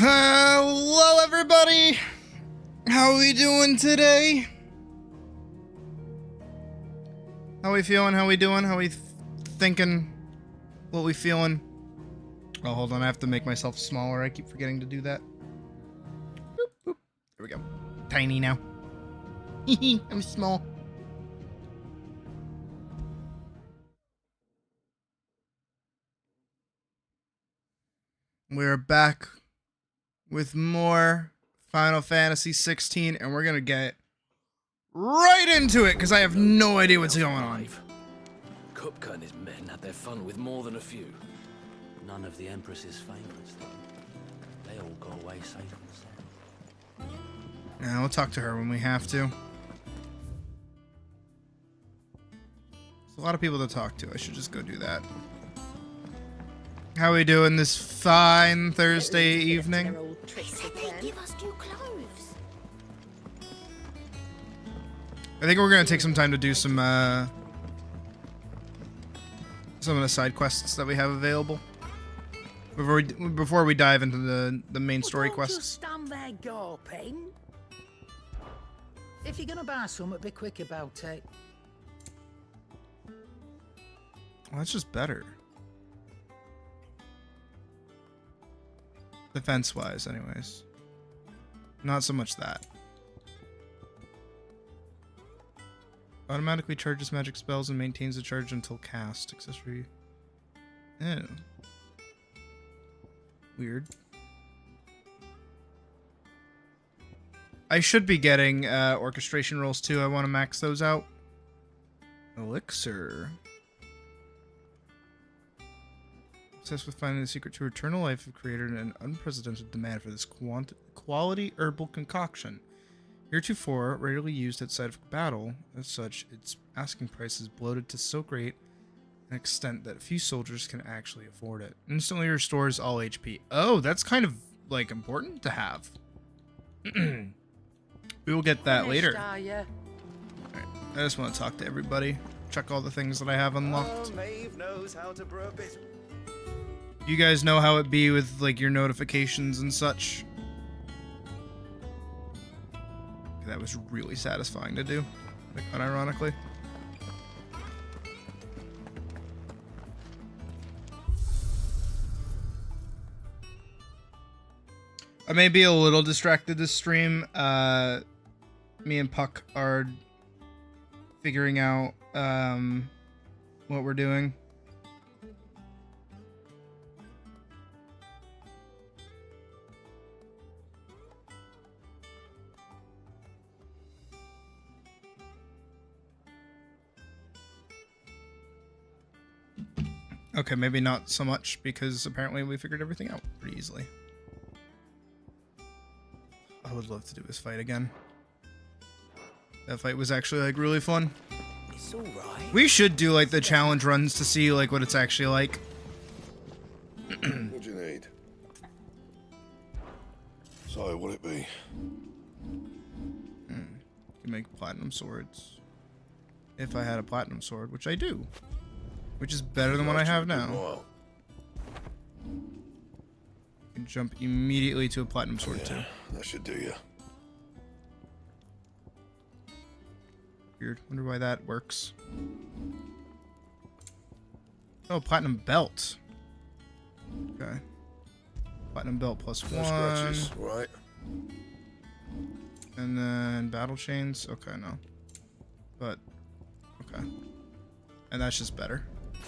Hello, everybody. How we doing today? How we feeling? How we doing? How we thinking? What we feeling? Oh, hold on. I have to make myself smaller. I keep forgetting to do that. Boop, boop. There we go. Tiny now. I'm small. We're back with more Final Fantasy 16, and we're gonna get right into it because I have no idea what's going on. Kupka and his men had their fun with more than a few. None of the Empress's favorites, though. They all got away safe and sound. Yeah, we'll talk to her when we have to. There's a lot of people to talk to. I should just go do that. How we doing this fine Thursday evening? They said they'd give us new clothes. I think we're gonna take some time to do some of the side quests that we have available before we dive into the main story quests. Just stand there gawping. If you're gonna buy something, be quick about it. Well, that's just better. Defense-wise, anyways. Not so much that. Automatically charges magic spells and maintains the charge until cast. Accessory. Ew. Weird. I should be getting orchestration rolls too. I want to max those out. Elixir. Obsessed with finding the secret to eternal life have created an unprecedented demand for this quality herbal concoction. Heretofore rarely used outside of battle, as such, its asking price is bloated to so great an extent that few soldiers can actually afford it. Instantly restores all HP. Oh, that's kind of, like, important to have. We will get that later. Alright, I just want to talk to everybody. Check all the things that I have unlocked. Maeve knows how to brew a bit. You guys know how it be with, like, your notifications and such. That was really satisfying to do, like, unironically. I may be a little distracted this stream. Me and Puck are figuring out what we're doing. Okay, maybe not so much, because apparently we figured everything out pretty easily. I would love to do this fight again. That fight was actually, like, really fun. It's all right. We should do, like, the challenge runs to see, like, what it's actually like. What do you need? So, what'd it be? You make platinum swords. If I had a platinum sword, which I do. Which is better than what I have now. You can jump immediately to a platinum sword too. That should do you. Weird. Wonder why that works. Oh, platinum belt. Okay. Platinum belt plus No 1. scratches, right? And then battle chains. Okay, no. But okay. And that's just better.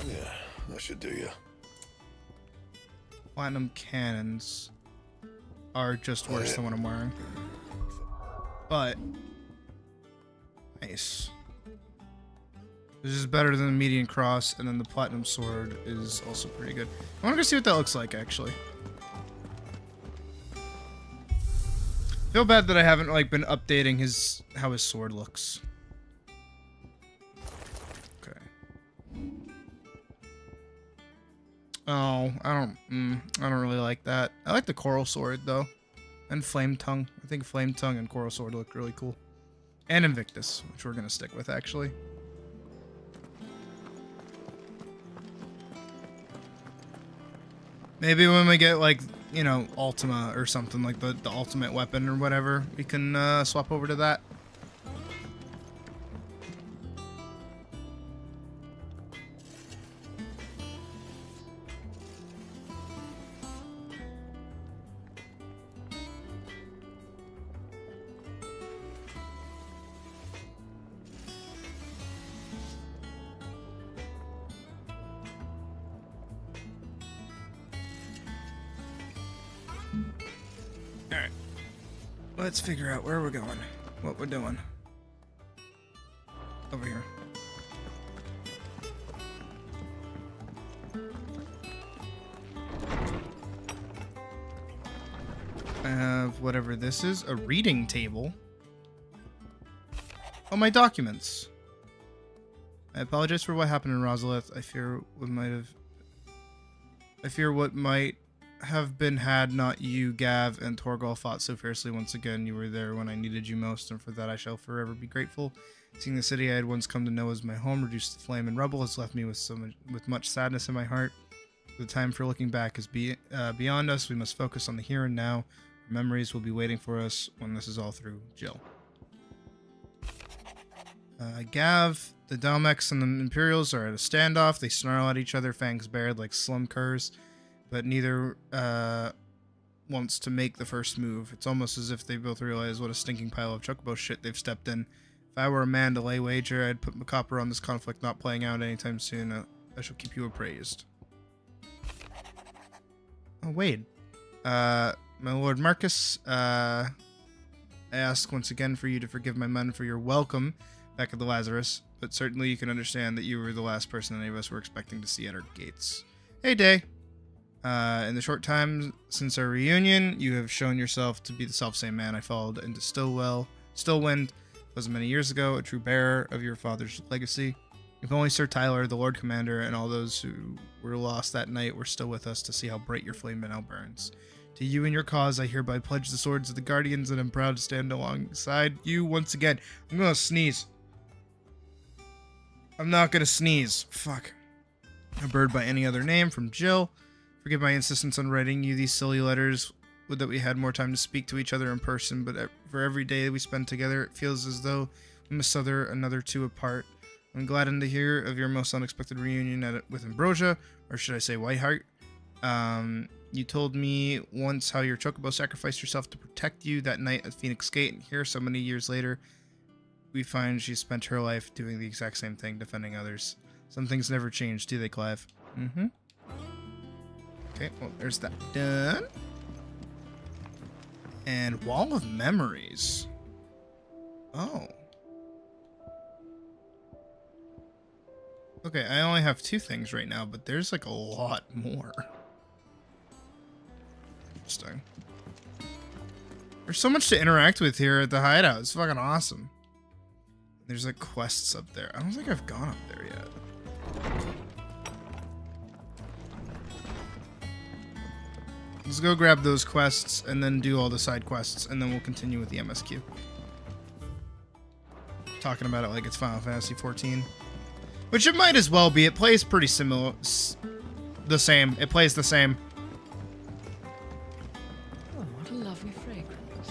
Yeah, that should do you. Platinum cannons are just worse than what I'm wearing. But nice. This is better than the median cross, and then the platinum sword is also pretty good. I want to go see what that looks like, actually. Feel bad that I haven't, like, been updating how his sword looks. Oh, I don't really like that. I like the coral sword though, and flame tongue. I think flame tongue and coral sword look really cool, and Invictus, which we're gonna stick with actually. Maybe when we get, like, you know, Ultima or something, like the ultimate weapon or whatever, we can swap over to that. Alright. Let's figure out where we're going. What we're doing. Over here. I have whatever this is. A reading table. Oh, my documents. I apologize for what happened in Rosalith. I fear what might have been had not you, Gav, and Torgal fought so fiercely once again. You were there when I needed you most, and for that I shall forever be grateful. Seeing the city I had once come to know as my home reduced to flame and rubble has left me with much sadness in my heart. The time for looking back is beyond us. We must focus on the here and now. Our memories will be waiting for us when this is all through. Jill. Gav, the Dalmex and the Imperials are at a standoff. They snarl at each other, fangs bared like slum curs, but neither wants to make the first move. It's almost as if they both realize what a stinking pile of chocobo shit they've stepped in. If I were a man to lay wager, I'd put Macopper on this conflict not playing out anytime soon. I shall keep you appraised. Oh, Wade. My Lord Marcus, I ask once again for you to forgive my men for your welcome back at the Lazarus, but certainly you can understand that you were the last person any of us were expecting to see at our gates. Hey, Day. In the short time since our reunion, you have shown yourself to be the selfsame man I followed into Stillwind. Was many years ago, a true bearer of your father's legacy. If only Sir Tyler, the Lord Commander, and all those who were lost that night were still with us to see how bright your flame now burns. To you and your cause, I hereby pledge the swords of the Guardians, and I'm proud to stand alongside you once again. I'm gonna sneeze. I'm not gonna sneeze. Fuck. A bird by any other name from Jill. Forgive my insistence on writing you these silly letters. Would that we had more time to speak to each other in person, but for every day we spend together, it feels as though we must other another two apart. I'm gladdened to hear of your most unexpected reunion with Ambrosia, or should I say Whiteheart. You told me once how your chocobo sacrificed herself to protect you that night at Phoenix Gate, and here, so many years later, we find she spent her life doing the exact same thing, defending others. Some things never change, do they, Clive? Mm-hmm. Okay, well, there's that done. And Wall of Memories. Oh. Okay, I only have 2 things right now, but there's like a lot more. Interesting. There's so much to interact with here at the hideout. It's fucking awesome. There's like quests up there. I don't think I've gone up there yet. Let's go grab those quests and then do all the side quests, and then we'll continue with the MSQ. Talking about it like it's Final Fantasy XIV. Which it might as well be. It plays pretty similar. The same. It plays the same. Oh, what a lovely fragrance.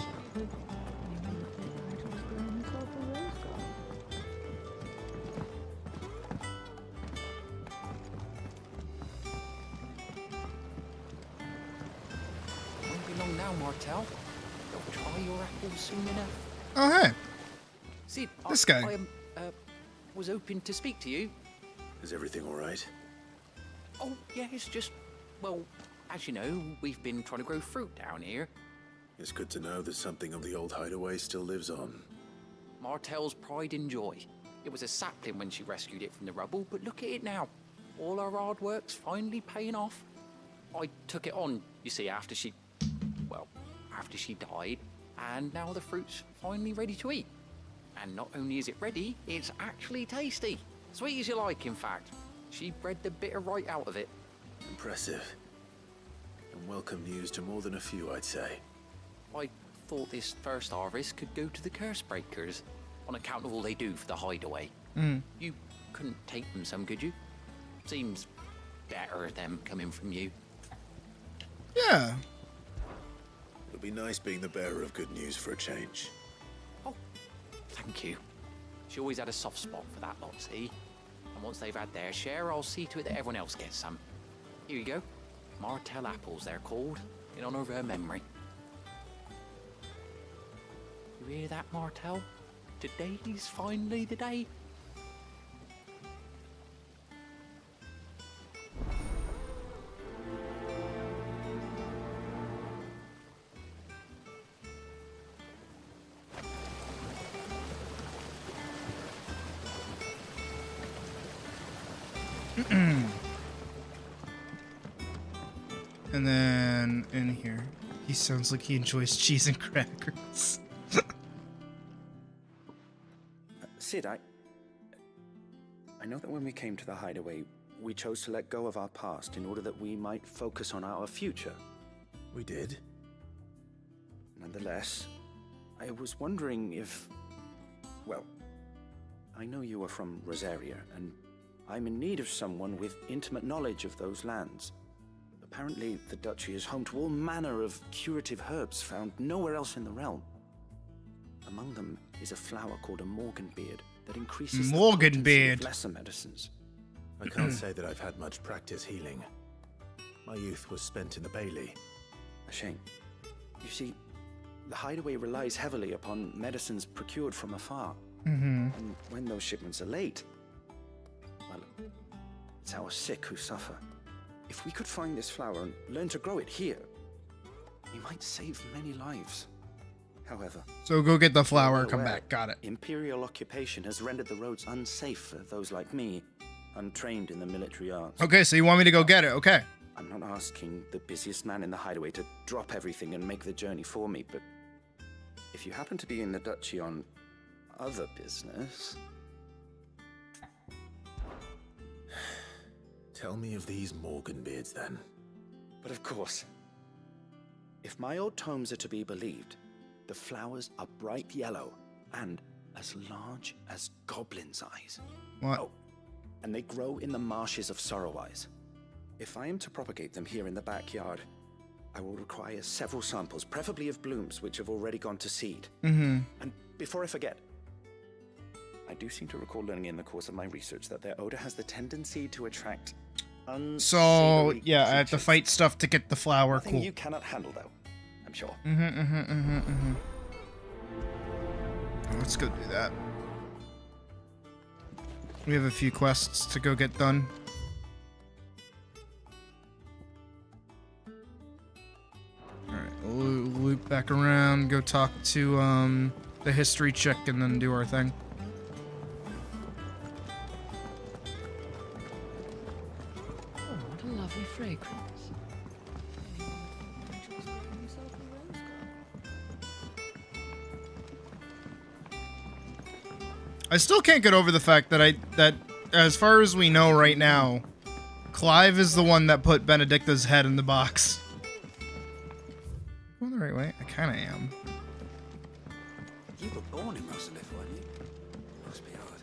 Won't be long now, Martel. You'll try your apples soon enough. Oh, hey. See, This guy. I was hoping to speak to you. Is everything all right? Oh, yeah, it's just, well, as you know, we've been trying to grow fruit down here. It's good to know that something of the old hideaway still lives on. Martel's pride and joy. It was a sapling when she rescued it from the rubble, but look at it now. All our hard work's finally paying off. I took it on, you see, after she died, and now the fruit's finally ready to eat. And not only is it ready, it's actually tasty. Sweet as you like, in fact. She bred the bitter right out of it. Impressive. And welcome news to more than a few, I'd say. I thought this first harvest could go to the curse breakers, on account of all they do for the hideaway. You couldn't take them some, could you? Seems better them coming from you. Yeah. It'll be nice being the bearer of good news for a change. Oh, thank you. She always had a soft spot for that lot, see? And once they've had their share, I'll see to it that everyone else gets some. Here you go. Martell apples, they're called, in honor of her memory. You hear that, Martell? Today's finally the day. And then in here, he sounds like he enjoys cheese and crackers. Sid, I know that when we came to the hideaway, we chose to let go of our past in order that we might focus on our future. We did. Nonetheless, I was wondering if... Well, I know you are from Rosaria, and I'm in need of someone with intimate knowledge of those lands. Apparently, the duchy is home to all manner of curative herbs found nowhere else in the realm. Among them is a flower called a morganbeard that increases the potency of lesser medicines. I can't say that I've had much practice healing. My youth was spent in the Bailey. A shame. You see, the hideaway relies heavily upon medicines procured from afar. And when those shipments are late, well, it's our sick who suffer. If we could find this flower and learn to grow it here, we might save many lives. However, So go get the flower, well come aware, back. Got it. Imperial occupation has rendered the roads unsafe for those like me, untrained in the military arts. Okay, so you want me to go get it? Okay. I'm not asking the busiest man in the hideaway to drop everything and make the journey for me, but if you happen to be in the duchy on other business... Tell me of these Morganbeards, then. But of course, if my old tomes are to be believed, the flowers are bright yellow and as large as goblins' eyes. What? Oh, and they grow in the marshes of Sorrowise. If I am to propagate them here in the backyard, I will require several samples, preferably of blooms which have already gone to seed. And before I forget, I do seem to recall learning in the course of my research that their odor has the tendency to attract So, yeah, I have to creatures. fight stuff to get the flower. Nothing Cool. you cannot handle, though, I'm sure. Let's go do that. We have a few quests to go get done. Alright, we'll loop back around, go talk to the history chick, and then do our thing. Oh, what a lovely fragrance. I still can't get over the fact that that as far as we know right now, Clive is the one that put Benedicta's head in the box. Going the right way? I kind of am. You were born in Rosalith, weren't you? Must be hard.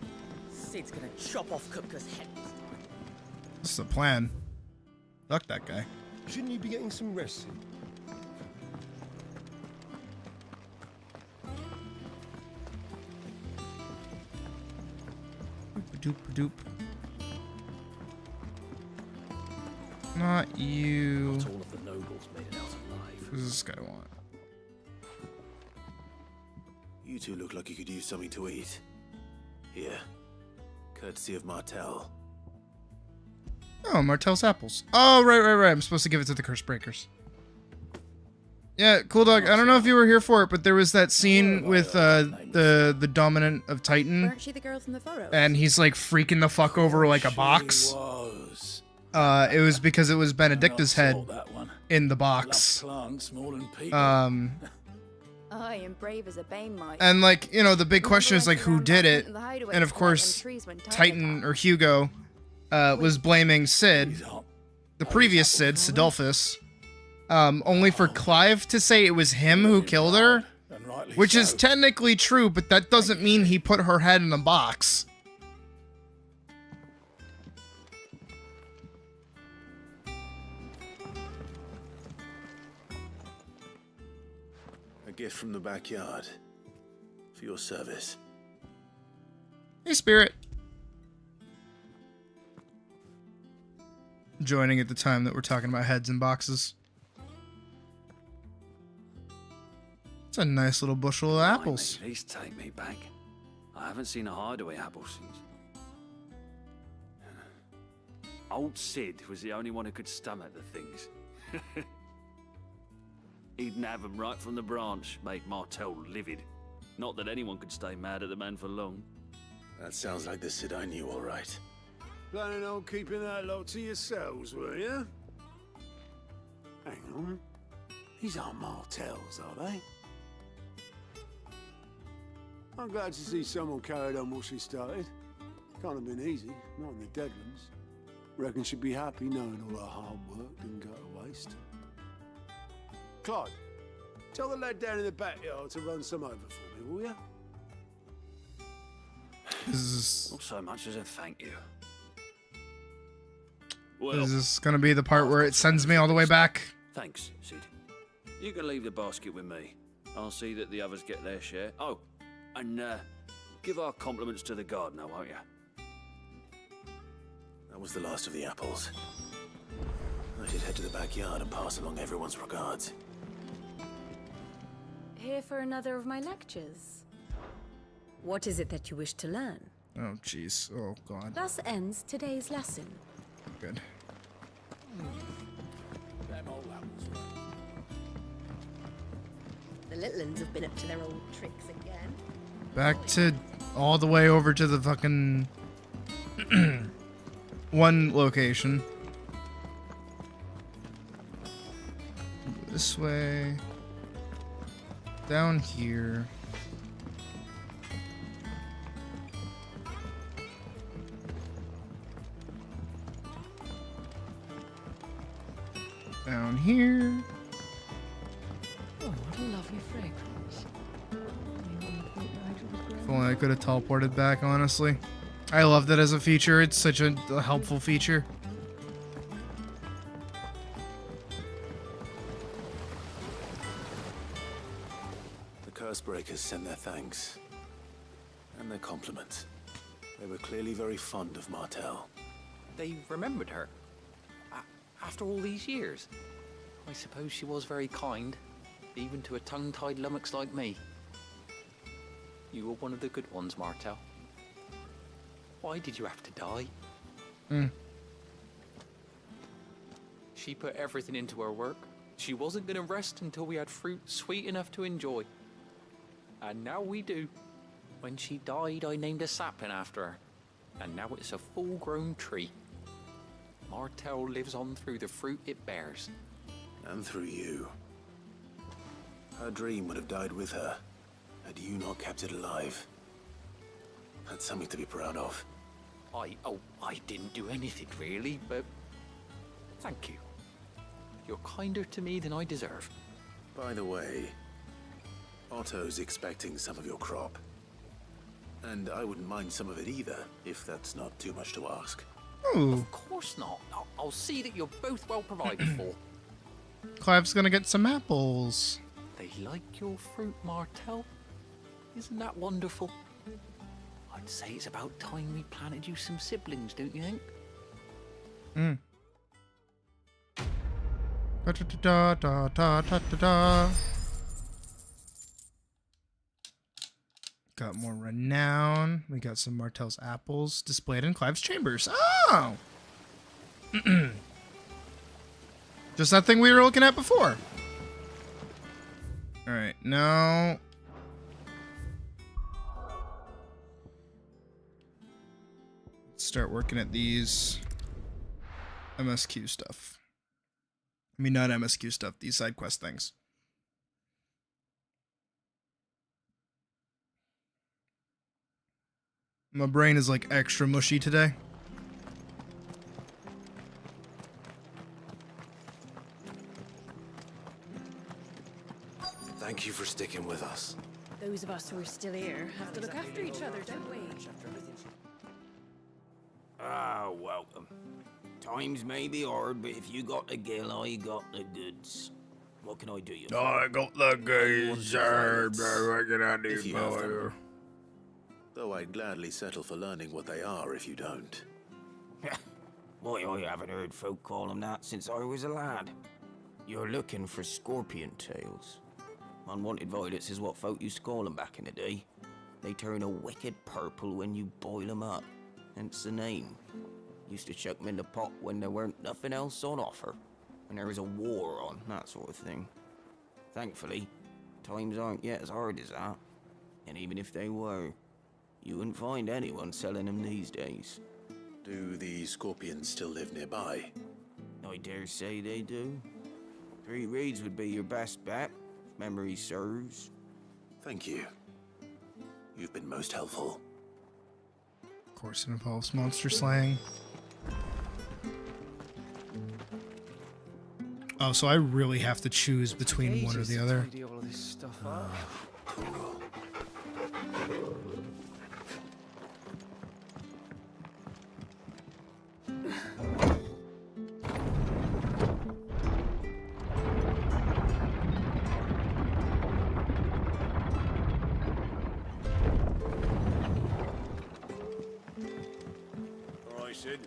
Sid's gonna chop off Kupka's head. This is the plan. Fuck that guy. Shouldn't you be getting some rest? Doop doop. Not you. Not all of the nobles made it out alive. What does this guy want? You two look like you could use something to eat. Here. Courtesy of Martell. Oh, Martell's apples. Oh, right. I'm supposed to give it to the Curse Breakers. Yeah, cool dog. I don't know if you were here for it, but there was that scene with the dominant of Titan, Weren't she the girl from the Furrows? and he's like freaking the fuck over like a box. Was. It was because it was Benedicta's head in the box. Plants more than people. Aye, and brave as a bane might. And like, you know, the big question is like who did it? And of course, Titan or Hugo was blaming Sid, the previous Sid, Sidolphus, only for Clive to say it was him who killed her, which is technically true, but that doesn't mean he put her head in a box. A gift from the backyard. For your service. Hey, Spirit. Joining at the time that we're talking about heads and boxes. It's a nice little bushel of apples. Blimey, these take me back. I haven't seen a hideaway apple since. Old Sid was the only one who could stomach the things. He'd nab 'em right from the branch, made Martel livid. Not that anyone could stay mad at the man for long. That sounds like the Sid I knew, all right. Planning on keeping that lot to yourselves, were you? Hang on. These aren't Martels, are they? I'm glad to see someone carried on what she started. Can't have been easy, not in the Deadlands. Reckon she'd be happy knowing all her hard work didn't go to waste. Clyde, tell the lad down in the backyard to run some over for me, will you? Not so much as a thank you. Well, Is this gonna be the part where it sends me all the way back? thanks, Sid. You can leave the basket with me. I'll see that the others get their share. Oh, and give our compliments to the gardener, won't you? That was the last of the apples. I should head to the backyard and pass along everyone's regards. Here for another of my lectures. What is it that you wish to learn? Oh, jeez. Oh, God. Thus ends today's lesson. Good. The little ones have been up to their old tricks again. Back to all the way over to the fucking one location. This way. Down here. Down here. Oh, what a lovely fragrance. If only I could have teleported back, honestly. I love that as a feature. It's such a helpful feature. The Cursebreakers sent their thanks. And their compliments. They were clearly very fond of Martel. They remembered her. After all these years. I suppose she was very kind, even to a tongue-tied lummox like me. You were one of the good ones, Martel. Why did you have to die? She put everything into her work. She wasn't going to rest until we had fruit sweet enough to enjoy. And now we do. When she died, I named a sapling after her. And now it's a full-grown tree. Martel lives on through the fruit it bears. And through you. Her dream would have died with her, had you not kept it alive. That's something to be proud of. I didn't do anything really, but thank you. You're kinder to me than I deserve. By the way, Otto's expecting some of your crop. And I wouldn't mind some of it either, if that's not too much to ask. Ooh. Of course not. I'll see that you're both well provided for. Clive's gonna get some apples. They like your fruit, Martel. Isn't that wonderful? I'd say it's about time we planted you some siblings, don't you think? Da da da da da da da. Got more renown. We got some Martel's apples displayed in Clive's chambers. Oh! Just that thing we were looking at before. Alright, now... let's start working at these MSQ stuff. I mean, not MSQ stuff, these side quest things. My brain is like extra mushy today. Thank you for sticking with us. Those of us who are still here have to look after each other, don't we? Ah, welcome. Times may be hard, but if you got the gill, I got the goods. What can I do you? I got the geezer. What can I If you have them. Though I'd gladly settle for learning what they are if you don't. Why, I haven't heard folk call them that since I was a lad. You're looking for scorpion tails. Unwanted violets is what folk used to call them back in the day. They turn a wicked purple when you boil them up. Hence the name. Used to chuck them in the pot when there weren't nothing else on offer. When there was a war on, that sort of thing. Thankfully, times aren't yet as hard as that. And even if they were, you wouldn't find anyone selling them these days. Do the scorpions still live nearby? I dare say they do. 3 Reeds would be your best bet, if memory serves. Thank you. You've been most helpful. Of course, it involves monster slaying. Oh, so I really have to choose between one or the other. All of this stuff up. All right, Sid.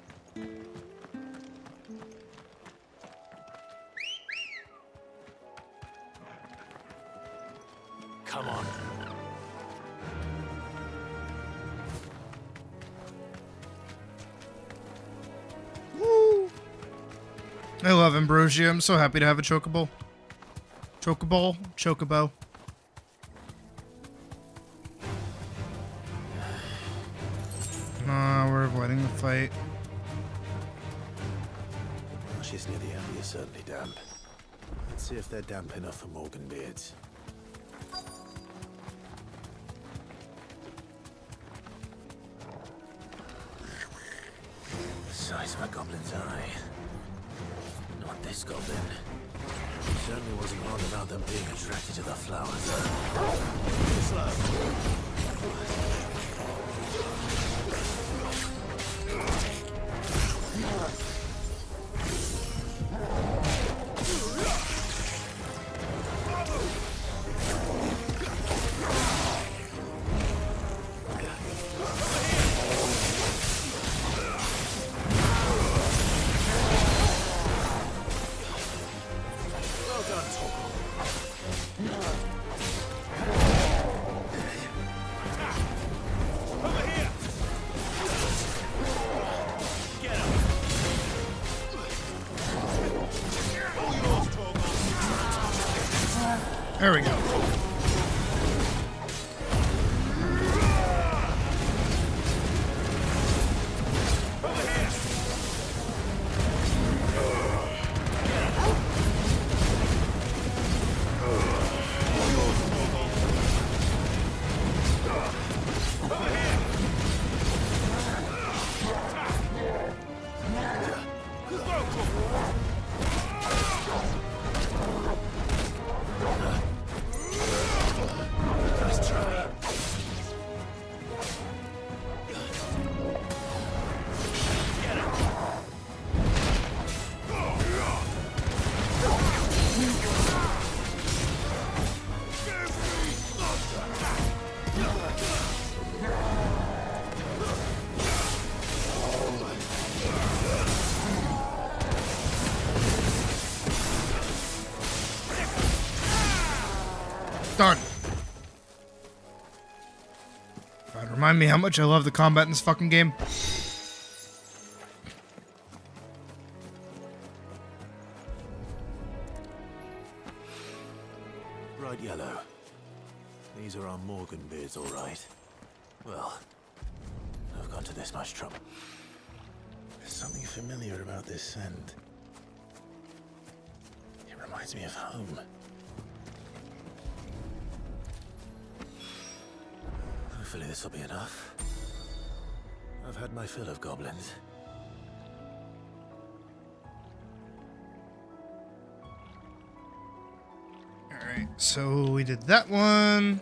Come on. Woo! I love Ambrosia. I'm so happy to have a chocobo. Chocobo. We're avoiding the fight. The marshes near the alley are certainly damp. Let's see if they're damp enough for Morgan beards. The size of a goblin's eye. Not this goblin. He certainly wasn't wrong about them being attracted to the flowers. There we go. Done. God, remind me how much I love the combat in this fucking game. Bright yellow. These are our Morgan beards, all right. Well, I've gone to this much trouble. There's something familiar about this scent. It reminds me of home. Hopefully this will be enough. I've had my fill of goblins. Alright, so we did that one.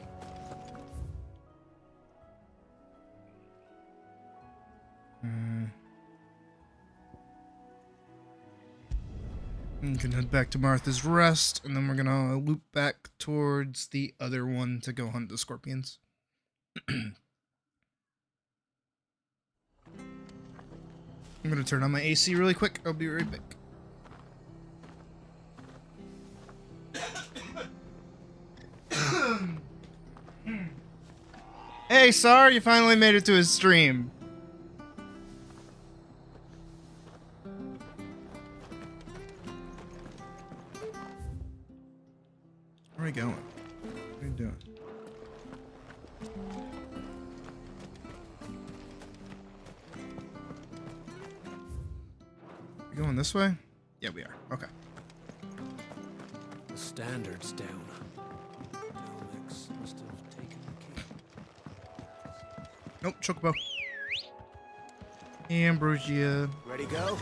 can head back to Martha's Rest, and then we're gonna loop back towards the other one to go hunt the scorpions. I'm gonna turn on my AC really quick. I'll be right back. Hey, Sar, you finally made it to his stream. Where are we going? What are you doing? We going this way? Yeah, we are. Okay. The standard's down. Alex must have taken the key. Nope, Chocobo. Ambrosia. Ready, go?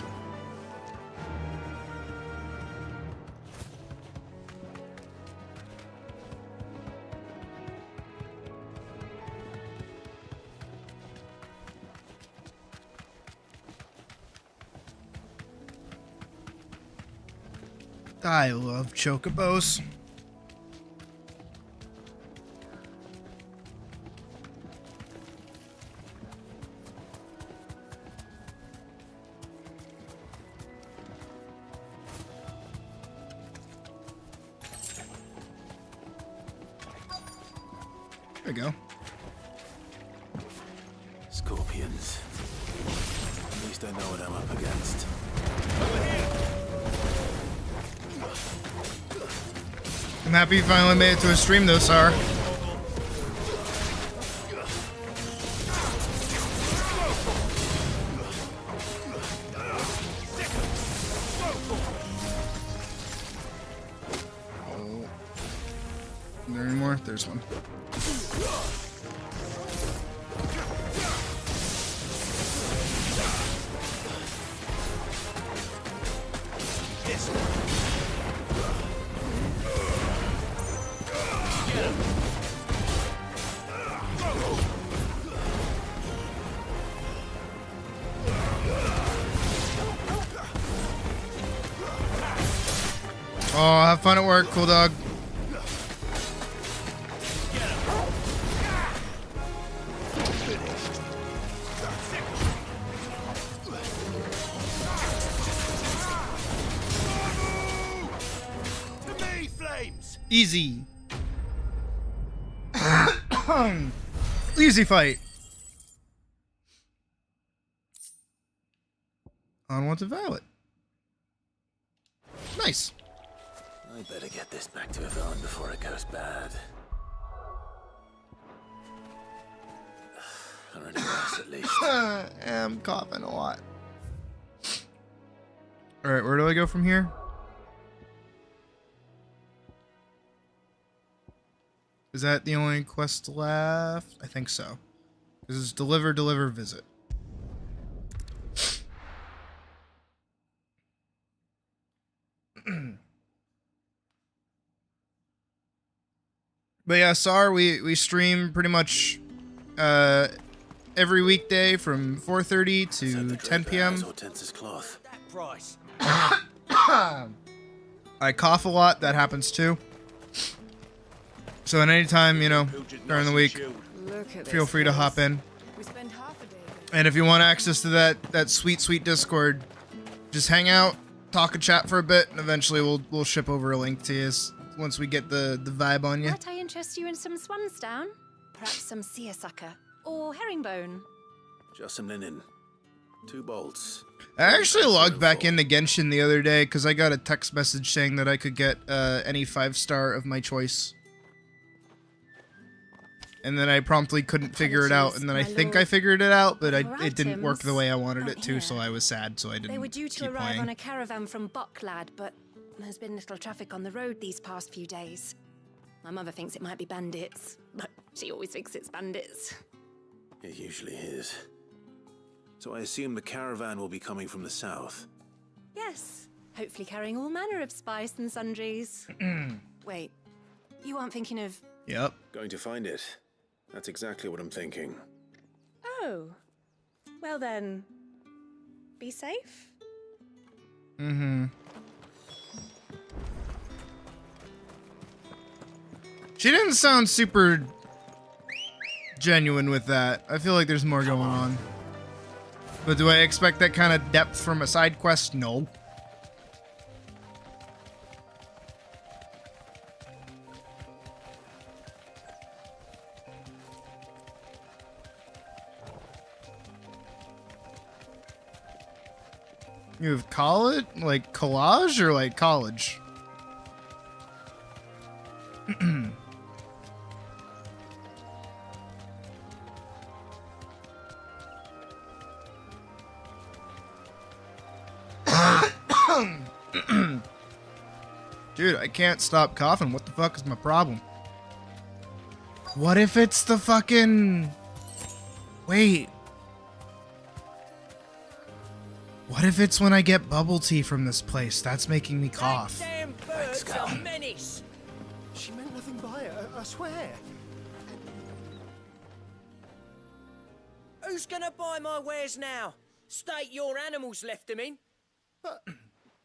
I love Chocobos. There we go. Scorpions. At least I know what I'm up against. I'm happy you finally made it to a stream though, Sar. Oh. Is there any more? There's one. Oh, have fun at work, cool dog. Easy. Easy fight. Unwanted violet. Nice. I better get this back to Yvonne before it goes bad. Or anyone else, at least. I'm coughing a lot. Alright, where do I go from here? Is that the only quest left? I think so. This is deliver, deliver, visit. But yeah, Sar, we stream pretty much every weekday from 4:30 to 10 p.m. Cloth. I cough a lot, that happens too. So at any time, you know, during the week, feel free to hop in. We spend half a day. And if you want access to that sweet, sweet Discord, just hang out, talk and chat for a bit, and eventually we'll ship over a link to you once we get the vibe on you. Might I interest you in some swansdown? Perhaps some seersucker or herringbone? Just some linen. 2 bolts. I actually logged back into Genshin the other day because I got a text message saying that I could get any 5-star of my choice. And then I promptly couldn't figure it out, and then I think I figured it out, but it didn't work the way I wanted it to, so I was sad, so I didn't They were due to keep arrive playing. on a caravan from Bucklad, but there's been little traffic on the road these past few days. My mother thinks it might be bandits, but she always thinks it's bandits. It usually is. So I assume the caravan will be coming from the south. Yes, hopefully carrying all manner of spice and sundries. Wait, you aren't thinking of... Yep. Going to find it. That's exactly what I'm thinking. Oh, well then, be safe? Mm-hmm. She didn't sound super genuine with that. I feel like there's more going on. But do I expect that kind of depth from a side quest? No. You have college? Like collage or like college? Dude, I can't stop coughing. What the fuck is my problem? What if it's the fucking... Wait. What if it's when I get bubble tea from this place? That's making me cough. Damn birds a menace. She meant nothing by it, I swear. Who's gonna buy my wares now? State your animals left them in. But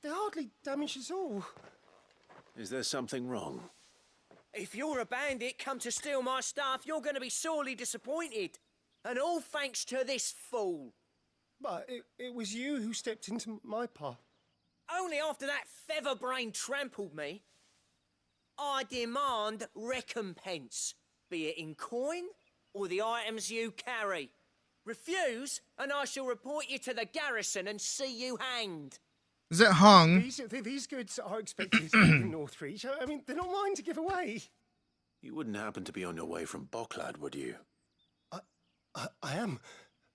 they're hardly damaged at all. Is there something wrong? If you're a bandit come to steal my stuff, you're gonna be sorely disappointed. And all thanks to this fool. But it was you who stepped into my path. Only after that feather-brain trampled me. I demand recompense, be it in coin or the items you carry. Refuse, and I shall report you to the garrison and see you hanged. Is it hung? These goods are expected to be in Northreach. I mean, they're not mine to give away. You wouldn't happen to be on your way from Bocklad, would you? I am,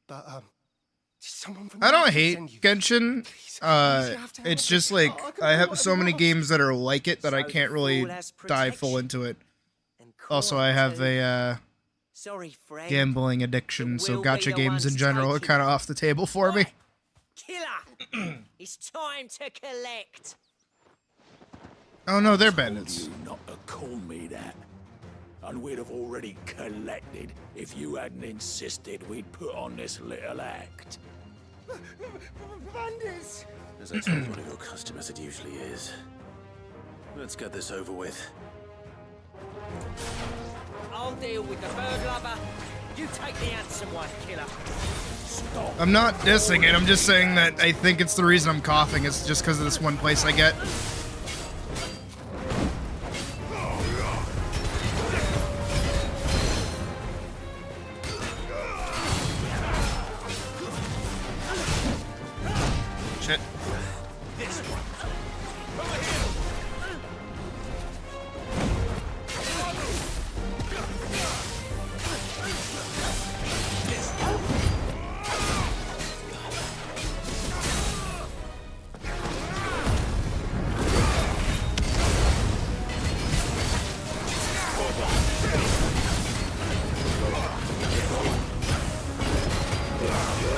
but someone from I don't the hate send you. Genshin. Please, you have to It's help just me. like I I have can't so many lost. games that are like it that I So can't the really fool has dive full protection. into it. And Also, coin I have too. a Sorry, friend. gambling addiction, It so will be gacha the games in ones general are taking kind of it. off the table for me. Killer! It's time to collect. Oh no, they're bandits. You not to call me that. And we'd have already collected if you hadn't insisted we'd put on this little act. Bandits! As I told one of your customers, it usually is. Let's get this over with. I'll deal with the bird lover. You take the handsome one, killer. Stop. I'm not dissing it, I'm just saying that I think it's the reason I'm coughing. It's just because of this one place I get. Shit.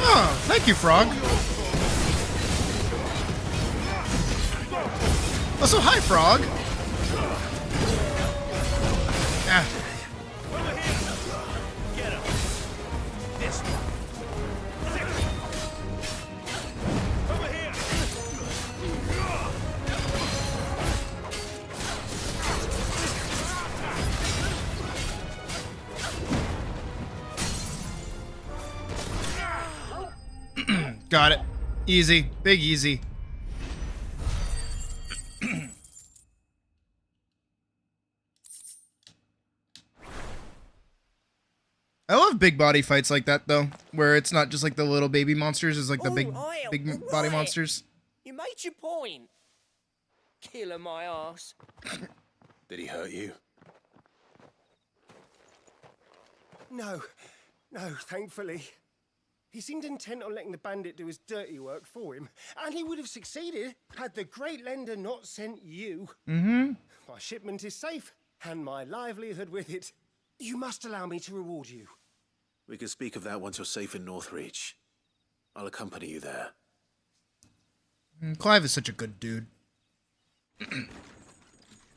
Oh, thank you, Frog. Also, hi, Frog. Ah. Got it. Easy. Big easy. I love big body fights like that, though, where it's not just like the little baby monsters, it's like the big body monsters. You made your point. Killer my ass. Did he hurt you? No, thankfully. He seemed intent on letting the bandit do his dirty work for him, and he would have succeeded had the great lender not sent you. Mm-hmm. My shipment is safe, and my livelihood with it. You must allow me to reward you. We can speak of that once you're safe in Northreach. I'll accompany you there. Clive is such a good dude.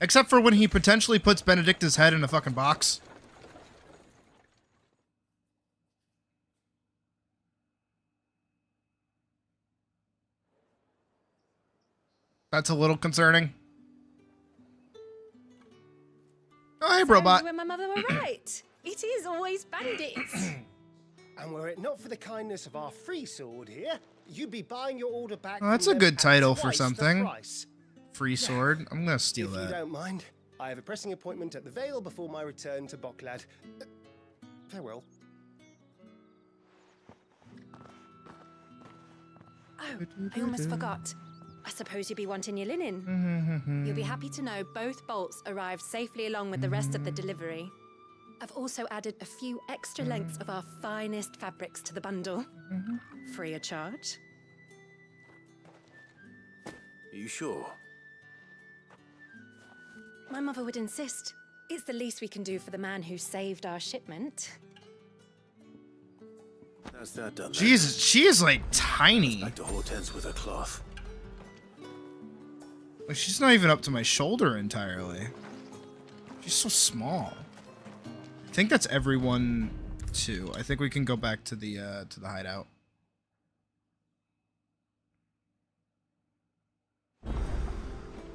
Except for when he potentially puts Benedicta's head in a fucking box. That's a little concerning. Oh, Hi, robot. You and my mother were right. It is always bandits. And were it not for the kindness of our free sword here, you'd be buying your order back. Oh, that's from a them good at title for twice the something. price. Free sword. I'm gonna steal If you that. don't mind, I have a pressing appointment at the Vale before my return to Boklad. Farewell. Oh, I almost forgot. I suppose you'll be wanting your linen. You'll be happy to know both bolts arrived safely along with the rest of the delivery. I've also added a few extra lengths of our finest fabrics to the bundle. Free of charge. Are you sure? My mother would insist. It's the least we can do for the man who saved our shipment. That's that done. Jesus, she is like tiny. Back to Hortense with her cloth. Like, she's not even up to my shoulder entirely. She's so small. I think that's everyone too. I think we can go back to the hideout.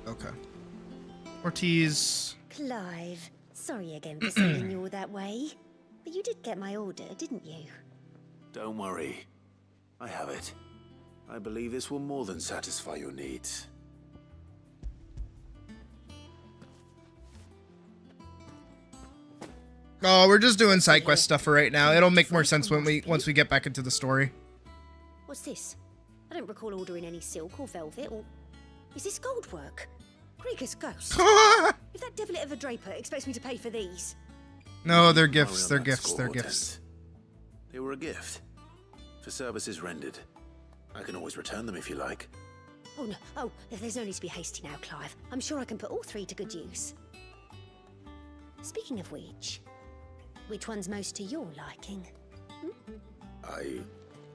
Okay. Ortiz. Clive, sorry again for sending you all that way. But you did get my order, didn't you? Don't worry. I have it. I believe this will more than satisfy your needs. Oh, we're just doing side quest stuff for right now. It'll make more sense when once we get back into the story. What's this? I don't recall ordering any silk or velvet or... Is this gold work? Krieger's ghost? If that devilit of a draper expects me to pay for these... No, they're gifts. They're gifts. They're gifts. They were a gift. For services rendered. I can always return them if you like. Oh, no. Oh, there's no need to be hasty now, Clive. I'm sure I can put all three to good use. Speaking of which one's most to your liking? I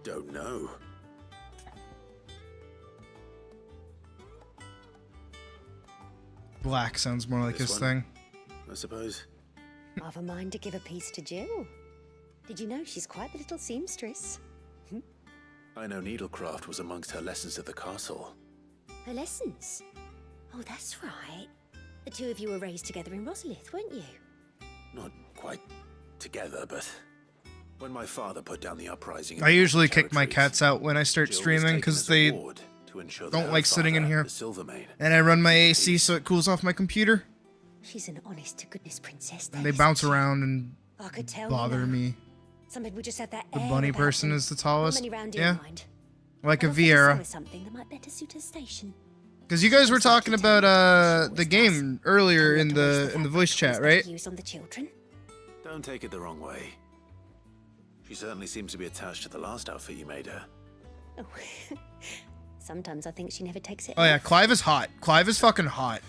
don't know. Black sounds more like This his one, thing. I suppose. I've a mind to give a piece to Jill. Did you know she's quite the little seamstress? I know needlecraft was amongst her lessons at the castle. Her lessons? Oh, that's right. The two of you were raised together in Rosalith, weren't you? Not quite together, but when my father put down the uprising... I usually kick my cats out when I start Jill was streaming taken because as a they ward to ensure that don't her like sitting in father, here. the Silvermane, And I run my AC so it cools off my computer. She's an honest-to-goodness princess. And they bounce around and I could tell bother you know. me. Some people just have that The air bunny about person them. is the tallest. Not many round in Yeah. mind. Like a I'll fill her Vieira. with something that might better suit her station. Because you guys were talking about the game earlier in the voice chat, right? Use on the children. don't take it the wrong way. She certainly seems to be attached to the last outfit you made her. Oh. Sometimes I think she never takes it. Oh yeah, off. Clive is hot. Clive is fucking hot.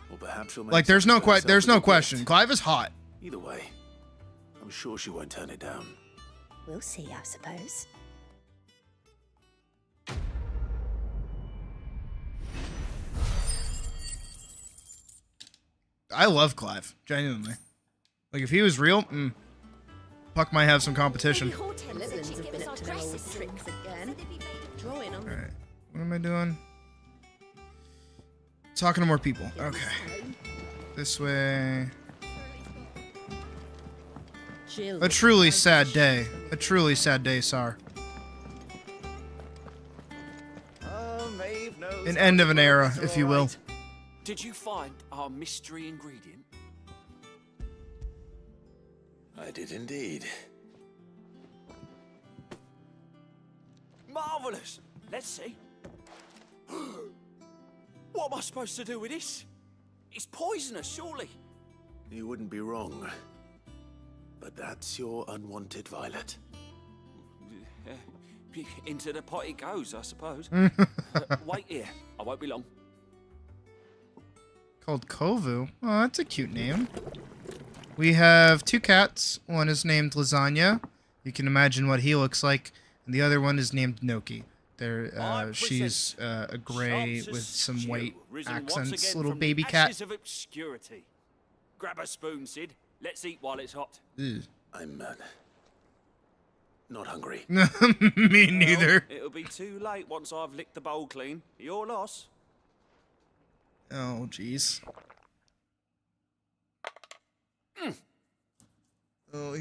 Well, perhaps she'll make Like there's no something for there's herself no with the question. gift. Clive is hot. Either way, I'm sure she won't turn it down. We'll see, I suppose. I love Clive, genuinely. Like if he was real, Puck might have some competition. Lizards have been up to their old tricks again. Drawing on. Alright. What am I doing? Talking to more people. Okay. This way. A truly sad day. A truly sad day, Sar. An end of an era, if you will. Did you find our mystery ingredient? I did indeed. Marvelous! Let's see. What am I supposed to do with this? It's poisonous, surely. You wouldn't be wrong. But that's your unwanted violet. Into the pot it goes, I suppose. Wait here. I won't be long. Called Kovu. Oh, that's a cute name. We have two cats. One is named Lasagna. You can imagine what he looks like. And the other one is named Noki. She's a gray with some white accents, little baby cat. Of obscurity. Grab a spoon, Sid. Let's eat while it's hot. Ugh. I'm not hungry. Me neither. Well, it'll be too late once I've licked the bowl clean. Your loss. Oh, jeez.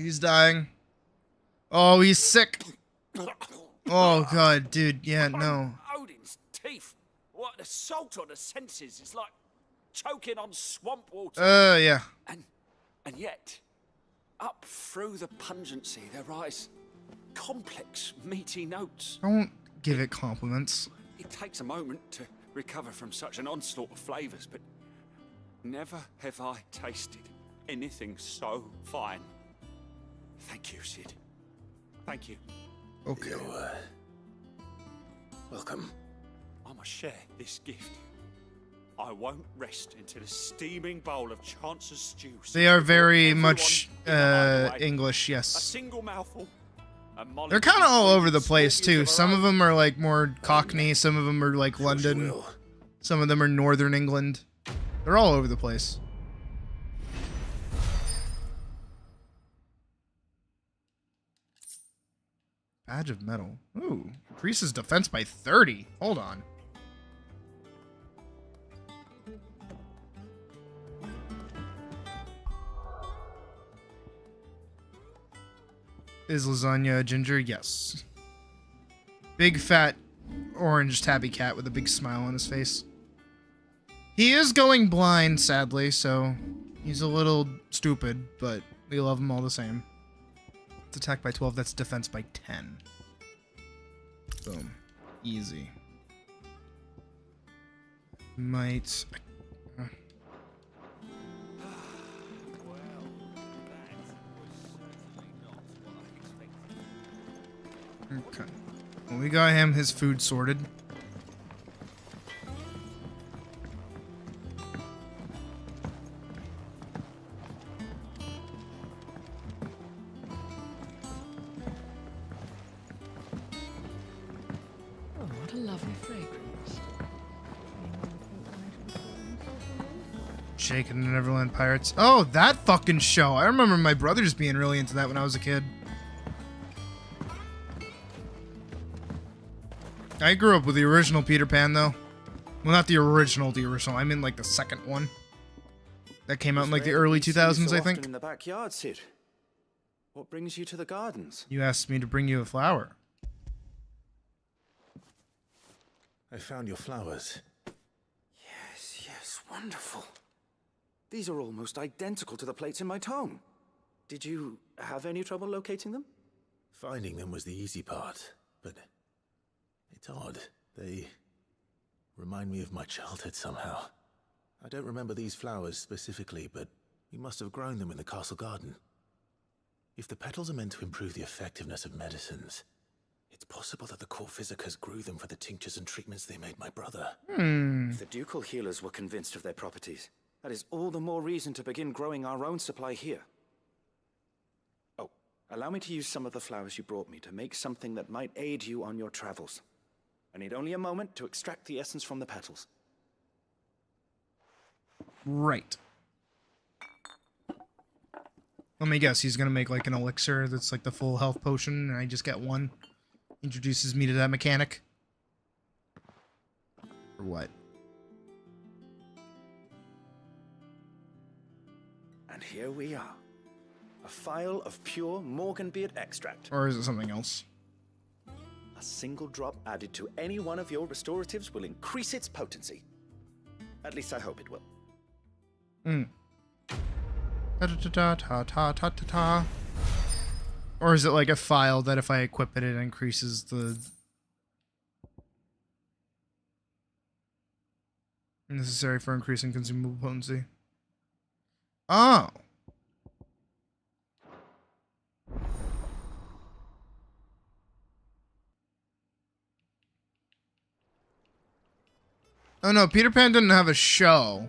he's dying. Oh, he's sick. Oh god, dude. Yeah, no. Odin's teeth. What an assault on the senses. It's like choking on swamp water. Yeah. And yet, up through the pungency, there rise complex, meaty notes. Don't give it compliments. It takes a moment to recover from such an onslaught of flavors, but never have I tasted anything so fine. Thank you, Sid. Thank you. Okay. Welcome. I must share this gift. I won't rest until a steaming bowl of Chance's stew. They are very much English, A yes. single mouthful. They're kind of all over the place too. Some of them are like more Cockney, some of them are like London, some of them are Northern England. They're all over the place. Badge of metal. Ooh, increases defense by 30. Hold on. Is lasagna ginger? Yes. Big fat orange tabby cat with a big smile on his face. He is going blind, sadly, so he's a little stupid, but we love him all the same. It's attack by 12, that's defense by 10. Boom. Easy. Might... Okay. Well, we got him his food sorted. Oh, what a lovely fragrance. Jake and the Neverland Pirates. Oh, that fucking show. I remember my brothers being really into that when I was a kid. I grew up with the original Peter Pan, though. Well, not the original. I mean, like, the second one. That came out in, like, the early 2000s, I think. In the backyard, Sid. What brings you to the gardens? You asked me to bring you a flower. I found your flowers. Yes, wonderful. These are almost identical to the plates in my tome. Did you have any trouble locating them? Finding them was the easy part, but it's odd. They remind me of my childhood somehow. I don't remember these flowers specifically, but we must have grown them in the castle garden. If the petals are meant to improve the effectiveness of medicines, it's possible that the core physicers grew them for the tinctures and treatments they made my brother. If the ducal healers were convinced of their properties, that is all the more reason to begin growing our own supply here. Oh, allow me to use some of the flowers you brought me to make something that might aid you on your travels. I need only a moment to extract the essence from the petals. Right. Let me guess, he's gonna make like an elixir that's like the full health potion, and I just get one. Introduces me to that mechanic. Or what? And here we are. A phial of pure Morganbeard extract. Or is it something else? A single drop added to any one of your restoratives will increase its potency. At least I hope it will. Ta-ta-ta-ta-ta-ta-ta-ta. Or is it like a file that if I equip it, it increases the... necessary for increasing consumable potency? Oh! Oh no, Peter Pan didn't have a show.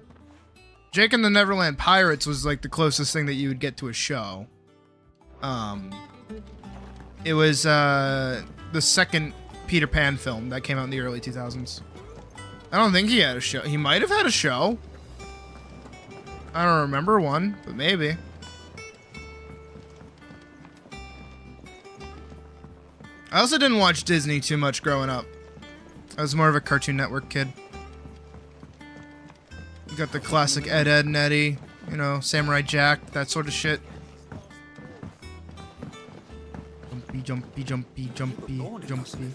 Jake and the Neverland Pirates was like the closest thing that you would get to a show. It was the second Peter Pan film that came out in the early 2000s. I don't think he had a show. He might have had a show. I don't remember one, but maybe. I also didn't watch Disney too much growing up. I was more of a Cartoon Network kid. You got the classic Ed, Edd and Eddy, you know, Samurai Jack, that sort of shit. jumpy, jumpy, jumpy, jumpy, jumpy,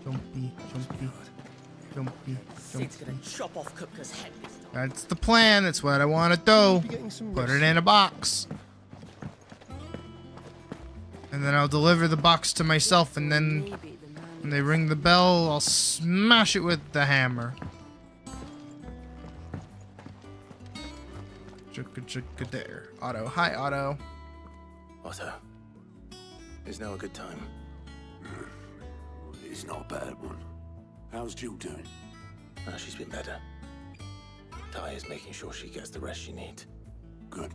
jumpy, jumpy, Sid's jumpy. gonna chop off Kupka's head this time. That's the plan. That's what I want to do. Put it in a box. And then I'll deliver the box to myself, and then when they ring the bell, I'll smash it with the hammer. Chugga chugga there. Otto. Hi, Otto. Otto, is now a good time? It's not a bad one. How's Jill doing? Oh, she's been better. Ty is making sure she gets the rest she needs. Good.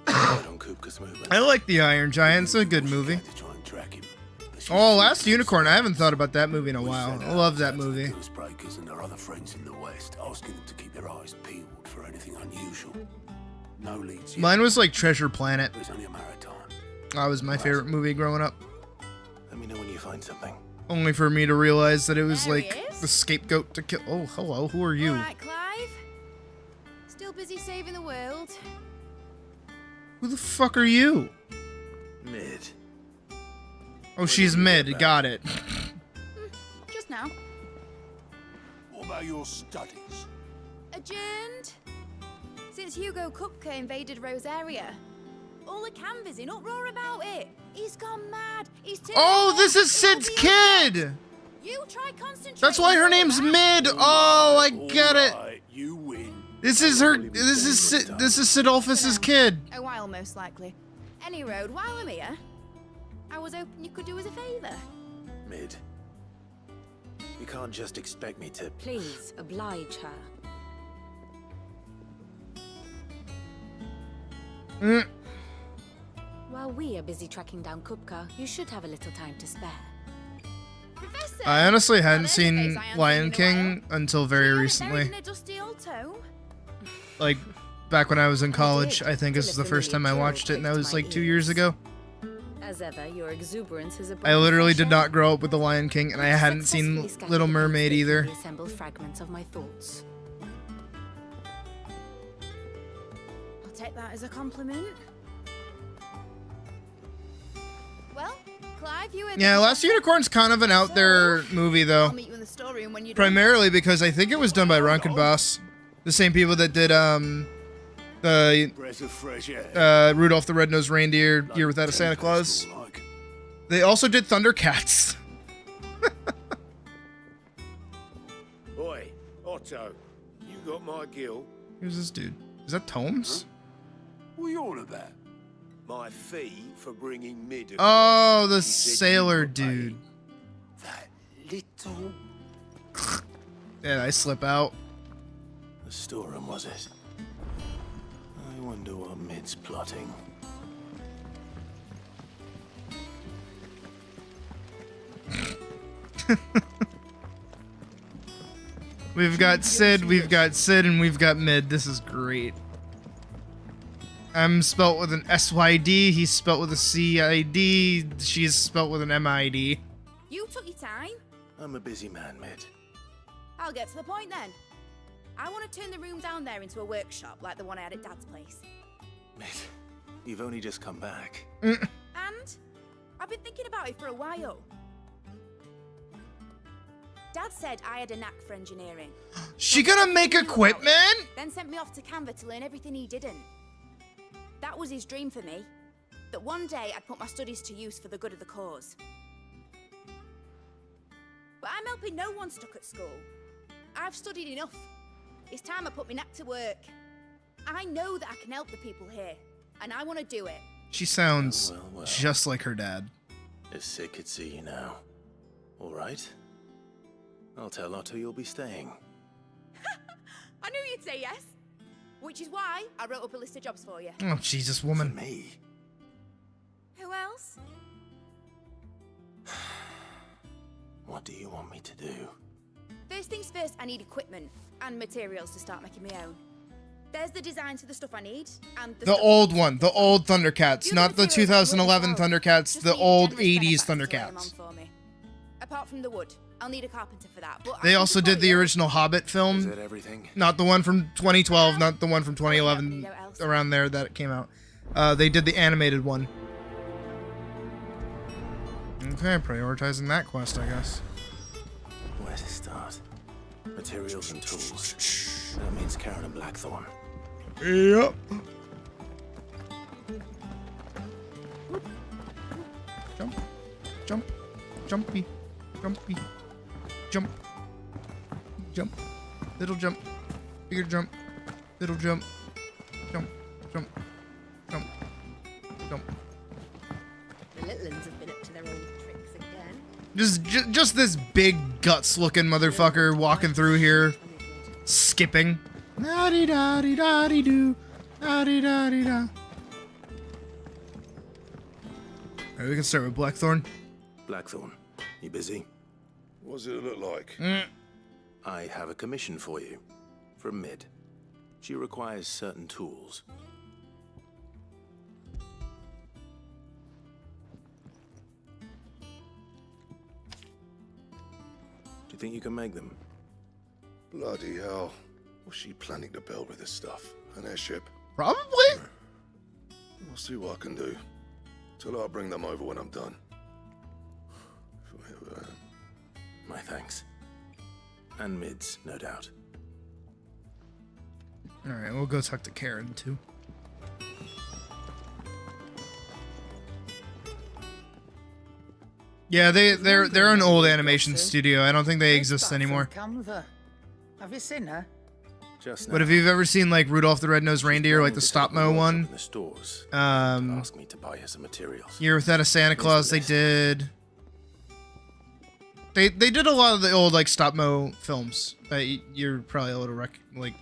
On Kupka's movement. I like The Iron Giant. It's a good movie. To try and track him. Oh, Last Unicorn. I haven't thought about that movie in a while. I love that movie. Breakers and their other friends in the West, asking them to keep their eyes peeled for anything unusual. No leads yet. Mine was like Treasure Planet. It's only a matter of time. That was my favorite movie growing up. Let me know when you find something. Only for me to realize that it was There he like is. the scapegoat to kill. Oh, hello. Who are you? All right, Clive. Still busy saving the world. Who the fuck are you? Mid. Oh, she's mid. Got it. Just now. What about your studies? Adjourned. Since Hugo Kupka invaded Rosaria. All the canvas in uproar about it. He's gone mad. He's turned Oh, on. this is Sid's kid. You try concentrating. That's why her on name's that. Mid. Oh, I get it. Alright, you win. This is her. This is Sidolphus's kid. A while, most likely. Any road, while I'm here, I was hoping you could do us a favour. Mid. You can't just expect me to. Please, oblige her. While we are busy tracking down Kupka, you should have a little time to spare. Professor, I honestly hadn't well, seen there's a face I haven't Lion seen in a King until very while. recently. In a dusty old tome. Like back when I was in I college. did, I think this is till the a first time I familiar watched it, and that trill was clicked like my 2 years ears. ago. As ever, your exuberance is I literally did not grow up with The Lion King, and I hadn't seen Little Mermaid either. Reassembled fragments of my thoughts. I'll take that as a compliment. Well, Clive, you were. Yeah, Last Unicorn's kind of an out there movie though. I'll meet you in the storeroom when you're done. Primarily because I think it was done by Rankin Boss, the same people that did the Breath of fresh air. Rudolph the Red-Nosed Reindeer, Year Without a Santa Claus. Like. They also did Thundercats. Oi, Otto, you got my gill? Who's this dude? Is that Tomes? What are you on about? My fee for bringing Mid. Oh, the You said you sailor were dude. That little. Yeah, I slip out. The storeroom, was it? I wonder what Mid's plotting. We've got Sid, and we've got Mid. This is great. I'm spelt with an S-Y-D, he's spelt with a C-I-D, she's spelt with an M-I-D. You took your time. I'm a busy man, Mid. I'll get to the point then. I want to turn the room down there into a workshop like the one I had at Dad's place. Mid, you've only just come back. And I've been thinking about it for a while. Dad said I had a knack for engineering. She gonna make equipment? Then sent me off to Canva to learn everything he didn't. That was his dream for me. That one day I'd put my studies to use for the good of the cause. But I'm helping no one stuck at school. I've studied enough. It's time I put my knack to work. I know that I can help the people here, and I want to do it. She sounds Well. just like her dad. If Sid could see you now. All right. I'll tell Otto you'll be staying. I knew you'd say yes. Which is why I wrote up a list of jobs for you. Oh, Jesus, For woman. me? Who else? What do you want me to do? First things first, I need equipment and materials to start making my own. There's the designs for the stuff I need, and The stuff old I one, the old Thundercats, The not other the materials can work 2011 as well. Thundercats, Just the need a old generous 80s benefactor to lay them Thundercats. on for me. Apart from the wood, I'll need a carpenter for that. But I They can also did supply the you. original Hobbit Is film, that everything? not the one from 2012, not the one from 2011, You know what else? around there that came out. They did the animated one. Okay, prioritizing that quest, I guess. Where to start? Materials and tools. That means Karen and Blackthorn. Yep. Jump. Jump. Jumpy. Jumpy. Jump. Jump. Little jump. Bigger jump. Little jump. Jump. Jump. Jump. Jump. The little ones have been up to their old tricks again. Just this big guts looking motherfucker walking through here, skipping. Da di da di da di do. Da di da di da. Alright, we can start with Blackthorn. Blackthorn, you busy? What does it look like? I have a commission for you. From Mid. She requires certain tools. Do you think you can make them? Bloody hell. What's she planning to build with this stuff? An airship? Probably. I'll see what I can do. Till I'll bring them over when I'm done. My thanks. And Mid's, no doubt. Alright, we'll go talk to Karen too. Yeah, they're an old animation studio. I don't think they exist anymore. Have you seen her? Just now. But if you've ever seen like Rudolph the Red-Nosed Reindeer, like the stop mo one, the stores, ask me to buy her some materials. Year Without a Santa Claus, they did. They did a lot of the old like stop mo films that you're probably able to like.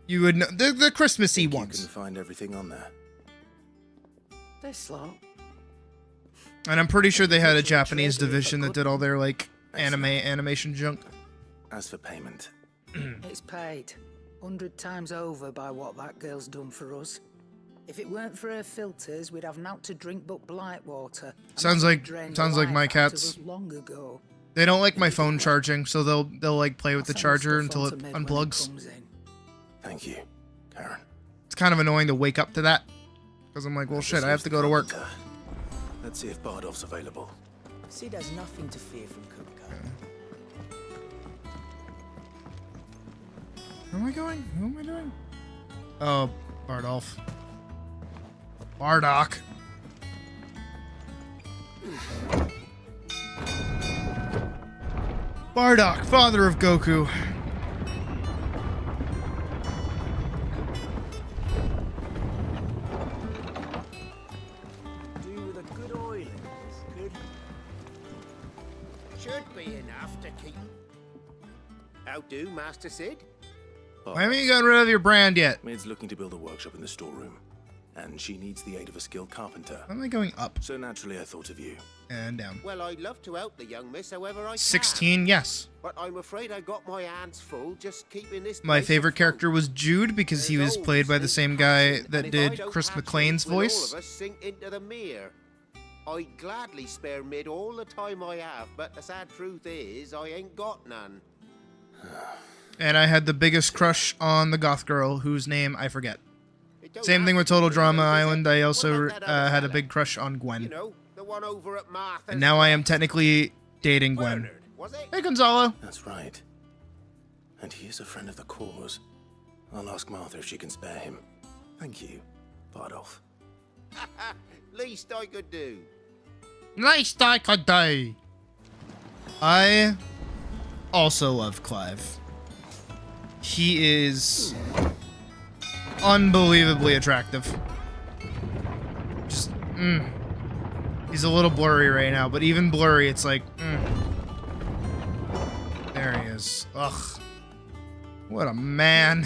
You would know the Christmassy ones. You can find everything on there. They're slow. And I'm pretty sure they had a Japanese division that did all their like animation junk. As for payment, It's paid 100 times over by what that girl's done for us. If it weren't for her filters, we'd have naught to drink but blight water. Sounds like my cats. Long ago. They don't like my phone charging, so they'll like play with the charger until it unplugs. Thank you, Karen. It's kind of annoying to wake up to that, because I'm like, well, shit, I have to go to work. Let's see if Bardolph's available. Sid has nothing to fear from Kumko. Where am I going? Who am I doing? Oh, Bardolph. Bardock. Bardock, father of Goku. Do with a good oil in this, good? Should be enough to keep. How do, Master Sid? Why haven't you gotten rid of your brand yet? Mid's looking to build a workshop in the storeroom, and she needs the aid of a skilled carpenter. Why am I going up? So naturally I thought of you. And down. Well, I'd love to help the young miss however I can. 16, yes. But I'm afraid I got my hands full just keeping this. My place favorite afloat. character was Jude because he was played by the same guy that And if I did don't Chris have McLean's some, will voice. All of us sink into the mere. I'd gladly spare Mid all the time I have, but the sad truth is I ain't got none. And I had the biggest crush on the goth girl whose name I forget. Same thing with Total Drama Island. I also had a big crush on Gwen. You know, the one over at Martha's. And now I am technically dating Gwen. Was it? Hey, Gonzalo. That's right. And he is a friend of the cause. I'll ask Martha if she can spare him. Thank you, Bardolph. Least I could do. Least I could do. I also love Clive. He is unbelievably attractive. Just, He's a little blurry right now, but even blurry, it's like, There he is. Ugh. What a man.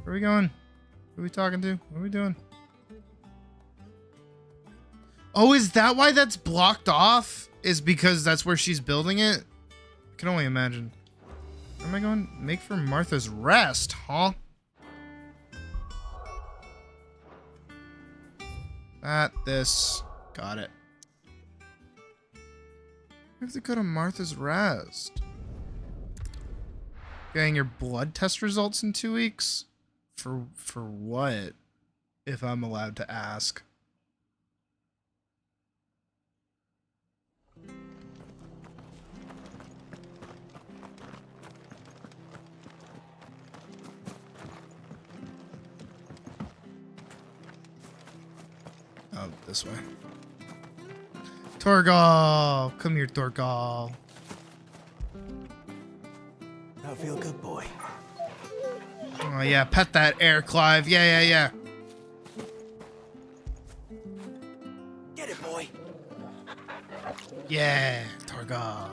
Where are we going? Who are we talking to? What are we doing? Oh, is that why that's blocked off? Is because that's where she's building it? I can only imagine. Where am I going? Make for Martha's Rest, huh? This. Got it. We have to go to Martha's Rest. Getting your blood test results in 2 weeks? For what? If I'm allowed to ask. Oh, this way. Torgal! Come here, Torgal. I feel good, boy. Oh, yeah, pet that air, Clive. Yeah. Get it, boy. Yeah, Torgal.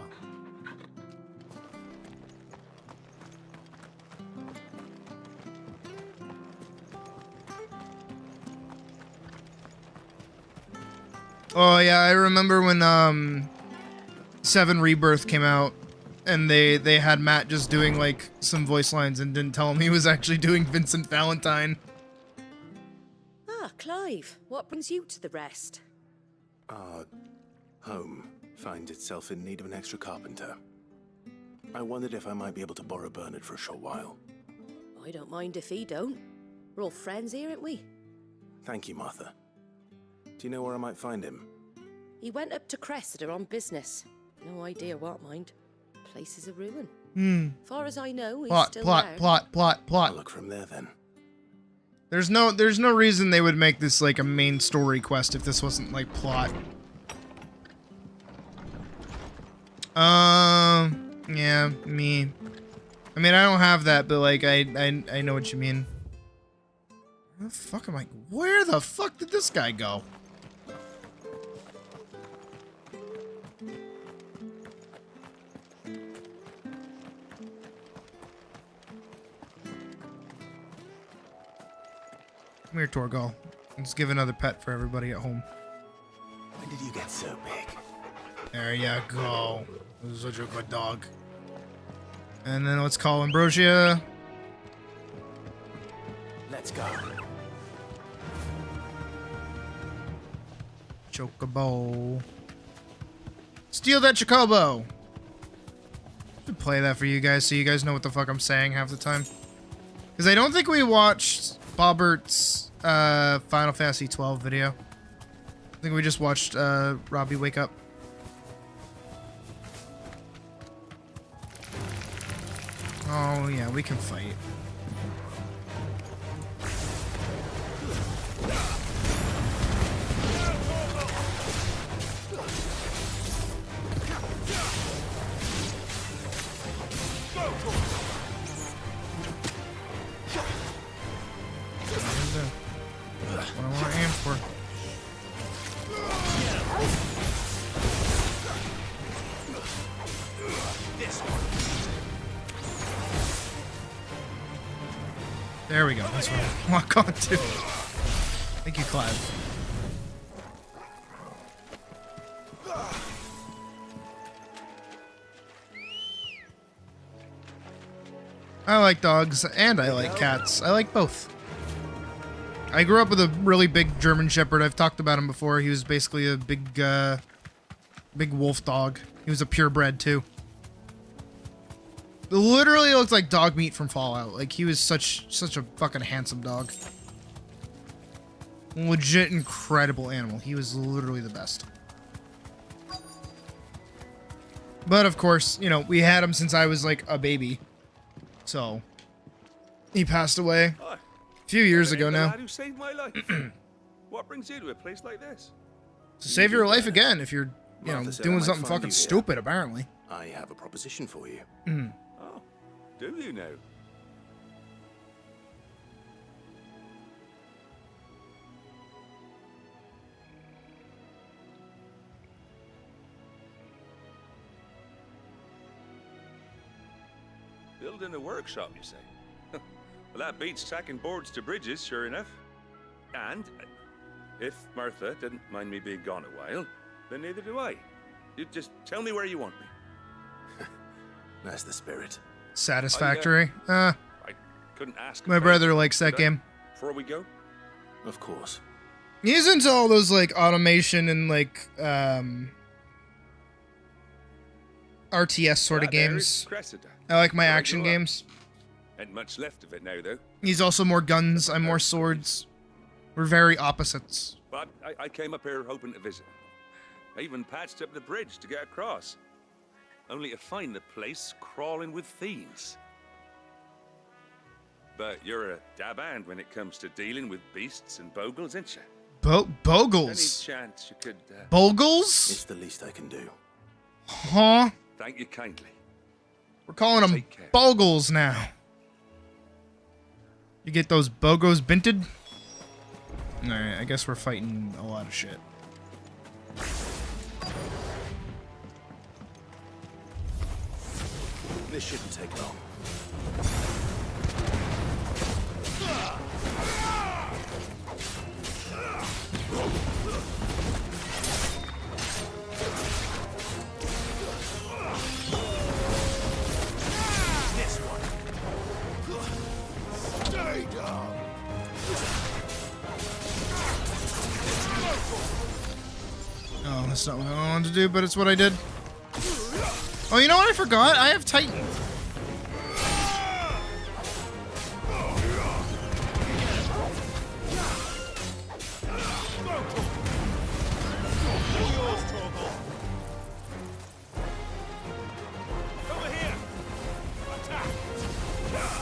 Oh yeah, I remember when 7 Rebirth came out and they had Matt just doing like some voice lines and didn't tell him he was actually doing Vincent Valentine. Ah, Clive, what brings you to the rest? Our home finds itself in need of an extra carpenter. I wondered if I might be able to borrow Bernard for a short while. I don't mind if he don't. We're all friends here, aren't we? Thank you, Martha. Do you know where I might find him? He went up to Cressida on business. No idea what, mind. Place is a ruin. Far as I know, he's still there. Plot. I'll look from there then. There's no reason they would make this like a main story quest if this wasn't like plot. Yeah, me. I mean, I don't have that, but like I know what you mean. Where the fuck am I? Where the fuck did this guy go? Come here, Torgal. Let's give another pet for everybody at home. When did you get so big? There you go. This is such a good dog. And then let's call Ambrosia. Let's go. Chocobo. Steal that Chocobo! Should play that for you guys so you guys know what the fuck I'm saying half the time. Because I don't think we watched Bobbert's Final Fantasy 12 video. I think we just watched Robbie wake up. Oh yeah, we can fight. That's what I want to aim for. There we go. That's what I lock on to. Thank you, Clive. I like dogs and I like cats. I like both. I grew up with a really big German Shepherd. I've talked about him before. He was basically a big wolf dog. He was a purebred too. Literally looks like dog meat from Fallout. Like he was such a fucking handsome dog. Legit incredible animal. He was literally the best. But of course, you know, we had him since I was like a baby. So he passed away a few years ago now. Who saved my life? What brings you to a place like this? To save your life again if you're, you know, doing something fucking stupid, apparently. I have a proposition for you. Oh, do you know? Building a workshop, you say? Well, that beats tacking boards to bridges, sure enough. And if Martha didn't mind me being gone a while, then neither do I. You just tell me where you want me. That's the spirit. Satisfactory. I couldn't ask. My brother likes that game. Before we go? Of course. He's into all those like automation and like RTS sort of games. I like my action games. Ain't much left of it now, though. He's also more guns. I'm more swords. We're very opposites. But I came up here hoping to visit. I even patched up the bridge to get across. Only to find the place crawling with fiends. But you're a dab hand when it comes to dealing with beasts and bogles, ain't you? Bogles. Any chance you could... Bogles? It's the least I can do. Huh? Thank you kindly. We're calling them Bogles now. You get those Bogos binted? Alright, I guess we're fighting a lot of shit. This shouldn't take long. This one. Stay down. Oh, that's not what I wanted to do, but it's what I did. Oh, you know what I forgot? I have Titan.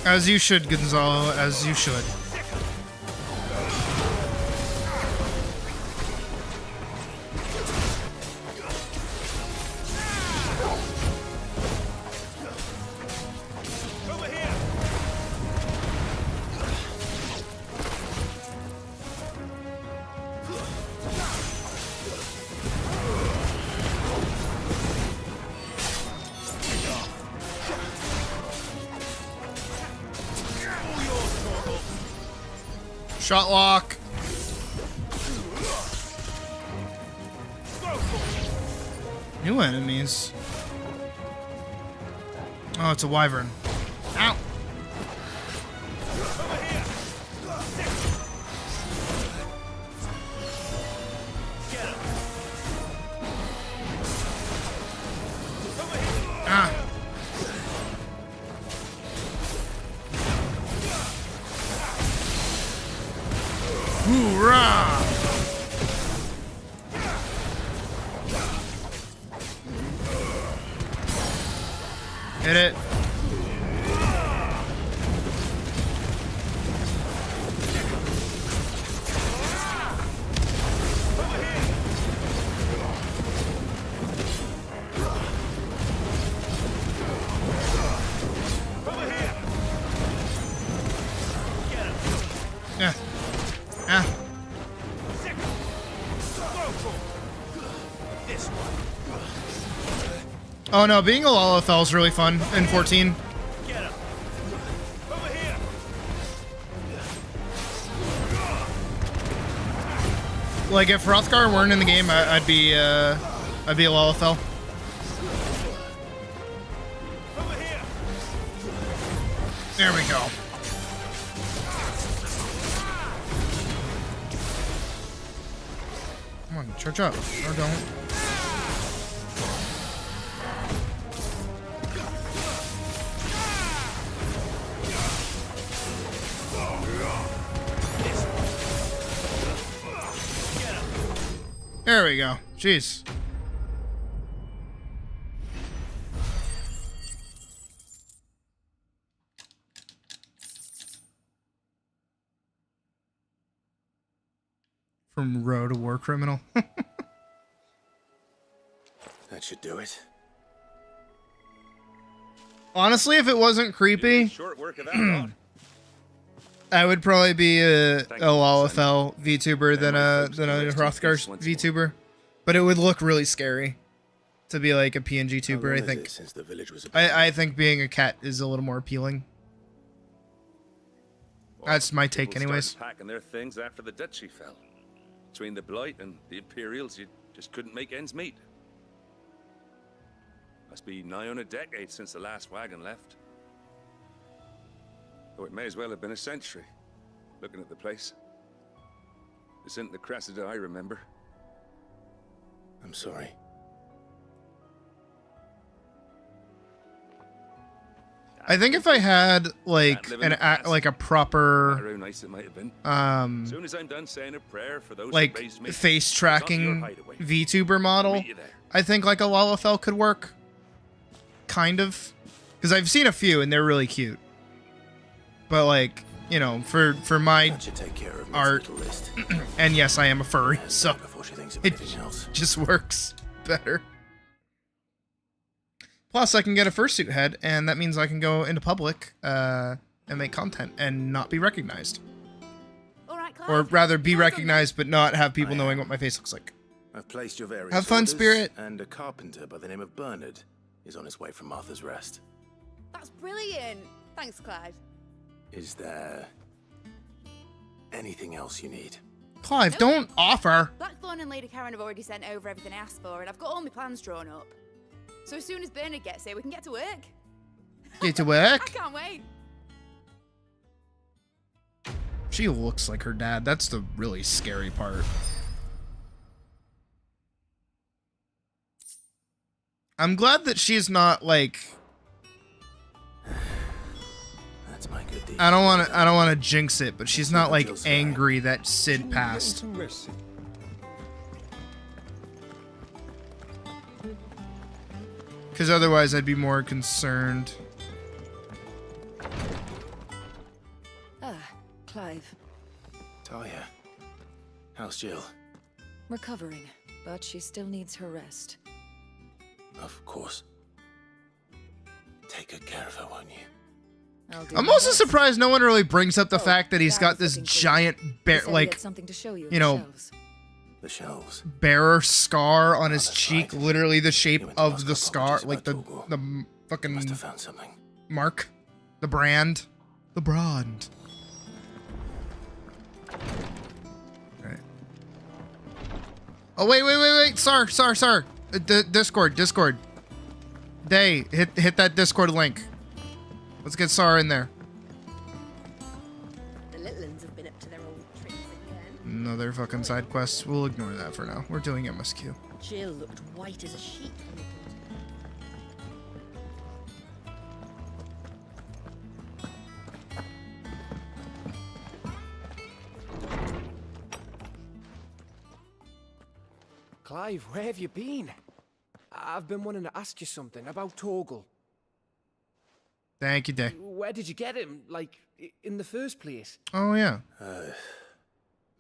As you should, Gonzalo, as you should. Shot lock. New enemies. Oh, it's a wyvern. Ow. Ah. Hoorah! Hit it. Yeah. Ah. Oh no, being a Lalithel is really fun in 14. Like if Hrothgar weren't in the game, I'd be a Lalithel. There we go. Come on, charge up. Or don't. There we go. Jeez. From Row to War Criminal. That should do it. Honestly, if it wasn't creepy, Short work of that lot. I would probably be a Lalithel VTuber than a Hrothgar VTuber. But it would look really scary to be like a PNG tuber, I think. Since the village was I think being a cat is a little more appealing. That's my take People anyways. started packing their things after the duchy fell. Between the Blight and the Imperials, you just couldn't make ends meet. Must be nigh on a decade since the last wagon left. Though it may as well have been a century, looking at the place. This isn't the Cressida I remember. I'm sorry. I think if I had like a proper How nice it might have been. Soon as I'm done saying a prayer for those like who raised me, face stop your tracking hideaway. VTuber model, Meet you there. I think like a Lalithel could work. Kind of. Because I've seen a few and they're really cute. But like you know, for my That should take care of Miss art. Little list. And yes, I am a furry, so Before she thinks of it anything else. just works better. Plus, I can get a fursuit head, and that means I can go into public and make content and not be recognized. All right, Clive. Or rather, be recognized but not have people knowing what my face looks like. I've placed your various Have fun, orders, Spirit. And a carpenter by the name of Bernard is on his way from Martha's Rest. That's brilliant. Thanks, Clive. Is there anything else you need? Clive, don't offer. Blackthorn and Lady Karen have already sent over everything I asked for, and I've got all my plans drawn up. So as soon as Bernard gets here, we can get to work. Get to work. I can't wait. She looks like her dad. That's the really scary part. I'm glad that she's not like. That's my good deed. I don't want to jinx it, but she's not like angry that Sid passed. Because otherwise, I'd be more concerned. Ah, Clive. Talia, how's Jill? Recovering, but she still needs her rest. Of course. Take good care of her, won't you? I'm also surprised no one really brings up the fact that he's got this giant bear, like, something to show you, you know, the shelves. bearer scar on his cheek, literally the shape of the scar, like the fucking Must have found something. mark, the brand, the brand. Right. Oh wait, Sar. Discord. Day, hit that Discord link. Let's get Sar in there. The little ones have been up to their old tricks again. Another fucking side quest. We'll ignore that for now. We're doing MSQ. Jill looked white as a sheet when we Clive, where have you been? I've been wanting to ask you something about Torgal. Thank you, Day. Where did you get him? Like, in the first place? Oh, yeah.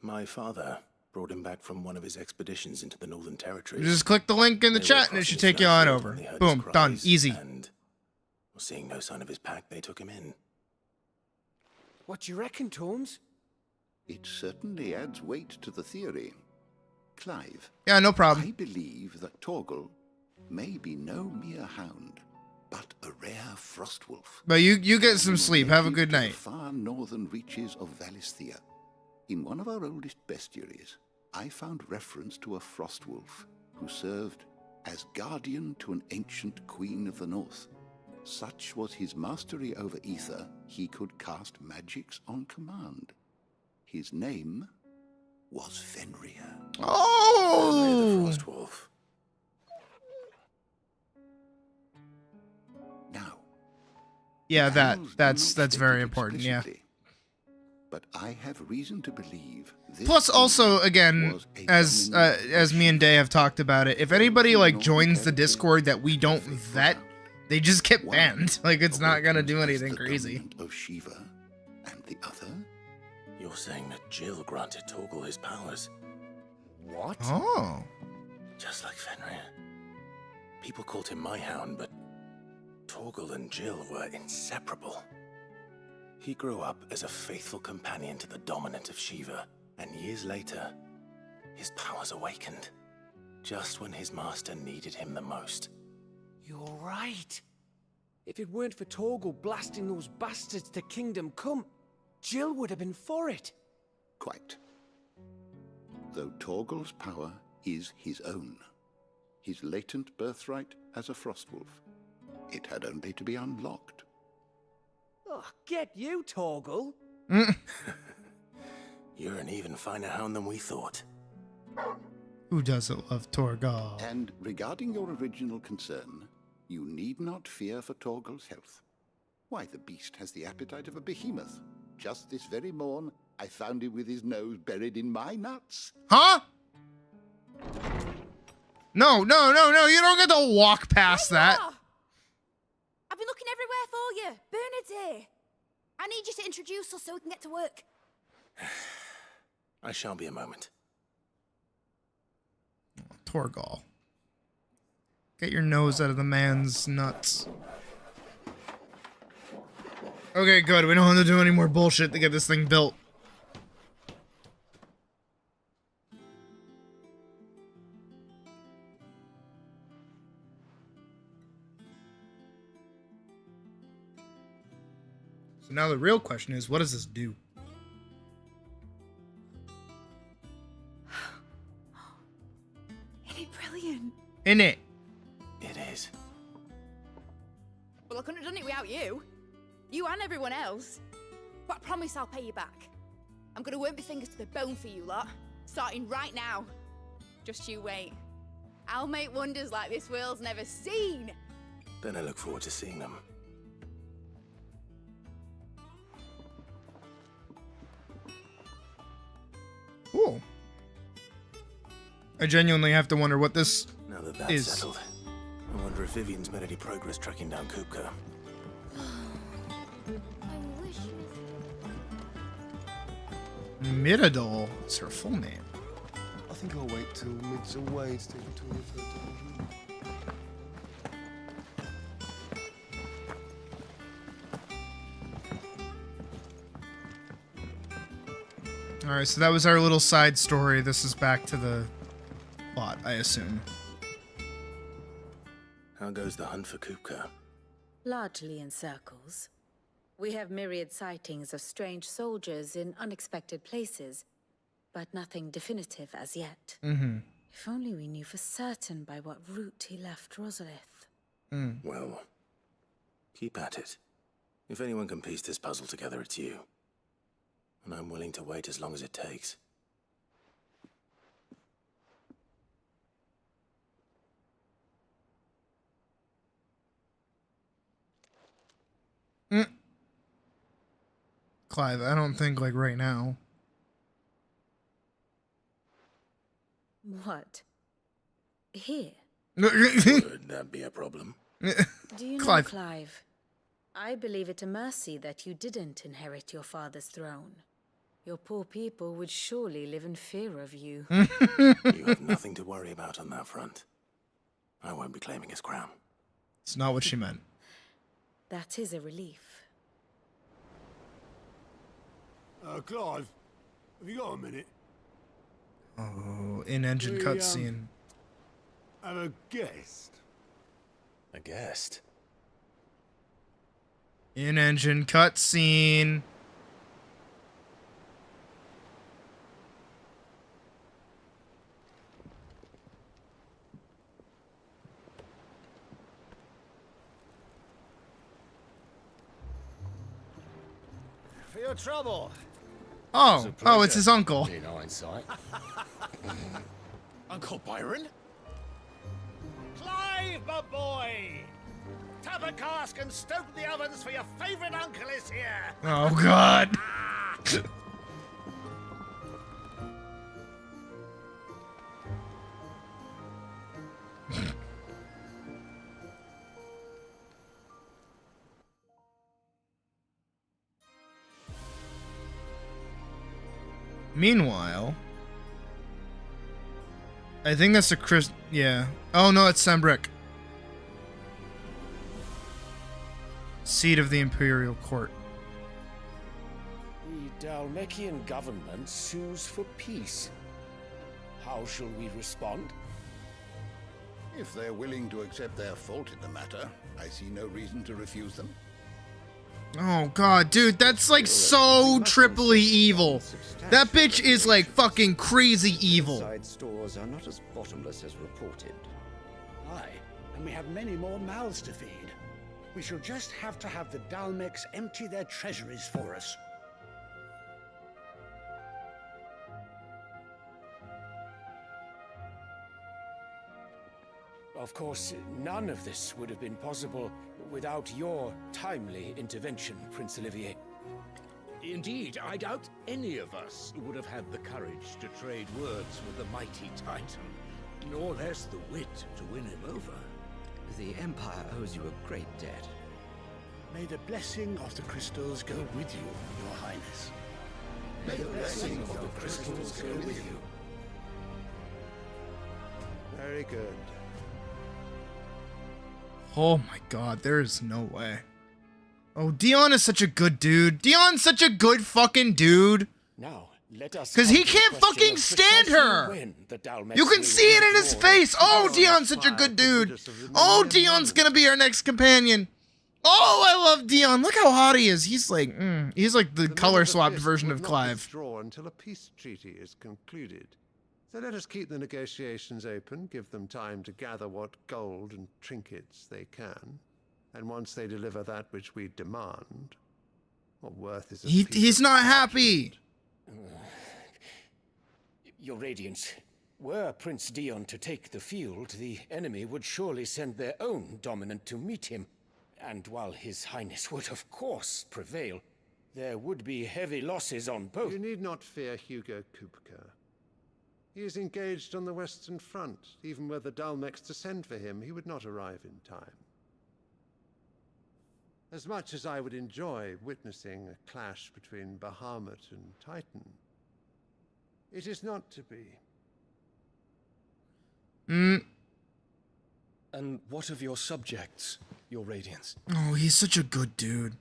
My father brought him back from one of his expeditions into the Northern Territories. Just click the link in the chat and it should take you on over. Boom, done, easy. And seeing no sign of his pack, they took him in. What do you reckon, Tomes? It certainly adds weight to the theory. Clive. Yeah, no problem. I believe that Torgal may be no mere hound, but a rare frostwolf. But you get some sleep. Have a good night. Far northern reaches of Valisthea. In one of our oldest bestiaries, I found reference to a frostwolf who served as guardian to an ancient queen of the north. Such was his mastery over ether, he could cast magics on command. His name was Fenrir. Oh! The frostwolf. Now. Yeah, that's very important. Yeah. But I have reason to believe this. Plus, also, again, as me and Day have talked about it, if anybody like joins the Discord that we don't vet, they just get banned. Like, it's not gonna do anything crazy. Of Shiva, and the other. You're saying that Jill granted Torgal his powers? What? Oh. Just like Fenrir. People called him my hound, but Torgal and Jill were inseparable. He grew up as a faithful companion to the dominant of Shiva, and years later, his powers awakened, just when his master needed him the most. You're right. If it weren't for Torgal blasting those bastards to Kingdom Come, Jill would have been for it. Quite. Though Torgal's power is his own, his latent birthright as a frostwolf, it had only to be unlocked. Oh, get you, Torgal. You're an even finer hound than we thought. Who doesn't love Torgal? And regarding your original concern, you need not fear for Torgal's health. Why, the beast has the appetite of a behemoth. Just this very morn, I found him with his nose buried in my nuts. Huh? No, you don't get to walk past that. I've been looking everywhere for you. Bernard's here. I need you to introduce us so we can get to work. I shan't be a moment. Torgal. Get your nose out of the man's nuts. Okay, good. We don't have to do any more bullshit to get this thing built. So now the real question is, what does this do? Isn't it brilliant? In it. It is. Well, I couldn't have done it without you. You and everyone else. But I promise I'll pay you back. I'm gonna work my fingers to the bone for you lot, starting right now. Just you wait. I'll make wonders like this world's never seen. Then I look forward to seeing them. Cool. I genuinely have to wonder what this Now that that's is. settled, I wonder if Vivian's made any progress tracking down Kupka. Miradol is her full name. I think I'll wait till mid's away to take a tour of her dungeon. Alright, so that was our little side story. This is back to the plot, I assume. How goes the hunt for Kupka? Largely in circles. We have myriad sightings of strange soldiers in unexpected places, but nothing definitive as yet. Mm-hmm. If only we knew for certain by what route he left Rosalith. Well, keep at it. If anyone can piece this puzzle together, it's you. And I'm willing to wait as long as it takes. Clive, I don't think like right now. What? Here? Would that be a problem? Do you know, Clive. Clive? I believe it a mercy that you didn't inherit your father's throne. Your poor people would surely live in fear of you. You have nothing to worry about on that front. I won't be claiming his crown. It's not what she meant. That is a relief. Clive, have you got a minute? Oh, in-engine We, cutscene. Have a guest. A guest? In-engine cutscene. For your trouble. Oh, it's his uncle. In hindsight. Uncle Byron? Clive, my boy! Tap a cask and stoke the ovens for your favourite uncle is here! Oh, God. Meanwhile, I think that's a Chris. Yeah. Oh no, it's Sembrick. Seat of the Imperial Court. The Dalmekian government sues for peace. How shall we respond? If they're willing to accept their fault in the matter, I see no reason to refuse them. Oh god, dude, that's like so triply evil. That bitch is like fucking crazy evil. Side stores are not as bottomless as reported. Aye, and we have many more mouths to feed. We shall just have to have the Dalmeks empty their treasuries for us. Of course, none of this would have been possible without your timely intervention, Prince Olivier. Indeed, I doubt any of us would have had the courage to trade words with the mighty Titan, nor less the wit to win him over. The Empire owes you a great debt. May the blessing of the crystals go with you, Your Highness. May the blessing of the crystals go with you. Very good. Oh my god, there is no way. Oh, Dion is such a good dude. Dion's such a good fucking dude. Now, let us. Because he can't fucking stand her. You can see it in his face. Oh, Dion's such a good dude. Oh, Dion's gonna be our next companion. Oh, I love Dion. Look how hot he is. He's like, he's like the color swapped version of Clive. Withdraw until a peace treaty is concluded. So let us keep the negotiations open, give them time to gather what gold and trinkets they can, and once they deliver that which we demand, what worth is a He's not happy. Your Radiance, were Prince Dion to take the field, the enemy would surely send their own dominant to meet him. And while His Highness would of course prevail, there would be heavy losses on both. You need not fear Hugo Kupka. He is engaged on the Western Front. Even were the Dalmex to send for him, he would not arrive in time. As much as I would enjoy witnessing a clash between Bahamut and Titan, it is not to be. And what of your subjects, Your Radiance? Oh, he's such a good dude.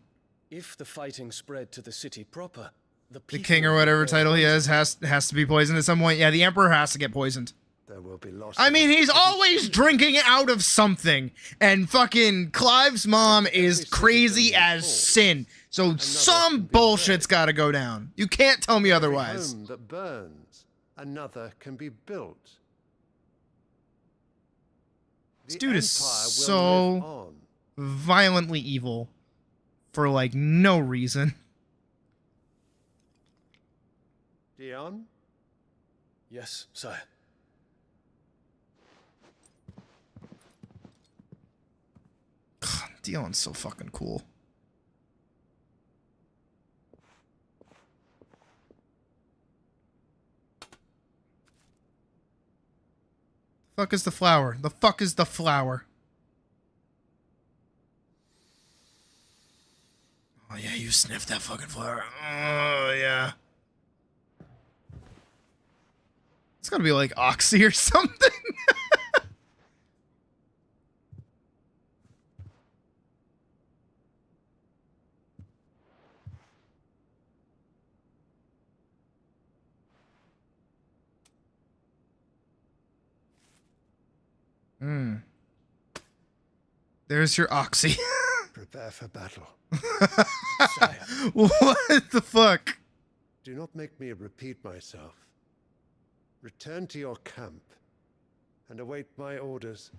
If the fighting spread to the city proper, The king or whatever title he has to be poisoned at some point. Yeah, the emperor has to get poisoned. There will be losses. I mean, he's always drinking out of something, and fucking Clive's mom is crazy as sin. So some bullshit's got to go down. You can't tell me otherwise. Home that burns, another can be built. This dude is so violently evil for like no reason. Dion? Yes, sire. God, Dion's so fucking cool. The fuck is the flower? The fuck is the flower? Oh yeah, you sniffed that fucking flower. Oh yeah. It's gotta be like Oxy or something. There's your Oxy. Prepare for battle. What the fuck? Do not make me repeat myself. Return to your camp and await my orders.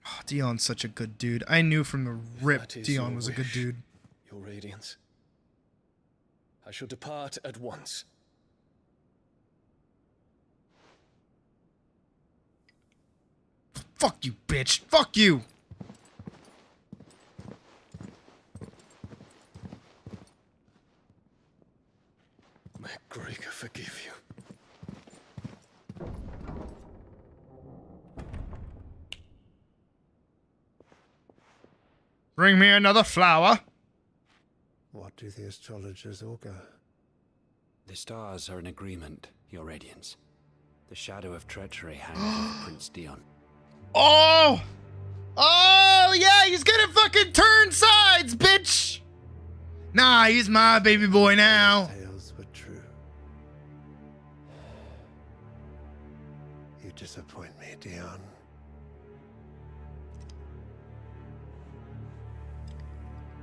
Oh, Dion's such a good dude. I knew from the rip Dion was a good dude. Your Radiance. I shall depart at once. Fuck you, bitch. Fuck you. May Gregor forgive you. Bring me another flower. What do the astrologers augur? The stars are in agreement, Your Radiance. The shadow of treachery hangs over Prince Dion. Oh! Oh, yeah, he's gonna fucking turn sides, bitch! Nah, he's my baby boy now. Tales were true. You disappoint me, Dion.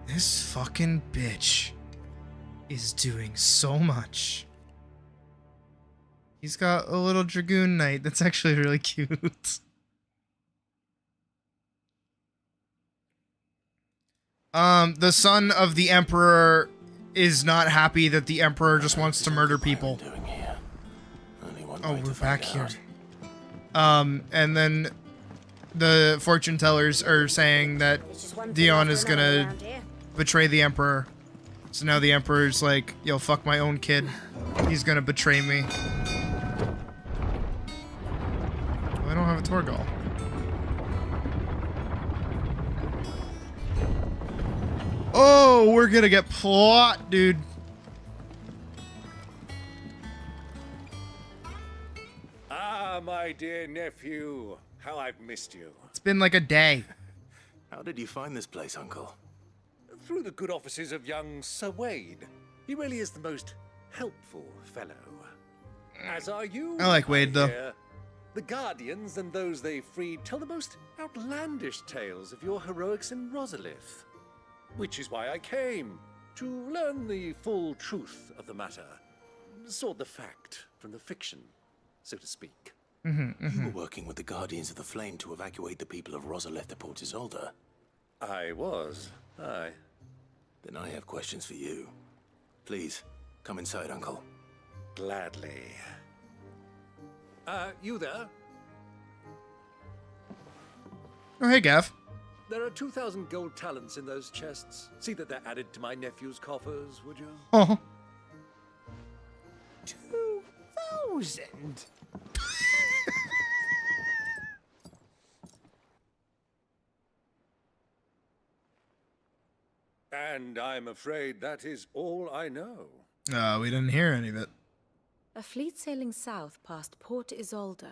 This fucking bitch is doing so much. He's got a little dragoon knight that's actually really cute. The son of the emperor is not happy that the emperor just wants to murder people. Oh, we're back here. And then the fortune tellers are saying that Dion is gonna betray the emperor. So now the emperor's like, yo, fuck my own kid. He's gonna betray me. don't have a Torgal. Oh, we're gonna get plot, dude. Ah, my dear nephew. How I've missed you. It's been like a day. How did you find this place, Uncle? Through the good offices of young Sir Wade. He really is the most helpful fellow. As are you. I like Wade, though. hear. The Guardians and those they freed tell the most outlandish tales of your heroics in Rosalith. Which is why I came, to learn the full truth of the matter. Sort the fact from the fiction, so to speak. You were working with the Guardians of the Flame to evacuate the people of Rosalith to Port Isolde. I was, aye. Then I have questions for you. Please, come inside, Uncle. Gladly. You there? Oh, hey, Gav. There are 2,000 gold talents in those chests. See that they're added to my nephew's coffers, would you? Oh. 2,000? And I'm afraid that is all I know. We didn't hear any of it. A fleet sailing south past Port Isolde.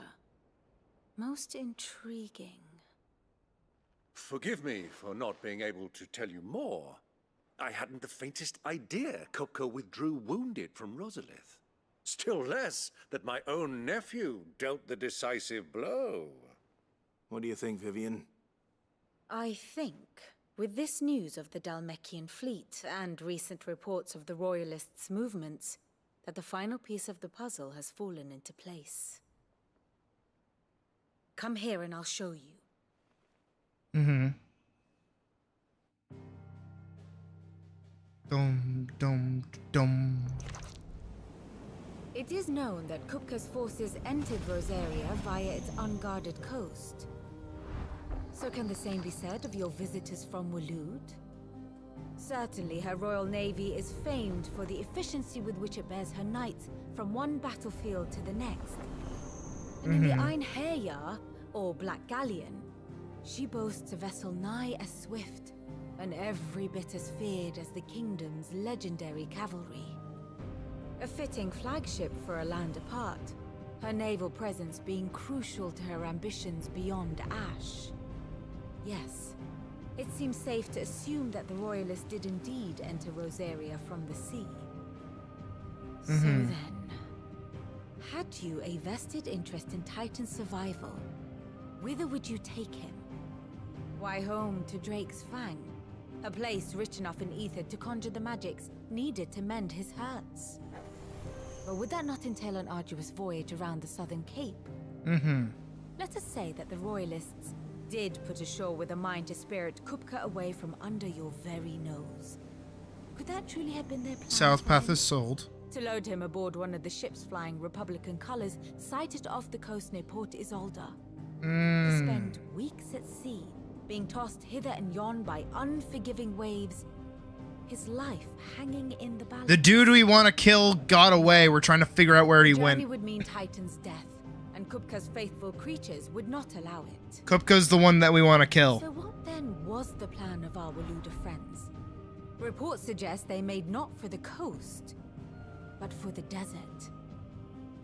Most intriguing. Forgive me for not being able to tell you more. I hadn't the faintest idea Kupka withdrew wounded from Rosalith. Still less that my own nephew dealt the decisive blow. What do you think, Vivian? I think, with this news of the Dhalmekian fleet and recent reports of the Royalists' movements, that the final piece of the puzzle has fallen into place. Come here and I'll show you. Dum, dum, dum. It is known that Kupka's forces entered Rosaria via its unguarded coast. So can the same be said of your visitors from Waloed? Certainly, her Royal Navy is famed for the efficiency with which it bears her knights from one battlefield to the next. And in the Einherjar, or Black Galleon, she boasts a vessel nigh as swift and every bit as feared as the kingdom's legendary cavalry. A fitting flagship for a land apart, her naval presence being crucial to her ambitions beyond Ash. Yes, it seems safe to assume that the Royalists did indeed enter Rosaria from the sea. So then, had you a vested interest in Titan's survival, whither would you take him? Why, home to Drake's Fang, a place rich enough in ether to conjure the magics needed to mend his hurts. Or would that not entail an arduous voyage around the southern cape? Let us say that the Royalists did put ashore with a mind to spirit Kupka away from under your very nose. Could that truly have been their plan? South Path is sold. To load him aboard one of the ships flying Republican colors sighted off the coast near Port Isolde. To spend weeks at sea, being tossed hither and yon by unforgiving waves, his life hanging in the balance. The dude we want to kill got away. We're trying to figure out where he went. Journey would mean Titan's death, and Kupka's faithful creatures would not allow it. Kupka's the one that we want to kill. So what then was the plan of our Waluda friends? Reports suggest they made not for the coast, but for the desert.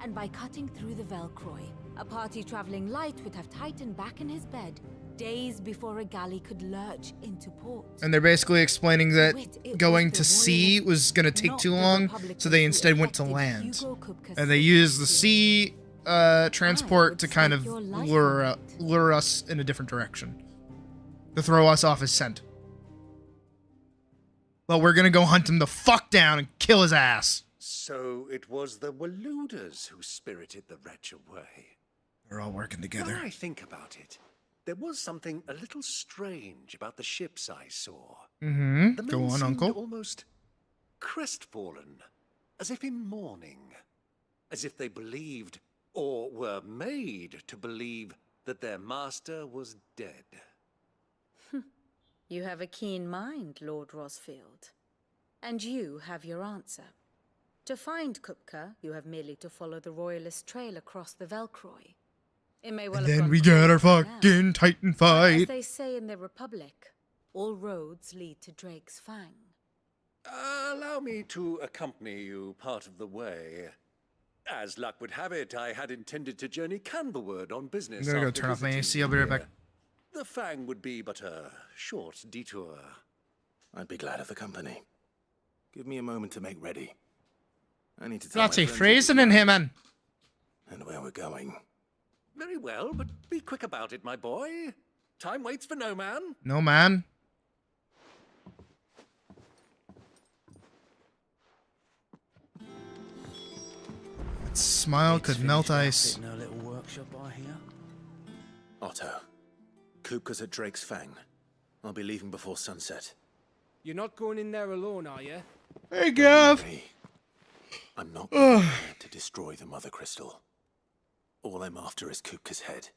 And by cutting through the Velcroy, a party traveling light would have Titan back in his bed days before a galley could lurch into port. And they're basically explaining that going to sea was going to take too long, so they instead went to land. And they used the sea transport to kind of lure us in a different direction. To throw us off his scent. But we're going to go hunt him the fuck down and kill his ass. So it was the Waludas who spirited the wretch away. They're all working together. When I think about it, there was something a little strange about the ships I saw. The men Go on, seemed Uncle. almost crestfallen, as if in mourning, as if they believed, or were made to believe, that their master was dead. You have a keen mind, Lord Rosfield. And you have your answer. To find Kupka, you have merely to follow the Royalist trail across the Velcroy. It may well And have then gone we get our quiet by now. fucking Titan But as fight. they say in the Republic, all roads lead to Drake's Fang. Allow me to accompany you part of the way. As luck would have it, I had intended to journey Canberward on business. I'm gonna go after turn off my visiting AC. I'll be right here. back. The Fang would be but a short detour. I'd be glad of the company. Give me a moment to make ready. I need to tell my Lots of friends phrasing in here, man. and where we're going. Very well, but be quick about it, my boy. Time waits for no man. No, man. That smile could melt ice. In a little workshop, I hear. Otto, Kupka's at Drake's Fang. I'll be leaving before sunset. You're not going in there alone, are you? Hey, Gav. I'm not going there to destroy the Mother Crystal. All I'm after is Kupka's head.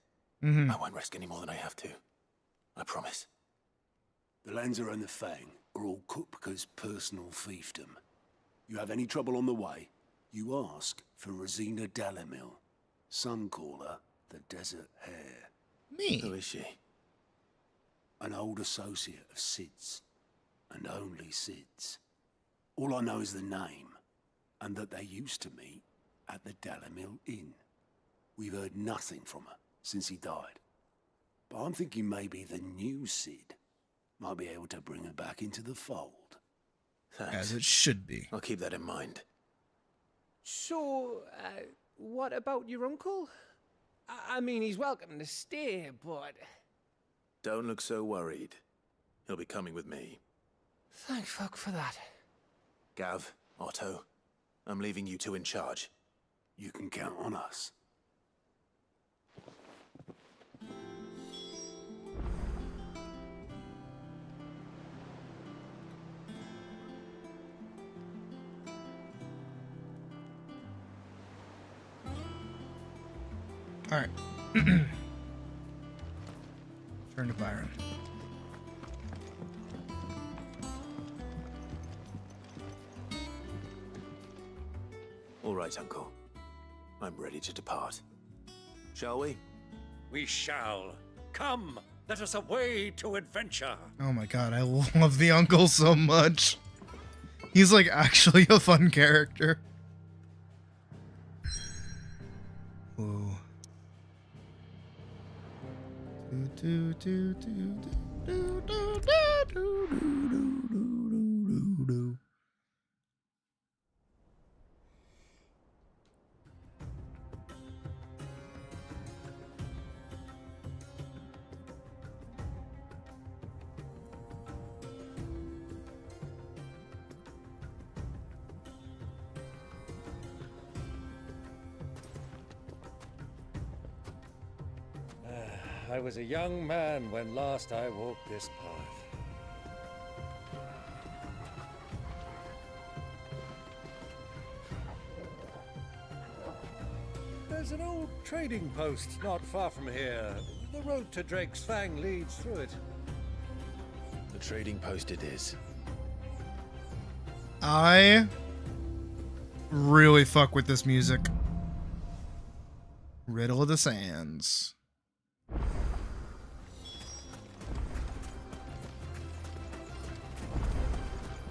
Mhm. I won't risk any more than I have to. I promise. The Lanza and the Fang are all Kupka's personal fiefdom. You have any trouble on the way, you ask for Rosina Dalamil, Suncaller, the Desert Hare. Me? Who is she? An old associate of Sid's, and only Sid's. All I know is the name, and that they used to meet at the Dalamil Inn. We've heard nothing from her since he died. But I'm thinking maybe the new Sid might be able to bring her back into the fold. Thanks. As it should be. I'll keep that in mind. So, what about your uncle? I mean, he's welcome to stay, but... Don't look so worried. He'll be coming with me. Thank fuck for that. Gav, Otto, I'm leaving you two in charge. You can count on us. All right. Turn to Byron. All right, Uncle. I'm ready to depart. Shall we? We shall. Come, let us away to adventure. Oh my god, I love the uncle so much. He's like actually a fun character. Whoa. Do, do, do, do, do, do, do, do, do, do, do, do. I was a young man when last I walked this path. There's an old trading post not far from here. The road to Drake's Fang leads through it. The trading post it is. I really fuck with this music. Riddle of the Sands.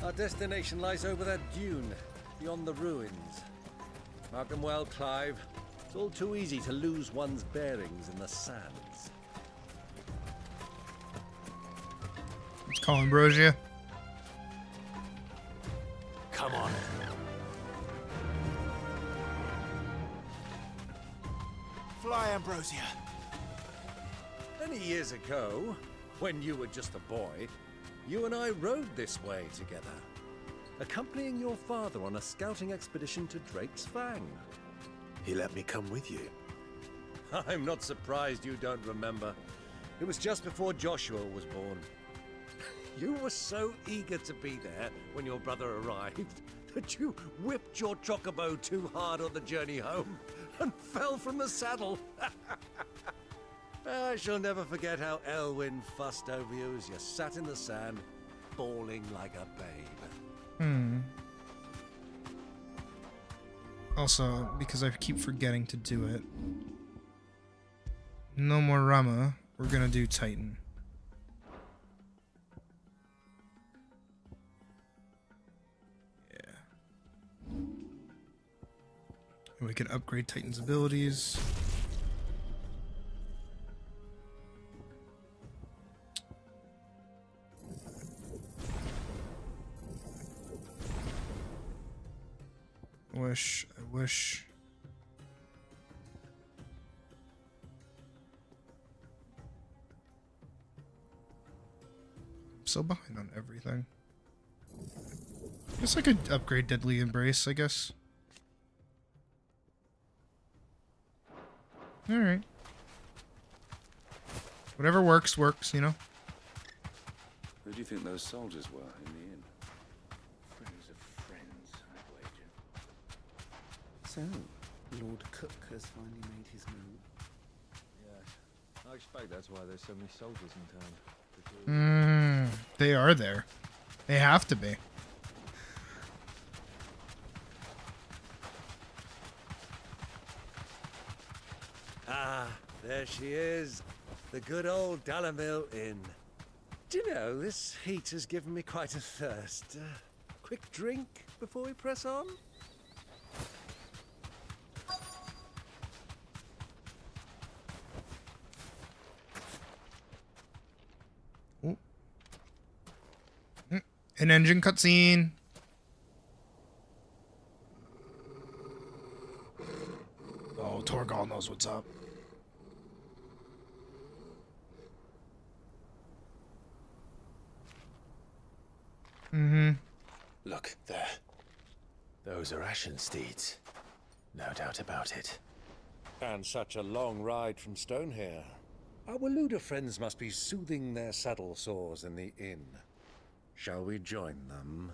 Our destination lies over that dune, beyond the ruins. Mark 'em well, Clive. It's all too easy to lose one's bearings in the sands. Let's call Ambrosia. Come on. Fly, Ambrosia. Many years ago, when you were just a boy, you and I rode this way together, accompanying your father on a scouting expedition to Drake's Fang. He let me come with you. I'm not surprised you don't remember. It was just before Joshua was born. You were so eager to be there when your brother arrived that you whipped your chocobo too hard on the journey home and fell from the saddle. I shall never forget how Elwyn fussed over you as you sat in the sand, bawling like a babe. Also, because I keep forgetting to do it. No more Rama. We're gonna do Titan. Yeah. And we can upgrade Titan's abilities. I wish. I'm so behind on everything. Guess I could upgrade Deadly Embrace, I guess. Alright. Whatever works, you know? Who do you think those soldiers were in the inn? Friends of friends, I'd wager. So, Lord Cook has finally made his move. Yeah, I expect that's why there's so many soldiers in town. They are there. They have to be. Ah, there she is. The good old Dalamil Inn. Do you know, this heat has given me quite a thirst. Quick drink before we press on? An engine cutscene. Oh, Torgal knows what's up. Look, there. Those are Ashen steeds. No doubt about it. And such a long ride from Stonehair. Our Waluda friends must be soothing their saddle sores in the inn. Shall we join them?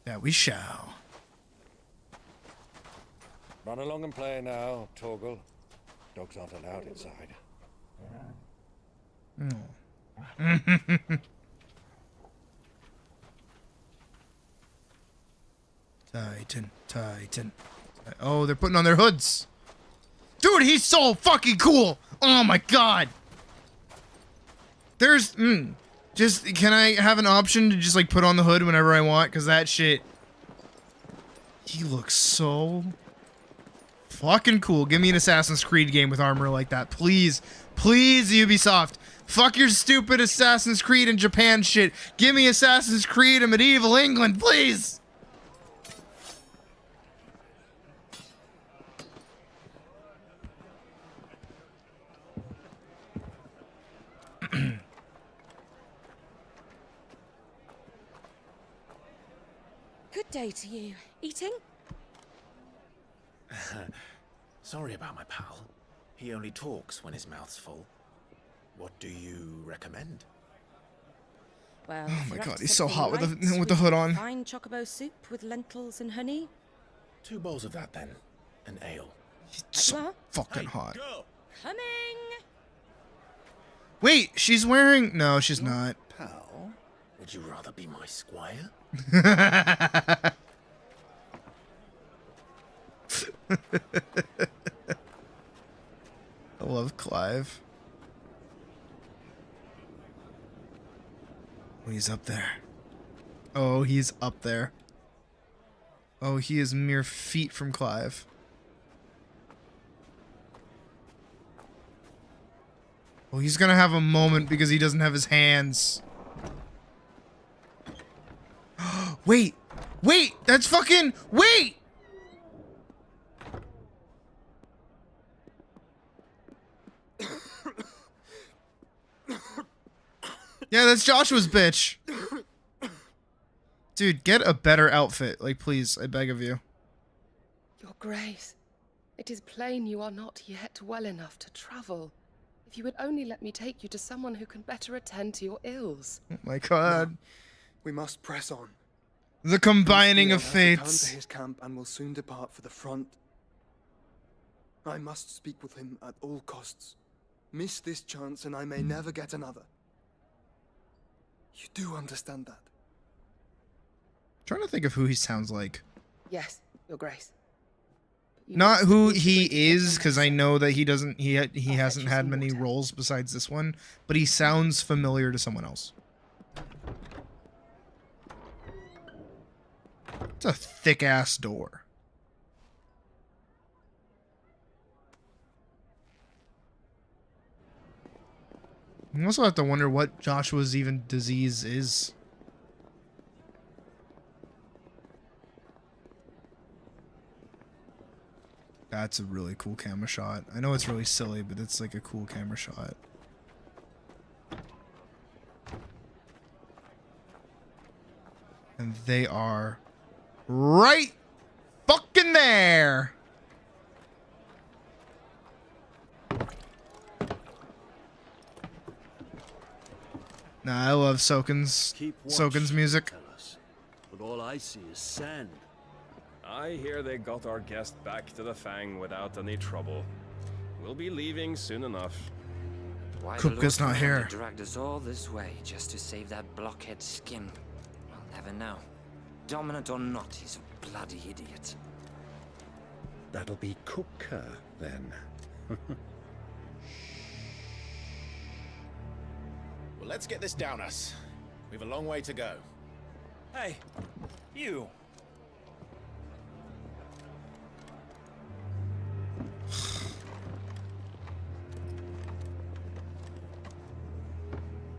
That we shall. Run along and play now, Torgal. Dogs aren't allowed inside. Titan. Oh, they're putting on their hoods. Dude, he's so fucking cool. Oh my god. There's, just, can I have an option to just like put on the hood whenever I want? Cause that shit, he looks so fucking cool. Give me an Assassin's Creed game with armor like that. Please, please, Ubisoft. Fuck your stupid Assassin's Creed in Japan shit. Give me Assassin's Creed in medieval England, please. Good day to you. Eating? Sorry about my pal. He only talks when his mouth's full. What do you recommend? Well, Oh my perhaps god, he's so hot with something the light, with the hood on. Fine chocobo soup with lentils and honey. 2 bowls of that then. An ale. So fucking hot. Coming. Wait, she's wearing... No, she's not. Pal, would you rather be my squire? I love Clive. Oh, he's up there. Oh, he's up there. Oh, he is mere feet from Clive. Oh, he's gonna have a moment because he doesn't have his hands. Wait! Wait! That's fucking... Wait! Yeah, that's Joshua's bitch. Dude, get a better outfit. Like, please, I beg of you. Your Grace, it is plain you are not yet well enough to travel. If you would only let me take you to someone who can better attend to your ills. Oh my god. We must press on. The combining of Prince Dion has returned fates. to his camp and will soon depart for the front. I must speak with him at all costs. Miss this chance and I may never get another. You do understand that? Trying to think of who he sounds like. Yes, Your Grace. But Not who he is, because I know that he doesn't. He hasn't had many roles besides this one, but he sounds familiar to someone else. It's a thick ass door. You also have to wonder what Joshua's even disease is. That's a really cool camera shot. I know it's really silly, but it's like a cool camera shot. And they are right fucking there. Nah, I love Soken's music. But all I see is sand. I hear they got our guest back to the Fang without any trouble. We'll be leaving soon enough. Why the Kupka's Lord not Commander here. dragged us all this way just to save that blockhead Skim? I'll never know. Dominant or not, he's a bloody idiot. That'll be Kupka, then. Well, let's get this down us. We've a long way to go. Hey, you.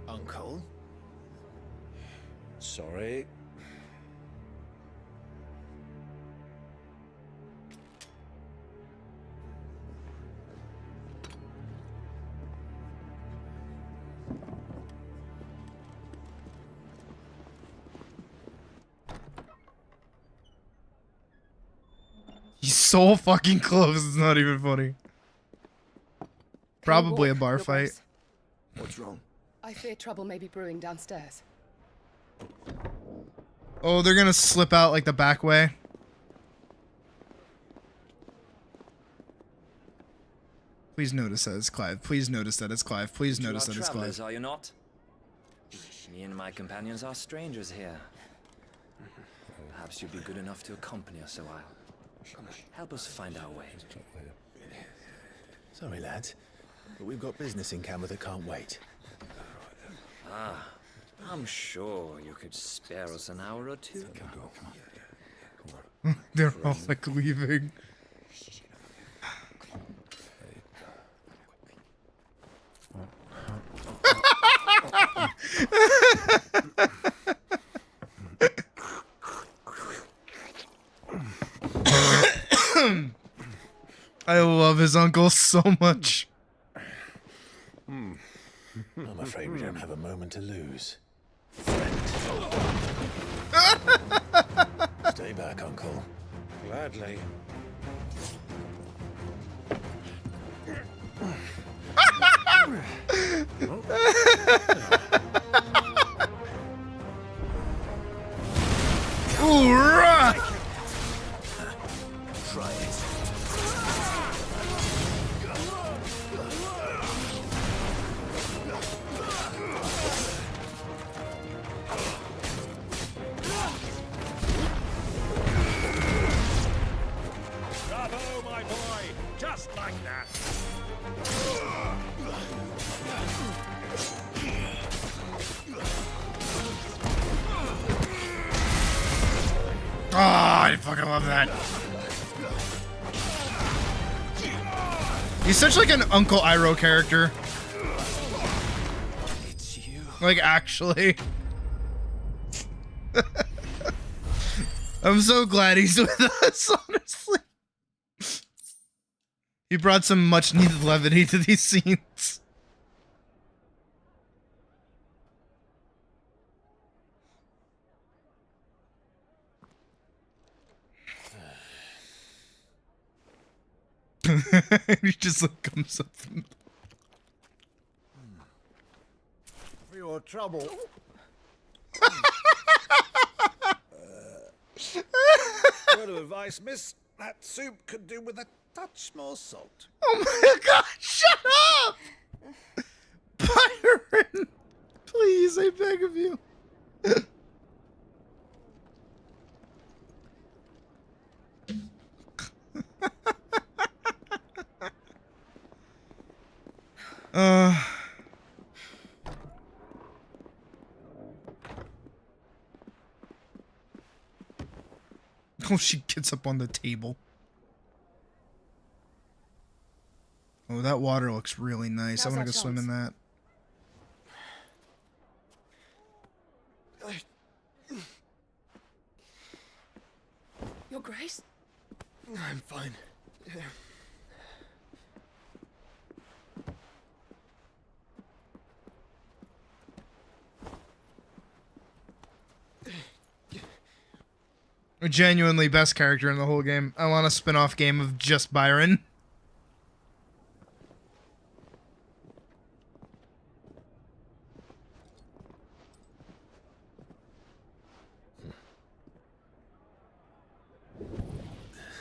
Uncle? Sorry. He's so fucking close, it's not even funny. Probably a bar fight. What's wrong? I fear trouble may be brewing downstairs. Oh, they're gonna slip out like the back way. Please notice that it's Clive. Please notice that it's Clive. Please notice that it's Clive. Are you not? Me and my companions are strangers here. Perhaps you'd be good enough to accompany us a while. Help us find our way. Sorry, lads, but we've got business in camera that can't wait. Ah, I'm sure you could spare us an hour or two. They're all like leaving. I love his uncle so much. I'm afraid we don't have a moment to lose. Stay back, Uncle. Gladly. Hoorah! Try it. Bravo, my boy! Just like that! Oh, I fucking love that. He's such like an Uncle Iroh character. It's you. Like, actually. I'm so glad he's with us, honestly. He brought some much needed levity to these scenes. He just like comes up from... For your trouble. Word of advice, miss. That soup could do with a touch more salt. Oh my god, shut up! Byron! Please, I beg of you. Oh, she gets up on the table. Oh, that water looks really nice. I Now's want to our go swim in chance. that. Your Grace? I'm fine. A genuinely best character in the whole game. I want a spin-off game of just Byron.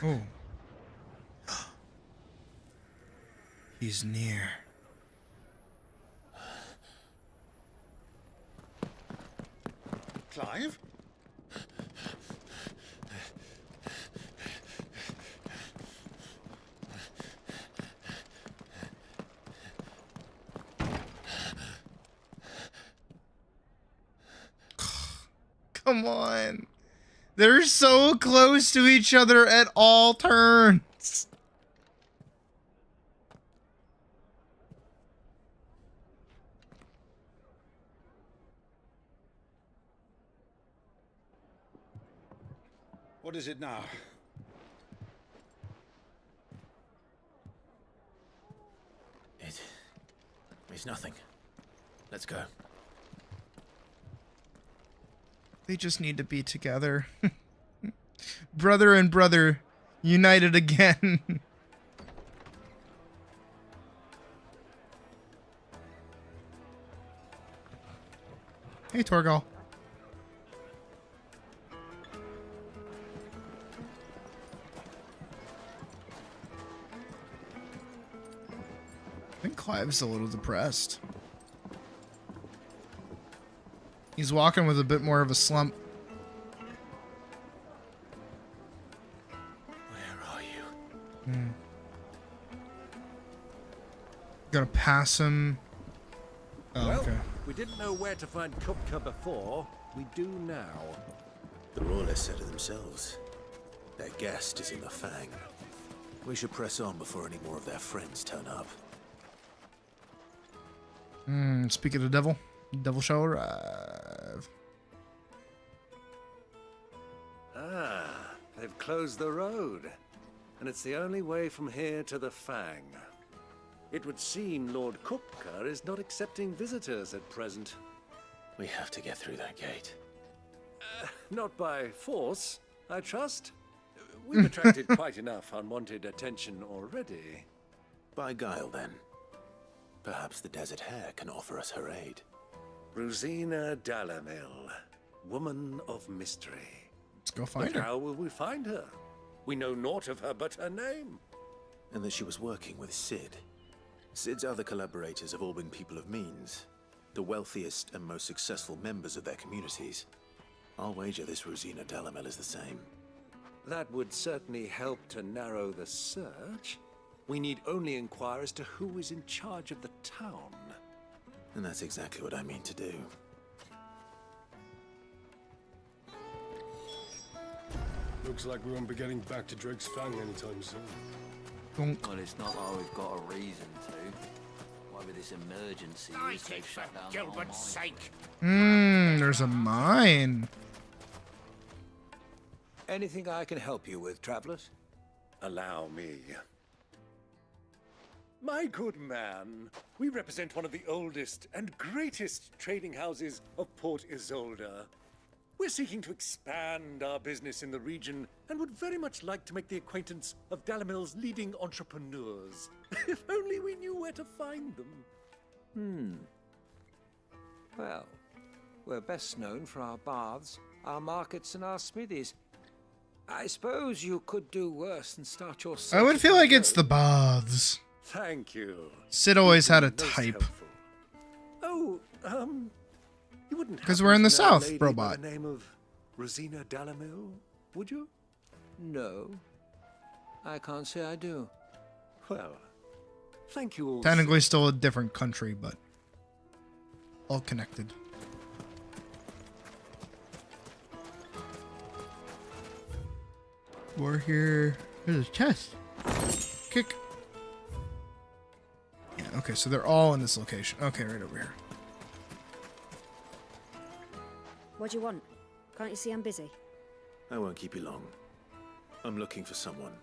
Oh. He's near. Clive? Come on. They're so close to each other at all turns. What is it now? It's nothing. Let's go. They just need to be together. Brother and brother united again. Hey, Torgal. I think Clive's a little depressed. He's walking with a bit more of a slump. Where are you? Gonna pass him. Oh, Well, okay. we didn't know where to find Kupka before. We do now. The Royalists said it themselves. Their guest is in the Fang. We should press on before any more of their friends turn up. Speak of the devil shall arrive. Ah, they've closed the road. And it's the only way from here to the Fang. It would seem Lord Kupka is not accepting visitors at present. We have to get through that gate. Not by force, I trust. We've attracted quite enough unwanted attention already. By guile, then. Perhaps the Desert Hare can offer us her aid. Rosina Dalamil, woman of mystery. Let's go find But her. how will we find her? We know naught of her but her name. And that she was working with Sid. Sid's other collaborators have all been people of means, the wealthiest and most successful members of their communities. I'll wager this Rosina Dalamel is the same. That would certainly help to narrow the search. We need only inquire as to who is in charge of the town. And that's exactly what I mean to do. Looks like we won't be getting back to Drake's Fang anytime soon. Well, it's not like we've got a reason to. Whatever this emergency is, they've shut down the whole Gilbert's sake. There's a mine. Anything I can help you with, travelers? Allow me. My good man, we represent one of the oldest and greatest trading houses of Port Isolde. We're seeking to expand our business in the region and would very much like to make the acquaintance of Dalamil's leading entrepreneurs. If only we knew where to find them. Well, we're best known for our baths, our markets, and our smithies. I suppose you could do worse than start your I would search feel on like your it's the own. baths. Thank you. Sid always had a Most type. helpful. Oh, you wouldn't 'Cause happen we're in to the know a South, lady robot. by the name of Rosina Dalamil, would you? No. I can't say I do. Well, thank you all. Technically still a different country, but all connected. more here. There's a chest. Kick. Yeah, okay, so they're all in this location. Okay, right over here. What do you want? Can't you see I'm busy? I won't keep you long. I'm looking for someone.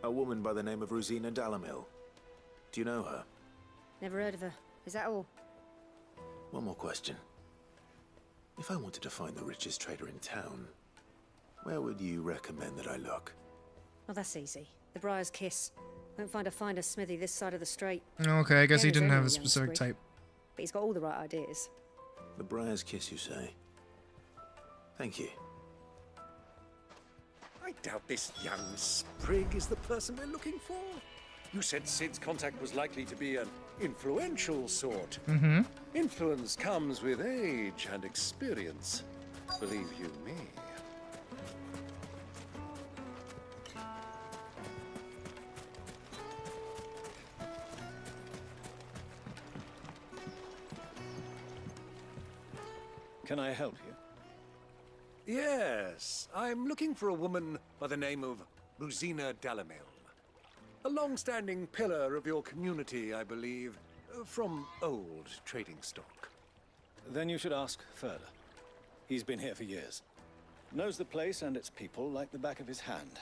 A woman by the name of Rosina Dalamil. Do you know her? Never heard of her. Is that all? One more question. If I wanted to find the richest trader in town, where would you recommend that I look? Oh, that's easy. The Briar's Kiss. Won't find a finer smithy this side of the strait. Okay, I guess he Gary's didn't only have a young specific sprig, type. But he's got all the right ideas. The Briar's Kiss, you say? Thank you. I doubt this young sprig is the person we're looking for. You said Sid's contact was likely to be an influential sort. Mm-hmm. Influence comes with age and experience. Believe you me. Can I help you? Yes, I'm looking for a woman by the name of Rosina Dalamil. A long-standing pillar of your community, I believe, from old trading stock. Then you should ask Furder. He's been here for years. Knows the place and its people like the back of his hand.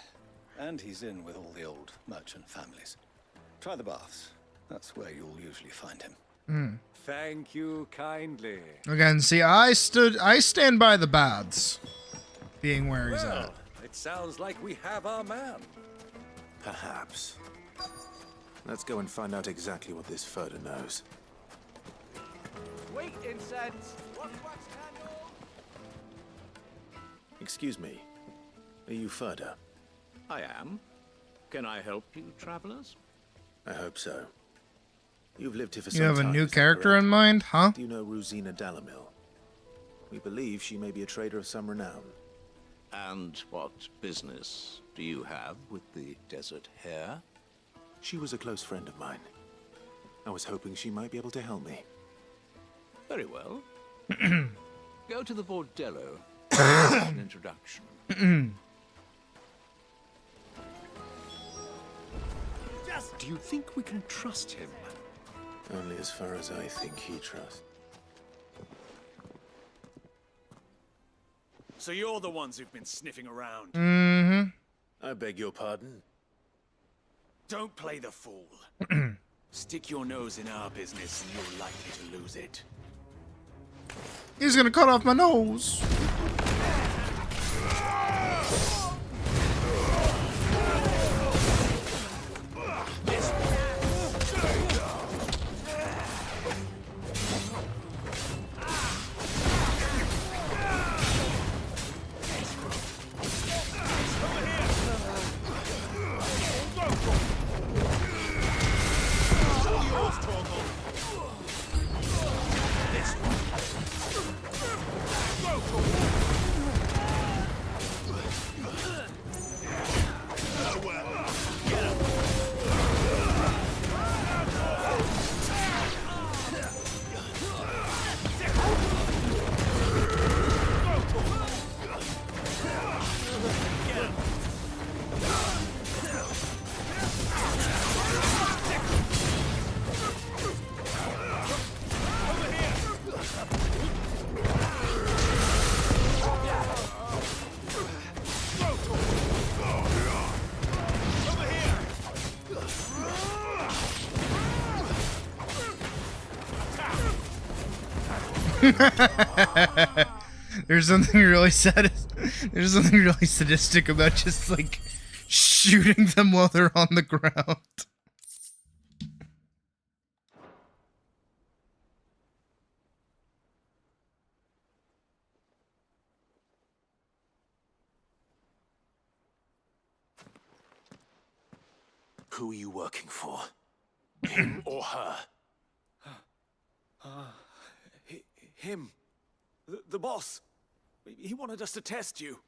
And he's in with all the old merchant families. Try the baths. That's where you'll usually find him. Hmm. Thank you kindly. Again, see, I stand by the baths being where he's Well, at. it sounds like we have our man. Perhaps. Let's go and find out exactly what this Furder knows. Sweet incense. One wax candle. Excuse me. Are you Furder? I am. Can I help you, travelers? I hope so. You've lived here for You some have a time, new is that character correct? in mind, huh? Do you know Rosina Dalamil? We believe she may be a trader of some renown. And what business do you have with the desert hare? She was a close friend of mine. I was hoping she might be able to help me. Very well. Go to the bordello for an introduction. Do you think we can trust him? Only as far as I think he trusts. So you're the ones who've been sniffing around. Mm-hmm. I beg your pardon? Don't play the fool. Stick your nose in our business and you're likely to lose it. He's gonna cut off my nose. There's something really sad. There's something really sadistic about just like shooting them while they're on the ground. Who are you working for? Him or her? Him. The boss. He wanted us to test you.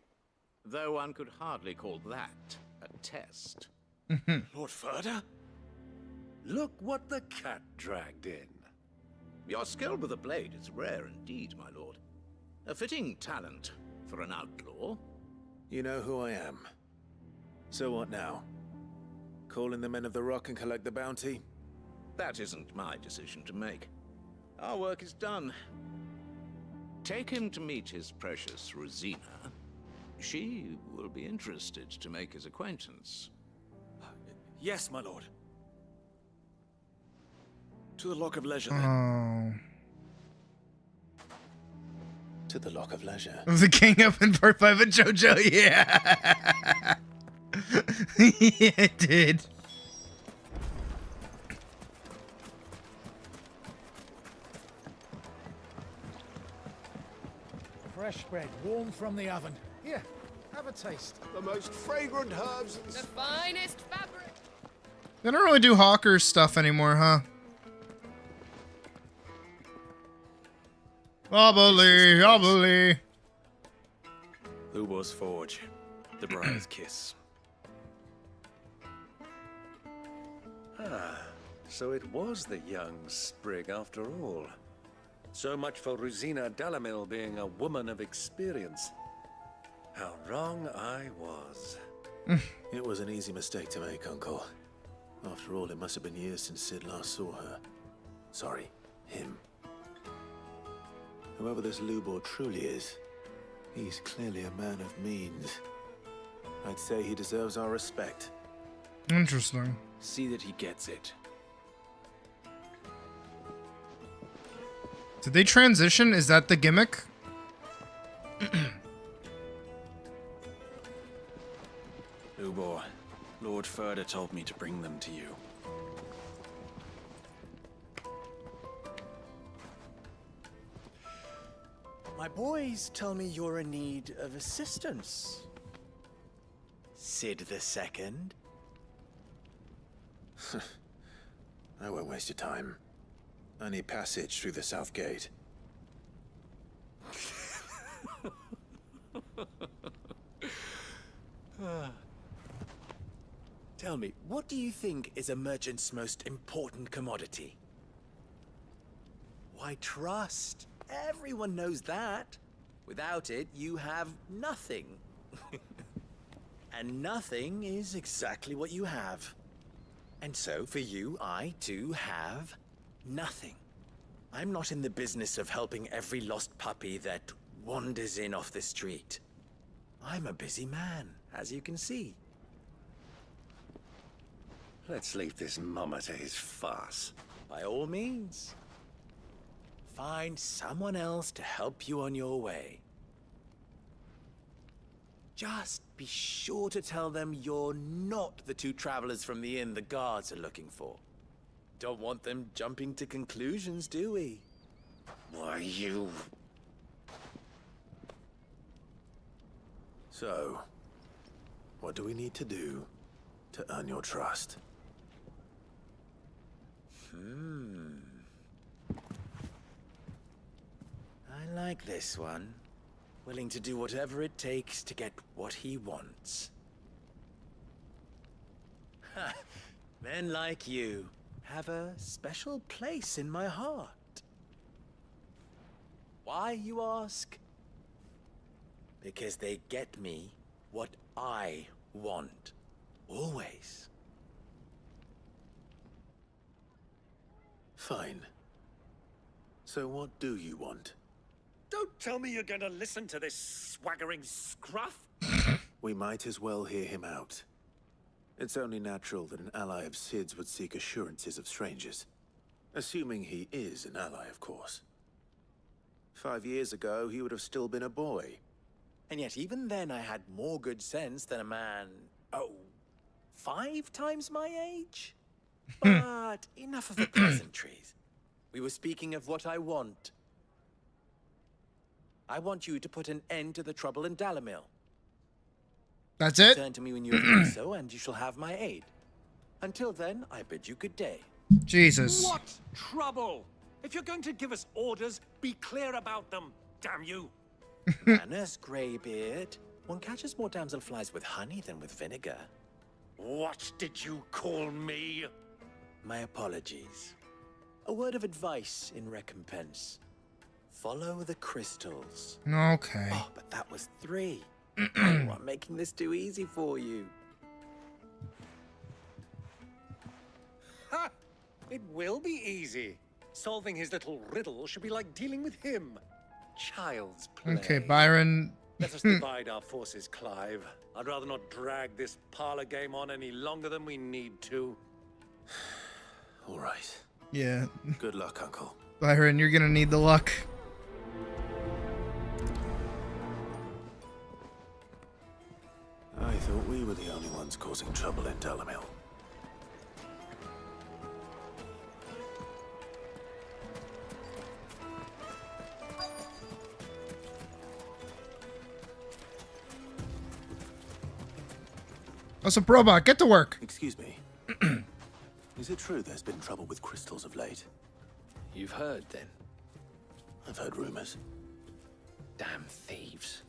Though one could hardly call that a test. Lord Furder? Look what the cat dragged in. Your skill with the blade is rare indeed, my lord. A fitting talent for an outlaw. You know who I am. So what now? Call in the Men of the Rock and collect the bounty? That isn't my decision to make. Our work is done. Take him to meet his precious Rosina. She will be interested to make his acquaintance. Yes, my lord. To the Lock of Leisure, then. Oh. To the Lock of Leisure. The King up in part 5 of JoJo, yeah. Yeah, it did. Fresh bread, warm from the oven. Here, have a taste. The most fragrant herbs. The finest fabric. They don't really do Hawker's stuff anymore, huh? Wobbly, wobbly. Ubor's Forge. The Briar's Kiss. Ah, so it was the young sprig after all. So much for Rosina Dalamil being a woman of experience. How wrong I was. It was an easy mistake to make, Uncle. After all, it must have been years since Sid last saw her. Sorry, him. Whoever this Lubor truly is, he's clearly a man of means. I'd say he deserves our respect. Interesting. See that he gets it. Did they transition? Is that the gimmick? Lubor, Lord Furder told me to bring them to you. My boys tell me you're in need of assistance. Sid the Second. I won't waste your time. I need passage through the south gate. Tell me, what do you think is a merchant's most important commodity? Why, trust. Everyone knows that. Without it, you have nothing. And nothing is exactly what you have. And so, for you, I too have nothing. I'm not in the business of helping every lost puppy that wanders in off the street. I'm a busy man, as you can see. Let's leave this mummer to his farce. By all means. Find someone else to help you on your way. Just be sure to tell them you're not the two travelers from the inn the guards are looking for. Don't want them jumping to conclusions, do we? Why, you... So, what do we need to do to earn your trust? I like this one. Willing to do whatever it takes to get what he wants. Ha! Men like you have a special place in my heart. Why, you ask? Because they get me what I want. Always. Fine. So what do you want? Don't tell me you're going to listen to this swaggering scruff. We might as well hear him out. It's only natural that an ally of Sid's would seek assurances of strangers. Assuming he is an ally, of course. 5 years ago, he would have still been a boy. And yet even then I had more good sense than a man, 5 times my age? But enough of the pleasantries. We were speaking of what I want. I want you to put an end to the trouble in Dalamil. That's it? Turn to me when you have done so, and you shall have my aid. Until then, I bid you good day. Jesus. What trouble? If you're going to give us orders, be clear about them, damn you. Manners, Greybeard. One catches more damselflies with honey than with vinegar. What did you call me? My apologies. A word of advice in recompense. Follow the crystals. Okay. Oh, but that was 3. I'm making this too easy for you. It will be easy. Solving his little riddle should be like dealing with him. Child's play. Okay, Byron. Let us divide our forces, Clive. I'd rather not drag this parlor game on any longer than we need to. All right. Yeah. Good luck, Uncle. Byron, you're gonna need the luck. I thought we were the only ones causing trouble in Dalamil. That's a robot. Get to work. Excuse me. Is it true there's been trouble with crystals of late? You've heard, then? I've heard rumors. Damn thieves.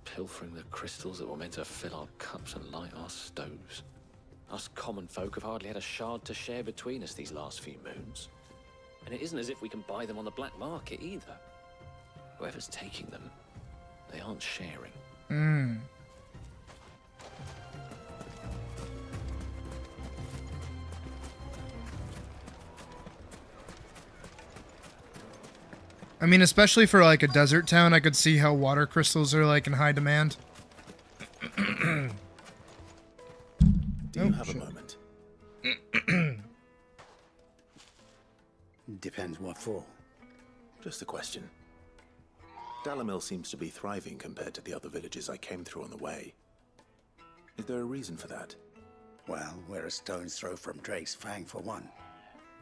Pilfering the crystals that were meant to fill our cups and light our stoves. Us common folk have hardly had a shard to share between us these last few moons. And it isn't as if we can buy them on the black market either. Whoever's taking them, they aren't sharing. Hmm. I mean, especially for like a desert town, I could see how water crystals are like in high demand. Do you have a moment? Depends what for. Just a question. Dalamil seems to be thriving compared to the other villages I came through on the way. Is there a reason for that? Well, we're a stone's throw from Drake's Fang for one.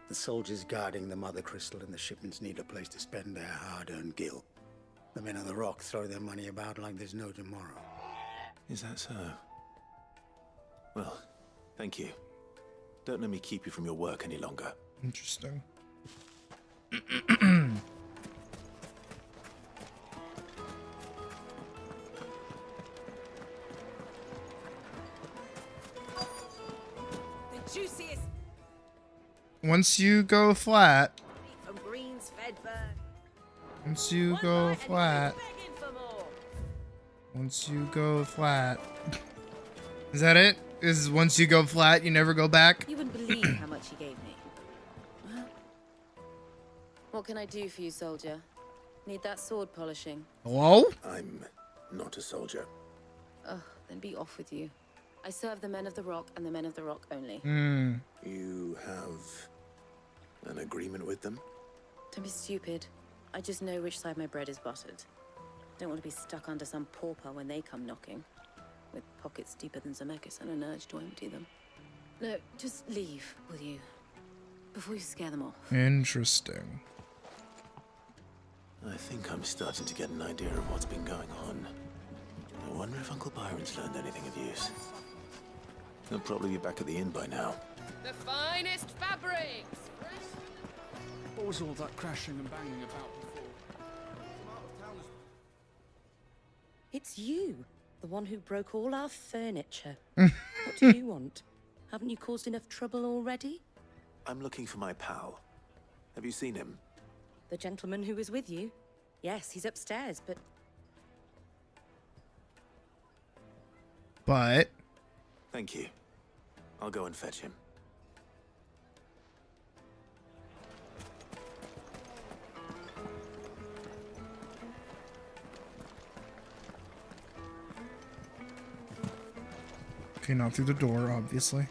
The soldiers guarding the Mother Crystal and the shipments need a place to spend their hard-earned gil. The men of the Rock throw their money about like there's no tomorrow. Is that so? Well, thank you. Don't let me keep you from your work any longer. Interesting. The juiciest Once you go flat. from Green's Fedburg. Once you go flat. Begging for more. Once you go flat. Is that it? Is once you go flat, you never go back? You wouldn't believe how much he gave me. What can I do for you, soldier? Need that sword polishing? Hello? I'm not a soldier. Ugh, then be off with you. I serve the men of the Rock and the men of the Rock only. You have an agreement with them? Don't be stupid. I just know which side my bread is buttered. Don't want to be stuck under some pauper when they come knocking. With pockets deeper than Zemeckis and an urge to empty them. No, just leave, will you? Before you scare them off. Interesting. I think I'm starting to get an idea of what's been going on. I wonder if Uncle Byron's learned anything of use. He'll probably be back at the inn by now. The finest fabrics! What was all that crashing and banging about before? It's you, the one who broke all our furniture. What do you want? Haven't you caused enough trouble already? I'm looking for my pal. Have you seen him? The gentleman who was with you? Yes, he's upstairs, but... But... Thank you. I'll go and fetch him. Okay, not through the door, obviously.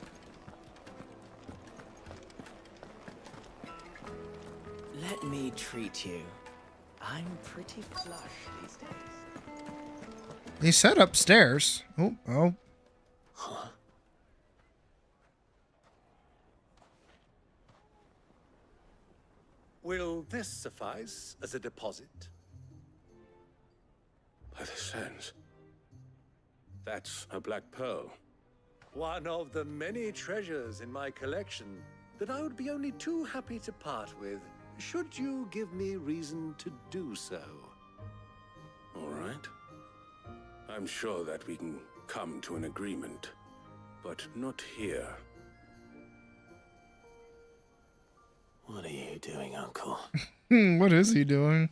Let me treat you. I'm pretty flush these days. He said upstairs. Oh. Huh? Will this suffice as a deposit? By the sands. That's a black pearl. One of the many treasures in my collection that I would be only too happy to part with, should you give me reason to do so. All right. I'm sure that we can come to an agreement, but not here. What are you doing, Uncle? What is he doing?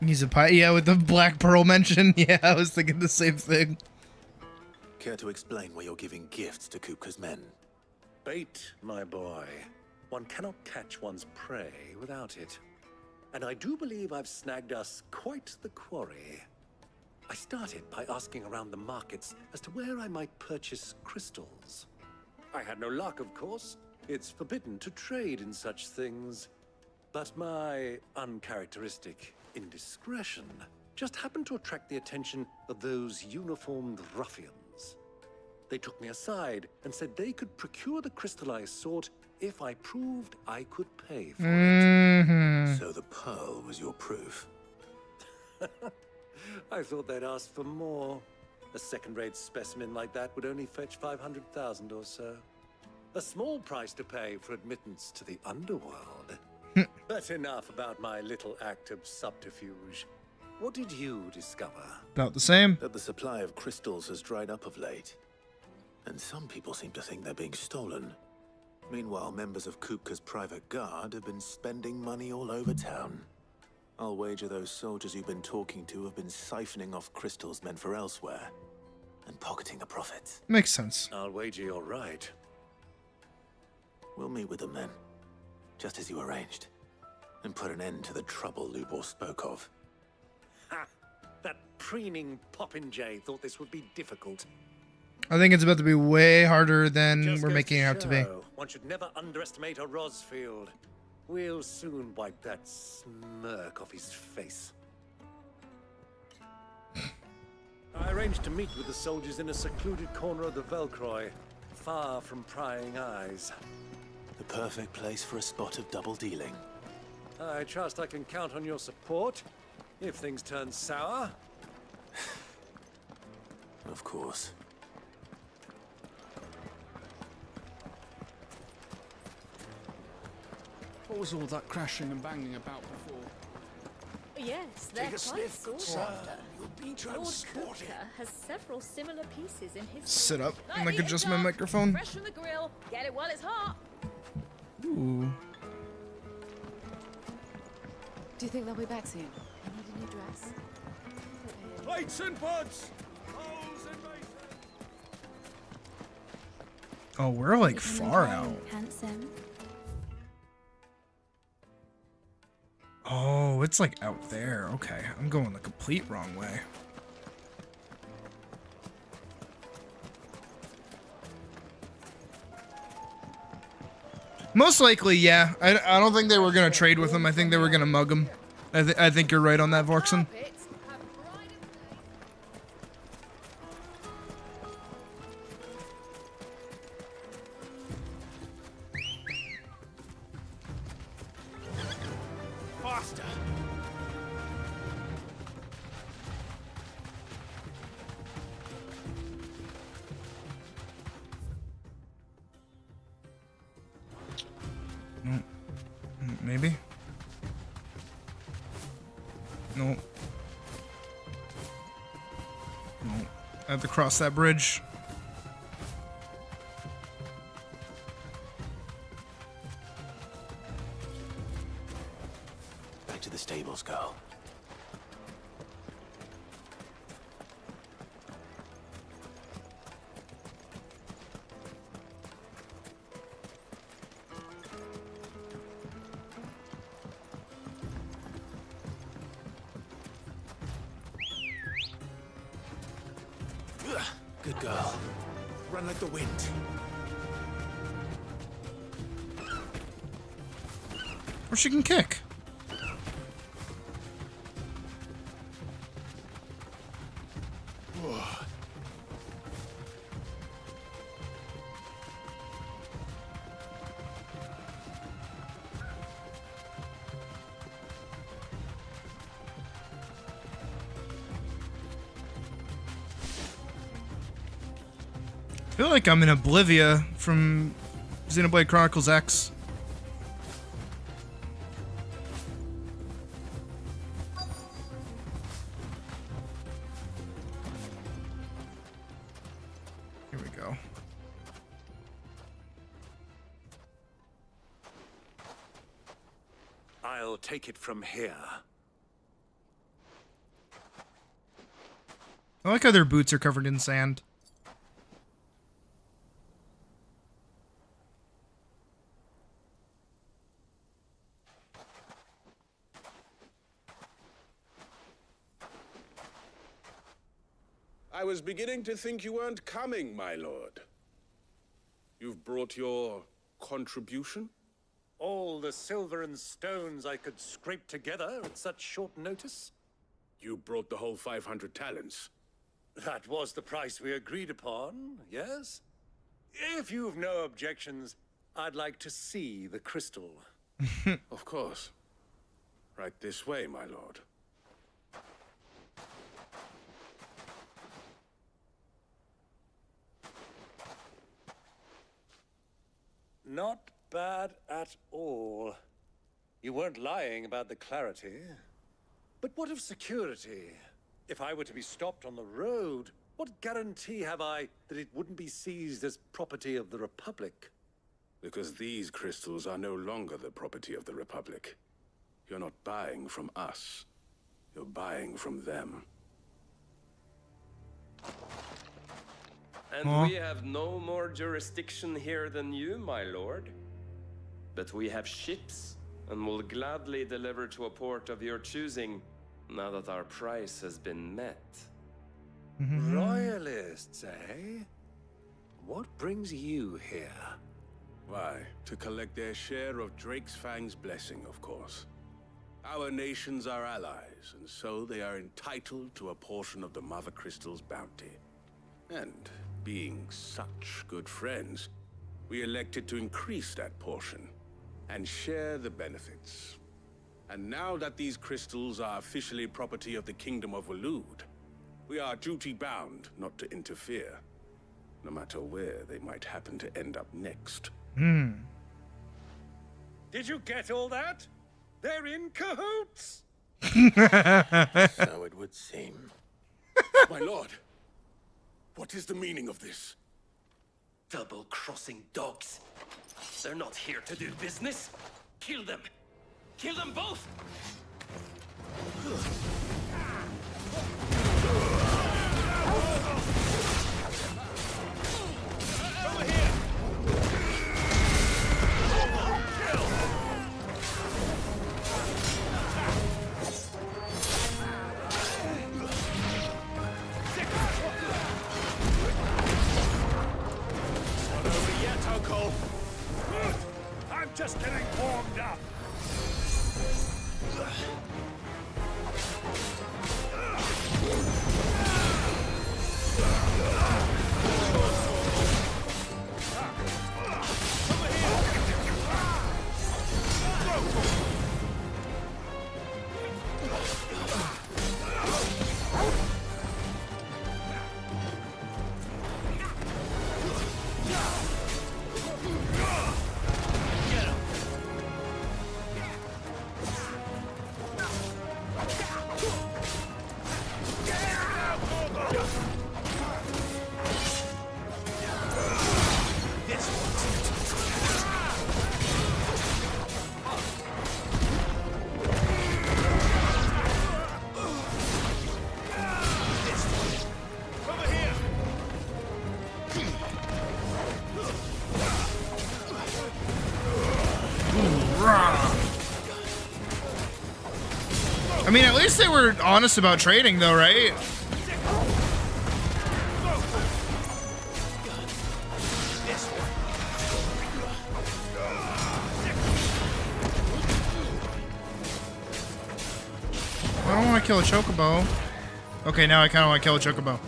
He's a pirate. Yeah, with the Black Pearl mention. Yeah, I was thinking the same thing. Care to explain why you're giving gifts to Kupka's men? Bait, my boy. One cannot catch one's prey without it. And I do believe I've snagged us quite the quarry. I started by asking around the markets as to where I might purchase crystals. I had no luck, of course. It's forbidden to trade in such things. But my uncharacteristic indiscretion just happened to attract the attention of those uniformed ruffians. They took me aside and said they could procure the crystal I sought if I proved I could pay for it. So the pearl was your proof? I thought they'd ask for more. A second-rate specimen like that would only fetch 500,000 or so. A small price to pay for admittance to the underworld. But enough about my little act of subterfuge. What did you discover? About the same. That the supply of crystals has dried up of late. And some people seem to think they're being stolen. Meanwhile, members of Kupka's private guard have been spending money all over town. I'll wager those soldiers you've been talking to have been siphoning off crystals meant for elsewhere and pocketing the profits. Makes sense. I'll wager you're right. We'll meet with them then, just as you arranged, and put an end to the trouble Lubor spoke of. Ha! That preening popinjay thought this would be difficult. I think it's about to be way harder than Just we're goes making it out to be. show, one should never underestimate a Rosfield. We'll soon wipe that smirk off his face. I arranged to meet with the soldiers in a secluded corner of the Velcroy, far from prying eyes. The perfect place for a spot of double dealing. I trust I can count on your support if things turn sour. Of course. What was all that crashing and banging about before? Yes, they're Take a quite sniff, sought sir. after. You'll be Lord transported. Kupka has several similar pieces in his. Sit up and I Lightly can adjust my hit microphone. Fresh from the grill. Get it while it's hot. Ooh. Do you think they'll be back soon? I need a new dress. Plates and pots! Bowls and basins! Oh, we're like far out. Handsome. Oh, it's like out there. Okay, I'm going the complete wrong way. Most likely, yeah. I don't think they were gonna trade with him. I think they were gonna mug him. I think you're right on that, Vorkson. Faster! No. Maybe? No. No. I have to cross that bridge. Back to the stables, girl. Good girl. Run like the wind. Or she can kick. I feel like I'm in Oblivia from Xenoblade Chronicles X. Here we go. I'll take it from here. I like how their boots are covered in sand. I was beginning to think you weren't coming, my lord. You've brought your contribution? All the silver and stones I could scrape together at such short notice? You brought the whole 500 talents. That was the price we agreed upon, yes? If you've no objections, I'd like to see the crystal. Of course. Right this way, my lord. Not bad at all. You weren't lying about the clarity. But what of security? If I were to be stopped on the road, what guarantee have I that it wouldn't be seized as property of the Republic? Because these crystals are no longer the property of the Republic. You're not buying from us. You're buying from them. And we have no more jurisdiction here than you, my lord. But we have ships, and will gladly deliver to a port of your choosing, now that our price has been met. Royalists, eh? What brings you here? Why, to collect their share of Drake's Fang's blessing, of course. Our nations are allies, and so they are entitled to a portion of the Mother Crystal's bounty. And being such good friends, we elected to increase that portion and share the benefits. And now that these crystals are officially property of the Kingdom of Waloed, we are duty-bound not to interfere, no matter where they might happen to end up next. Did you get all that? They're in cahoots! So it would seem. My lord, what is the meaning of this? Double-crossing dogs. They're not here to do business. Kill them. Kill them both! Over here! Not over yet, Uncle. I'm just getting warmed up. I mean, at least they were honest about trading, though, right? I don't want to kill a chocobo. Okay, now I kind of want to kill a chocobo.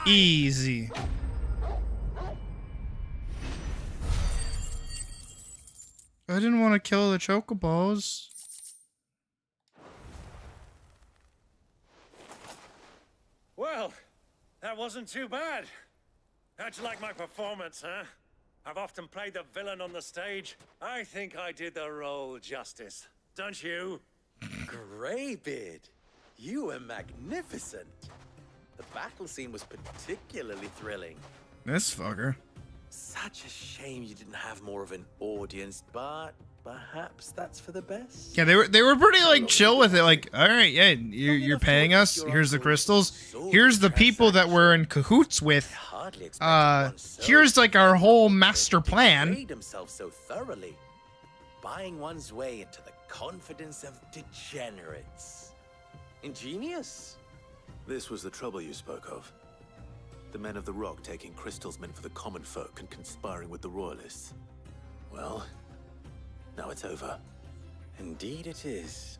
Easy. I didn't want to kill the chocobos. Well, that wasn't too bad. How'd you like my performance, huh? I've often played the villain on the stage. I think I did the role justice. Don't you? Greybeard, you were magnificent. The battle scene was particularly thrilling. This fucker. Such a shame you didn't have more of an audience, but perhaps that's for the best. Yeah, they were pretty like chill with it. Like, all right, yeah, you're paying us. Here's the crystals. Here's the people that we're in cahoots with. Here's like our whole master plan. Betrayed himself so thoroughly, buying one's way into the confidence of degenerates. Ingenious. This was the trouble you spoke of. The men of the Rock taking crystals meant for the common folk and conspiring with the royalists. Well, now it's over. Indeed it is.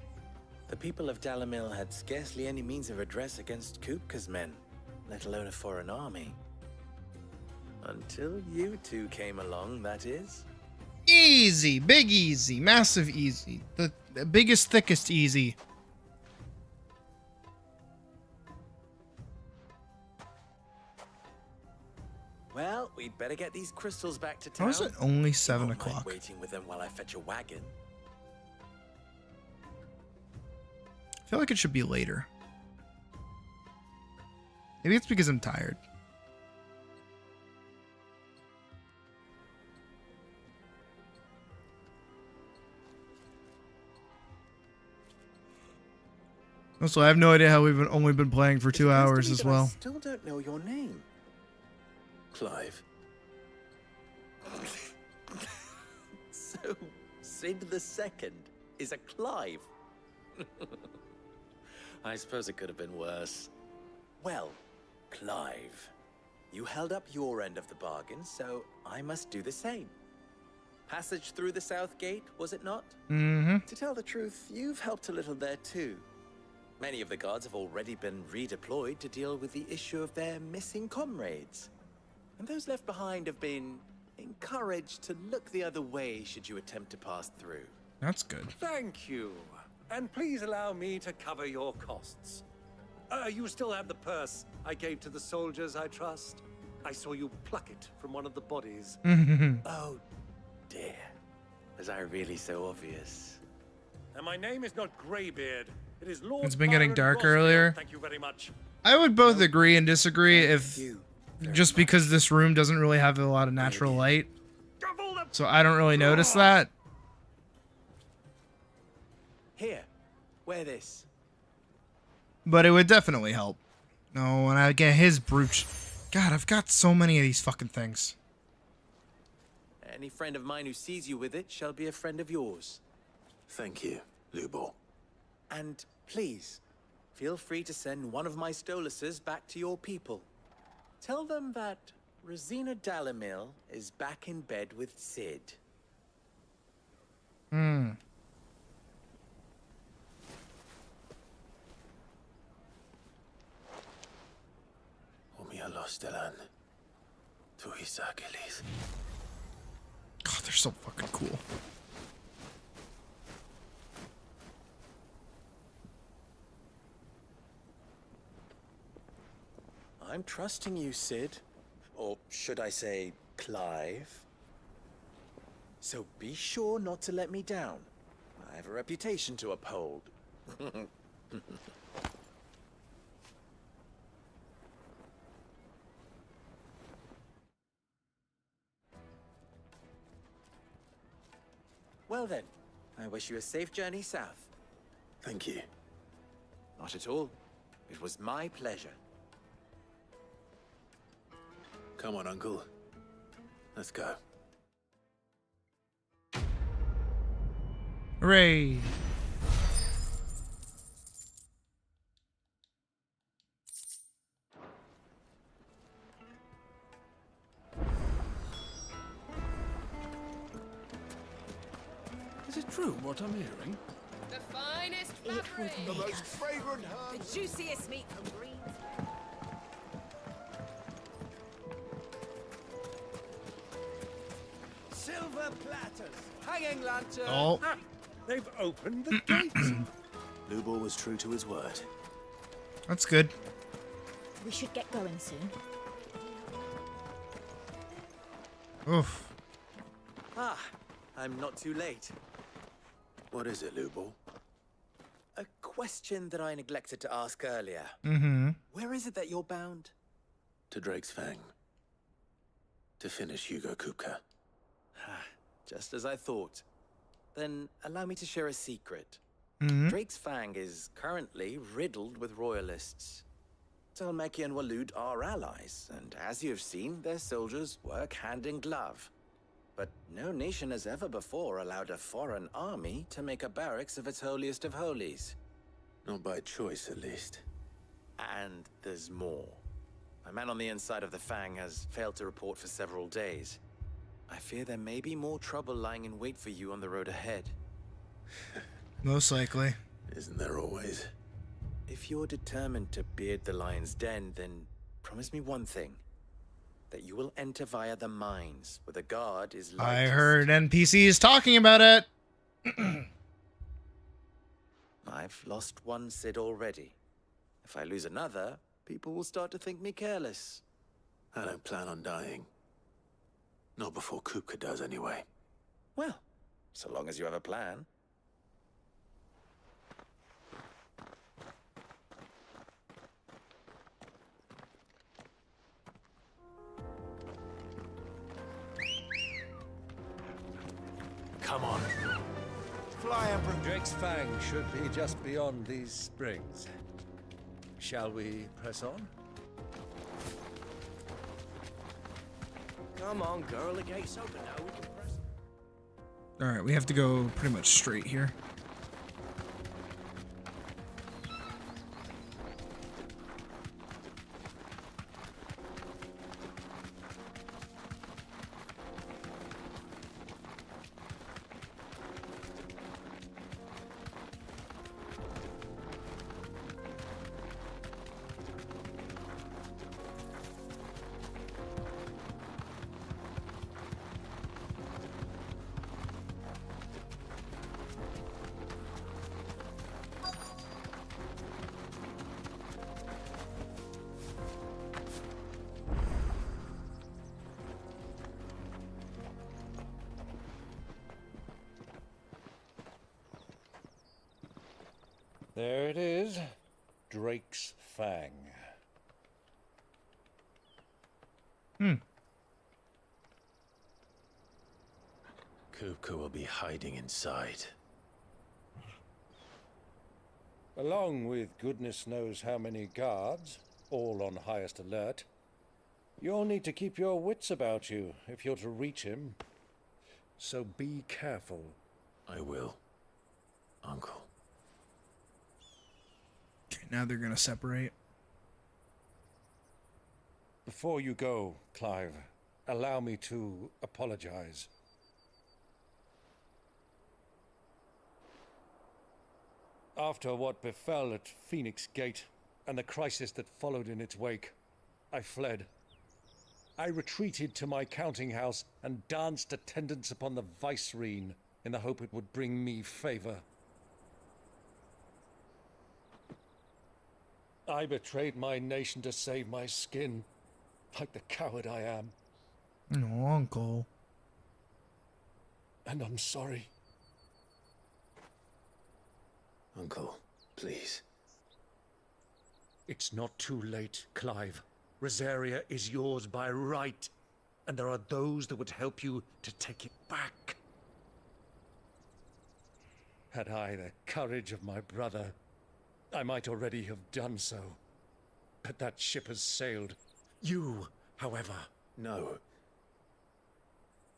The people of Dalamil had scarcely any means of redress against Kupka's men, let alone a foreign army. Until you two came along, that is. Easy, big easy, massive easy. The biggest, thickest easy. Well, we'd better get these crystals back to town. How is it only 7 You won't mind o'clock? waiting with them while I fetch a wagon. I feel like it should be later. Maybe it's because I'm tired. Also, I have no idea how we've only been playing for 2 hours as well. I still don't know your name. Clive. So, Sid the Second is a Clive. I suppose it could have been worse. Well, Clive, you held up your end of the bargain, so I must do the same. Passage through the South Gate, was it not? Mm-hmm. To tell the truth, you've helped a little there too. Many of the guards have already been redeployed to deal with the issue of their missing comrades. And those left behind have been encouraged to look the other way should you attempt to pass through. That's good. Thank you. And please allow me to cover your costs. You still have the purse I gave to the soldiers, I trust? I saw you pluck it from one of the bodies. Oh, dear. Was I really so obvious? And my name is not Greybeard. It is Lord It's been getting Byron dark Rosfield. earlier. Thank you very much. I would both agree and disagree if just because this room doesn't really have a lot of natural light. So I don't really notice that. Here, wear this. But it would definitely help. No, when I get his brooch. God, I've got so many of these fucking things. Any friend of mine who sees you with it shall be a friend of yours. Thank you, Lubor. And please, feel free to send one of my Stoluses back to your people. Tell them that Rosina Dalamil is back in bed with Sid. Hmm. God, they're so fucking cool. I'm trusting you, Sid. Or should I say, Clive. So be sure not to let me down. I have a reputation to uphold. Well then, I wish you a safe journey south. Thank you. Not at all. It was my pleasure. Come on, Uncle. Let's go. Hooray. Is it true what I'm hearing? The finest fabric. The most fragrant The herbs. juiciest meat from Greens. Silver platters, hanging lantern. Oh. Ah, they've opened the gate. Lubor was true to his word. That's good. We should get going soon. Oof. Ah, I'm not too late. What is it, Lubor? A question that I neglected to ask earlier. Mm-hmm. Where is it that you're bound? To Drake's Fang. to finish Hugo Kupka. Just as I thought. Then allow me to share a secret. Mhm. Drake's Fang is currently riddled with royalists. Talmeki and Walud are allies, and as you have seen, their soldiers work hand in glove. But no nation has ever before allowed a foreign army to make a barracks of its holiest of holies. Not by choice, at least. And there's more. A man on the inside of the Fang has failed to report for several days. I fear there may be more trouble lying in wait for you on the road ahead. Most likely. Isn't there always? If you're determined to beard the lion's den, then promise me one thing. That you will enter via the mines, where the guard is I lightest. heard NPCs talking about it. I've lost one Cid already. If I lose another, people will start to think me careless. I don't plan on dying. Not before Kupka does, anyway. Well, so long as you have a plan. Come on. Fly, Emperor. Drake's Fang should be just beyond these springs. Shall we press on? Come on, girl, the gate's open now. We can press. All right, we have to go pretty much straight here. There it is. Drake's Fang. Kupka will be hiding inside. Along with goodness knows how many guards, all on highest alert. You'll need to keep your wits about you if you're to reach him. So be careful. I will, Uncle. Okay, now they're gonna separate. Before you go, Clive, allow me to apologize. After what befell at Phoenix Gate and the crisis that followed in its wake, I fled. I retreated to my counting house and danced attendance upon the vicereine in the hope it would bring me favor. I betrayed my nation to save my skin, like the coward I am. No, Uncle. And I'm sorry. Uncle, please. It's not too late, Clive. Rosaria is yours by right, and there are those that would help you to take it back. Had I the courage of my brother, I might already have done so. But that ship has sailed. You, however... No.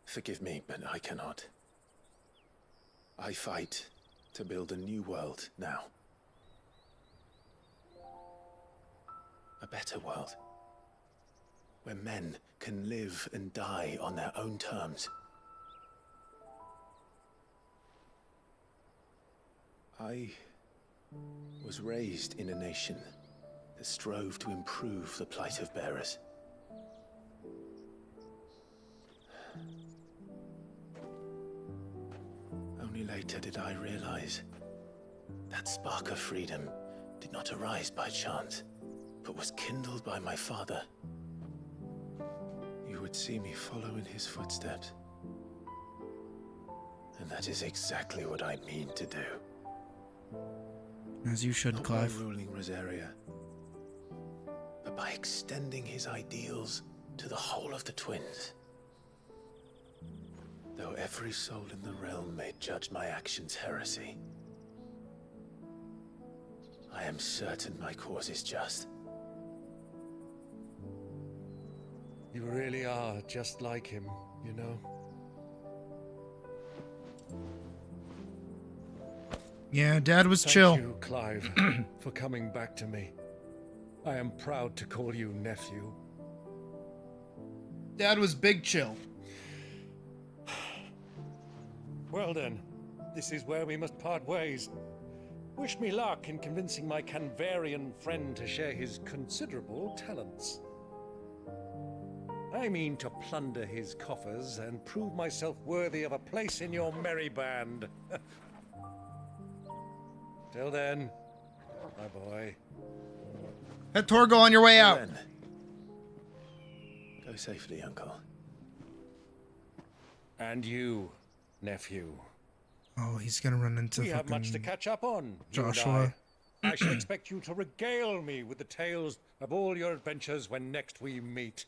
Forgive me, but I cannot. I fight to build a new world now. A better world. Where men can live and die on their own terms. I was raised in a nation that strove to improve the plight of bearers. Only later did I realize that spark of freedom did not arise by chance, but was kindled by my father. You would see me follow in his footsteps. And that is exactly what I mean to do. As you should, Not Clive. by ruling Rosaria, but by extending his ideals to the whole of the twins. Though every soul in the realm may judge my actions heresy, I am certain my cause is just. You really are just like him, you know? Yeah, Dad was Thank chill. you, Clive, for coming back to me. I am proud to call you nephew. Dad was big chill. Well then, this is where we must part ways. Wish me luck in convincing my Canvarian friend to share his considerable talents. I mean to plunder his coffers and prove myself worthy of a place in your merry band. Till then, my boy. Head Torgal on your way out. Then, go safely, Uncle. And you, nephew. Oh, he's gonna run into We have much to catch up on, you and Joshua. I shall expect you to regale me with the tales of all your adventures when next we meet.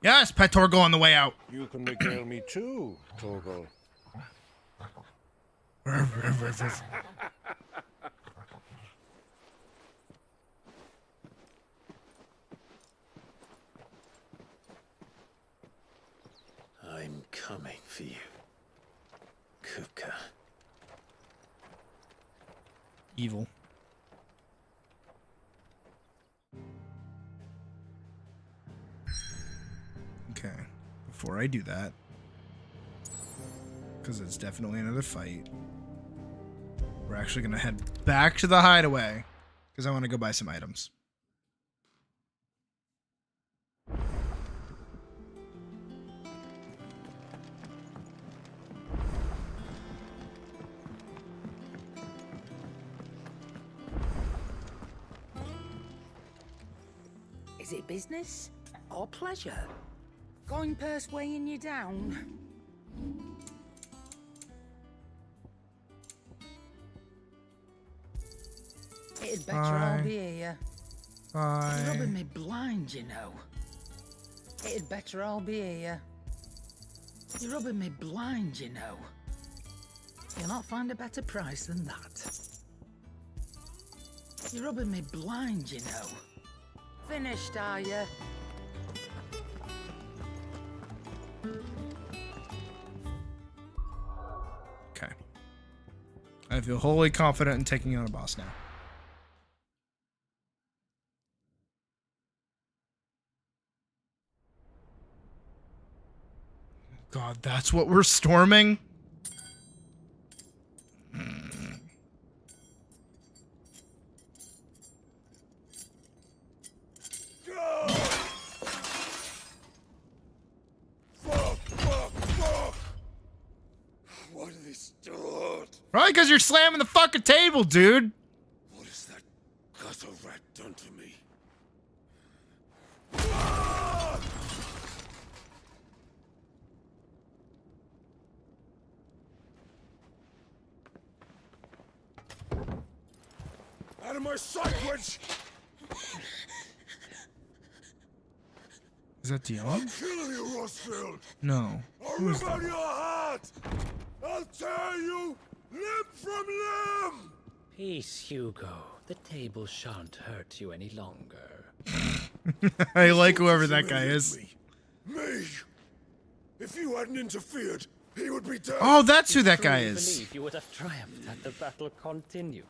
Yes, Pet Torgal on the way out. You can regale me too, Torgal. I'm coming for you, Kupka. Evil. Okay, before I do that, because it's definitely another fight, we're actually gonna head back to the hideaway because I want to go buy some items. Is it business or pleasure? Going purse weighing you down? It'd better all Bye. be here. Bye. You're rubbing me blind, you know. It'd better all be here. You're rubbing me blind, you know. You'll not find a better price than that. You're rubbing me blind, you know. Finished, are you? Okay. I feel wholly confident in taking on a boss now. God, that's what we're storming? Why do they start? Probably because you're slamming the fucking table, dude. What has that gutter rat done to me? Out of my sight, witch! Is that I'll Dion? kill you, Rossfield! No. I'll Who is rip out that? your heart! I'll tear you limb from limb! Peace, Hugo. The table shan't hurt you any longer. I like whoever that guy is. Me! If you hadn't interfered, he would be dead! Oh, that's who that guy Truly is. believe you would have triumphed had the battle continued.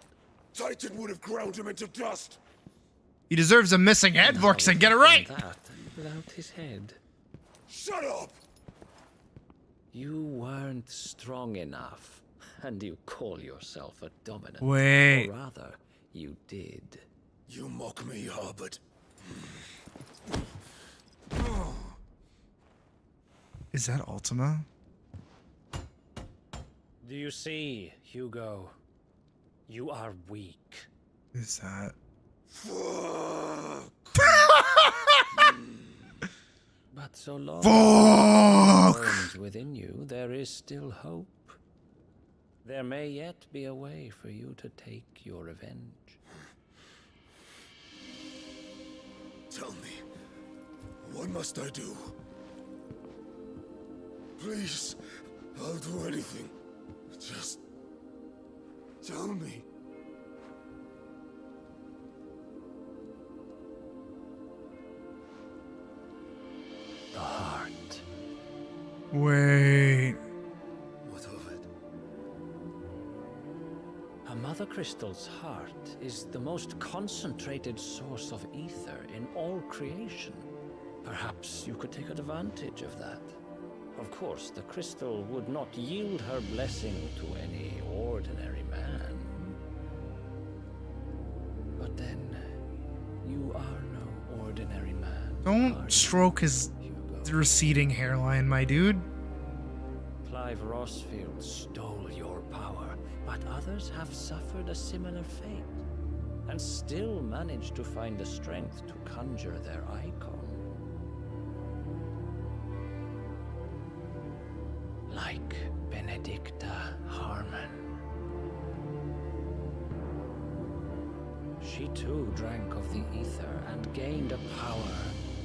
Titan would have ground him into dust! He deserves a missing head, Vorkson. Get it right. That without his head. Shut up! You weren't strong enough, and you call yourself a dominant. Wait. Or rather, you did. You mock me, Harbert. Is that Ultima? Do you see, Hugo? You are weak. Is that? But so long Fuck! as it burns within you, there is still hope. There may yet be a way for you to take your revenge. Tell me, what must I do? Please, I'll do anything. Just tell me. The heart. Wait. What of it? A Mother Crystal's heart is the most concentrated source of ether in all creation. Perhaps you could take advantage of that. Of course, the crystal would not yield her blessing to any ordinary man. But then, you are no ordinary man. Don't stroke his receding hairline, my dude. Clive Rossfield stole your power, but others have suffered a similar fate, and still managed to find the strength to conjure their icon. Like Benedicta Harmon. She too drank of the ether and gained a power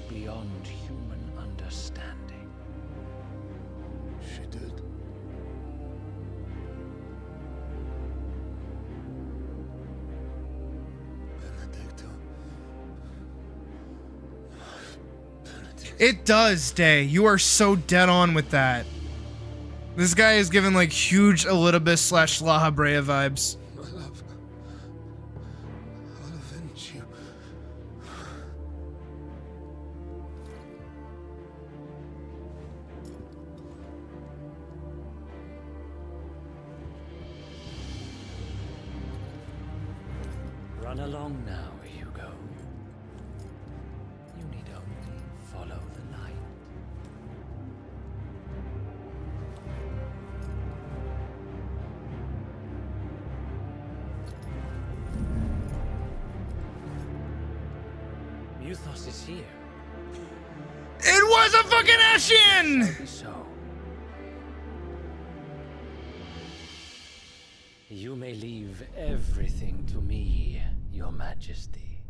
beyond human understanding. She did. Benedicta. It does, Day. You are so dead on with that. This guy is giving like huge Elidibus / La Habrea vibes. My love, I'll avenge you. Run along now, Hugo. You need only follow the light. Muthos is here. It was a fucking Ashian! Maybe so. You may leave everything to me, Your Majesty.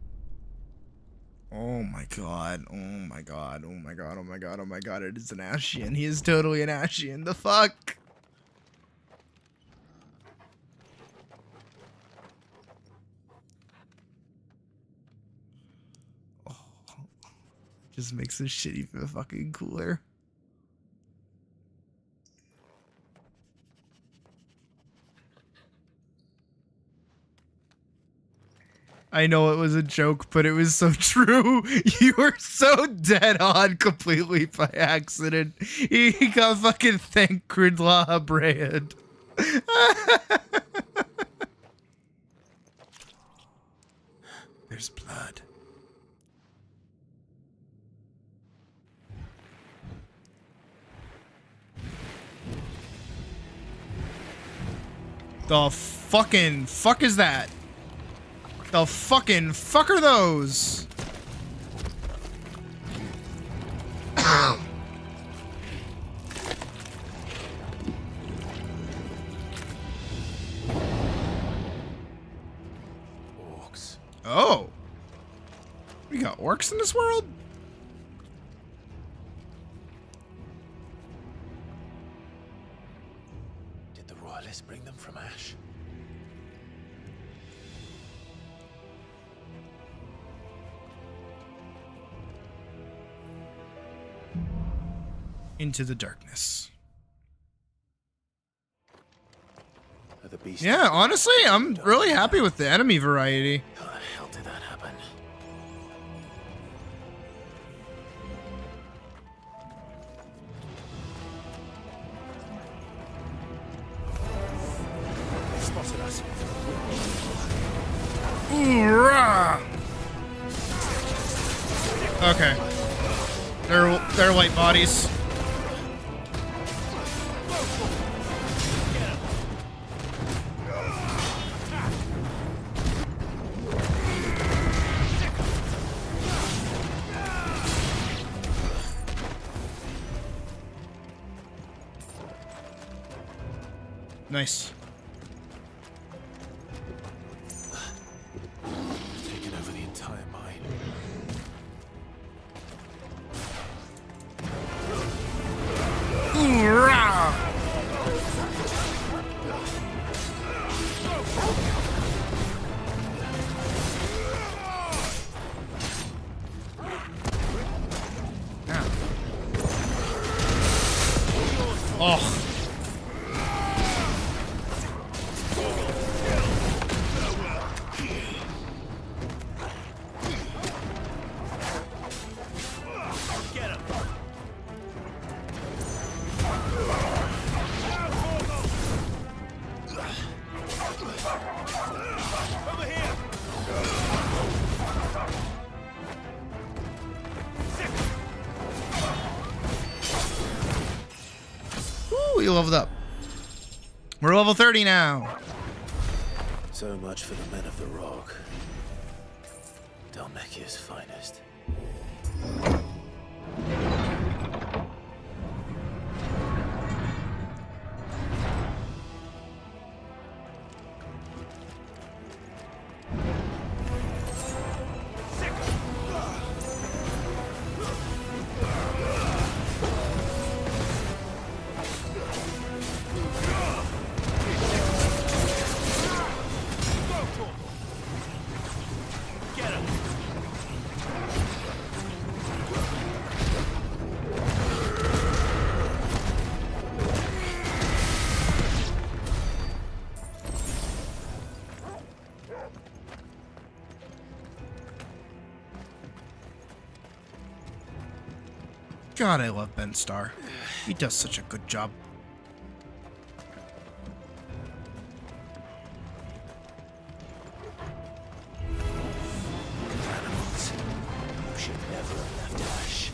Oh my god. Oh my god. Oh my god. Oh my god. Oh my god. It is an Ashian. He is totally an Ashian. The fuck? Just makes this shit even fucking cooler. I know it was a joke, but it was so true. You were so dead on completely by accident. He got fucking thanked La Habrea. There's blood. The fucking fuck is that? The fucking fuck are those? Orcs. Oh. We got orcs in this world? Did the royalists bring them from Ash? Into the darkness. Are the beasts? Yeah, honestly, I'm really happy with the enemy variety. How the hell did that happen? They spotted us. Hoorah! Okay. They're light bodies. Nice. Taken over the entire mine. Hoorah! we leveled up. We're level 30 now. So much for the men of the rock. Dalmekia's finest. God, I love Ben Starr. He does such a good job. Animals. You should never have left Ash.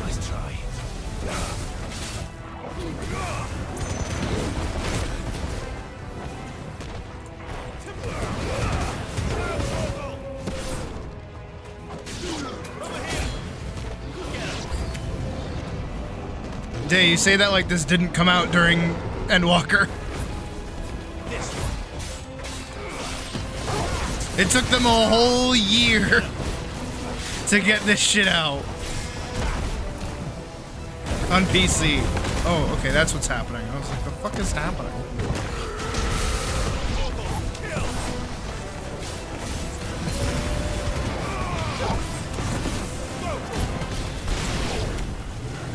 Nice try. Day, you say that like this didn't come out during Endwalker. It took them a whole year to get this shit out on PC. Oh, okay, that's what's happening. I was like, the fuck is happening?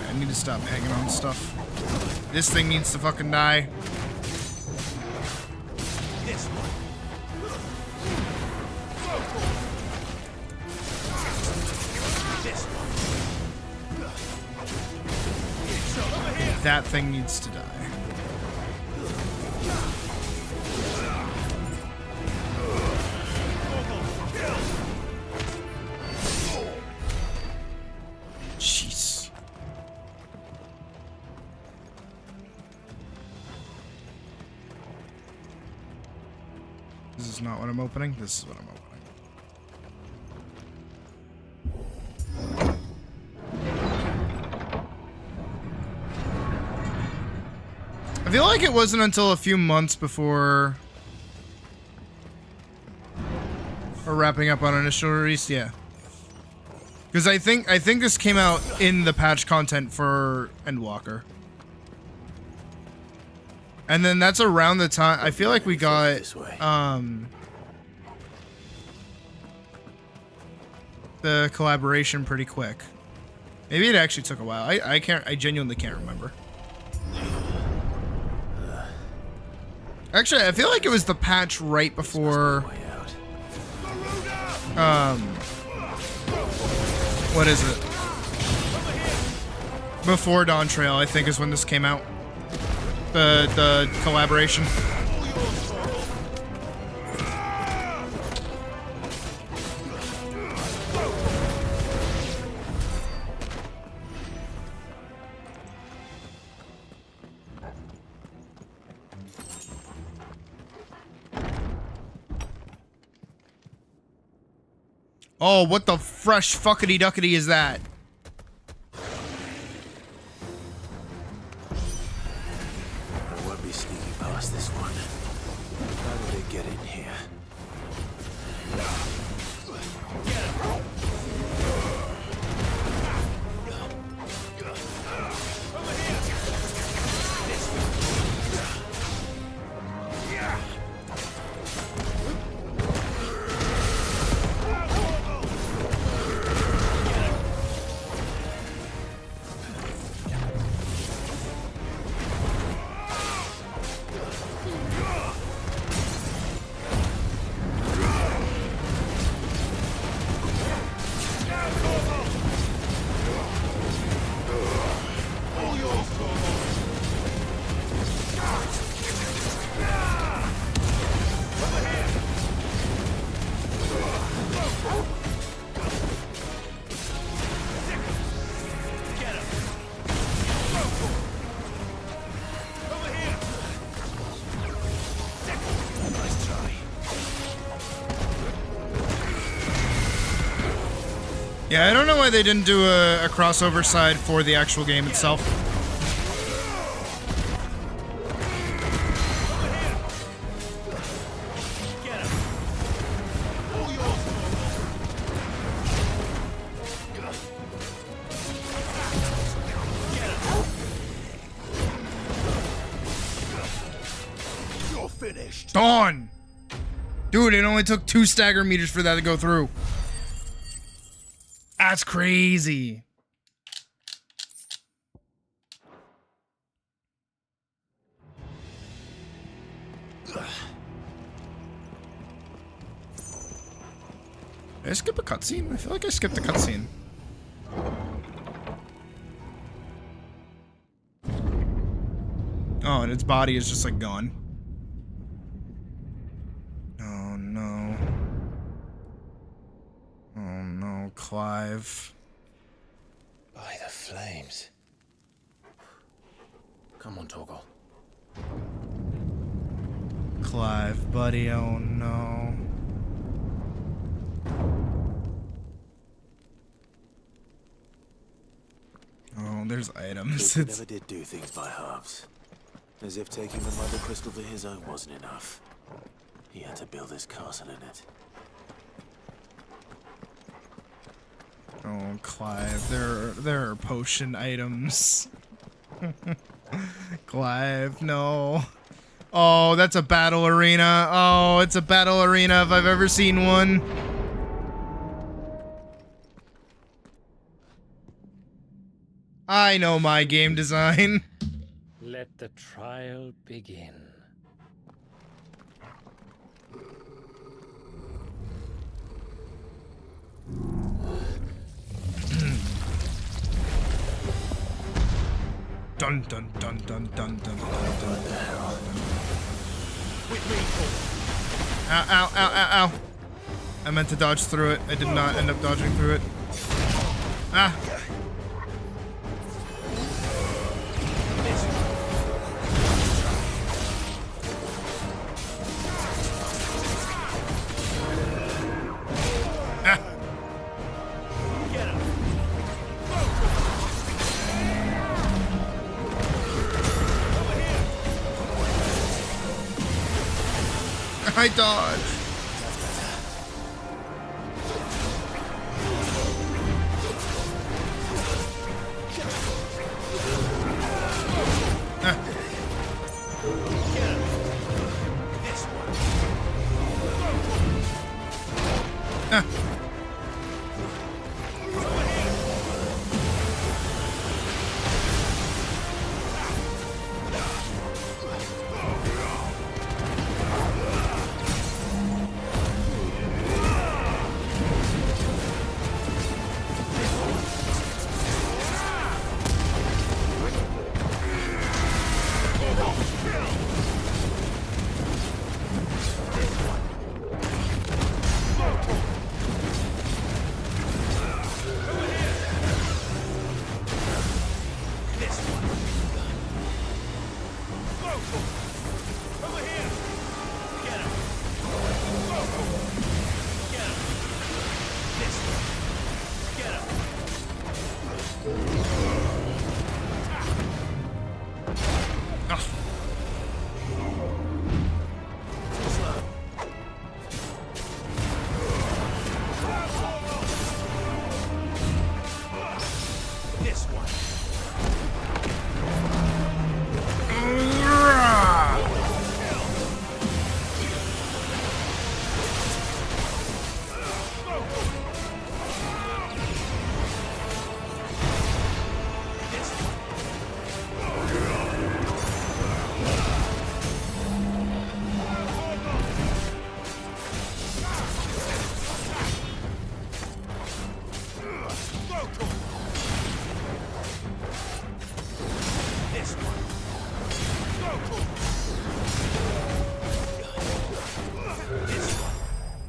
I need to stop hanging on stuff. This thing needs to fucking die. That thing needs to die. Jeez. This is not what I'm opening. This is what I'm opening. I feel like it wasn't until a few months before we're wrapping up on initial release, yeah. Because I think this came out in the patch content for Endwalker. And then that's around the time I feel like we got the collaboration pretty quick. Maybe it actually took a while. I genuinely can't remember. Actually, I feel like it was the patch right before what is it? Before Dawn Trail, I think, is when this came out. The collaboration. Oh, what the fresh fuckity duckity is that? I won't be sneaking past this one. How did they get in here? Yeah, I don't know why they didn't do a crossover side for the actual game itself. You're finished. Dawn! Dude, it only took 2 stagger meters for that to go through. That's crazy. Did I skip a cutscene? I feel like I skipped a cutscene. Oh, and its body is just like gone. Oh no. Oh no, Clive. By the flames. Come on, Torgal. Clive, buddy, oh no. Oh, there's items. He never did do things by halves. As if taking the mother crystal for his own wasn't enough. He had to build his castle in it. Oh, Clive, there are potion items. Clive, no. Oh, that's a battle arena. Oh, it's a battle arena if I've ever seen one. I know my game design. Let the trial begin. Dun dun dun dun dun dun dun dun. Ow, ow, ow, ow, ow. I meant to dodge through it. I did not end up dodging through it. Ah. I dodge.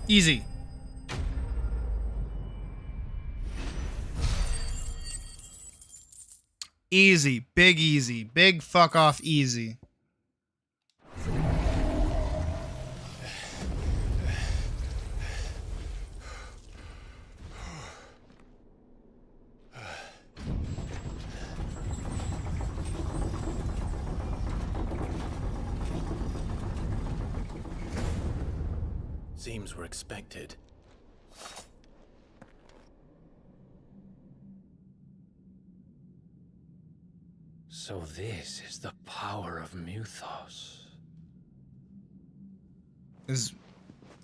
Easy. Easy. Big easy. Big fuck off easy. seems were expected. So this is the power of Mythos. Is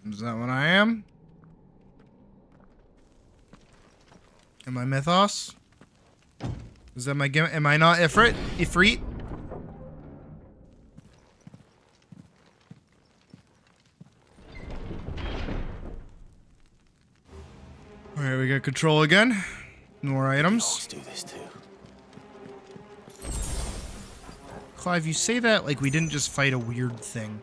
that what I am? Am I Mythos? Is that my gimmick? Am I not Ifrit? Ifrit? Alright, we got control again. More items. Let's do this too. Clive, you say that like we didn't just fight a weird thing.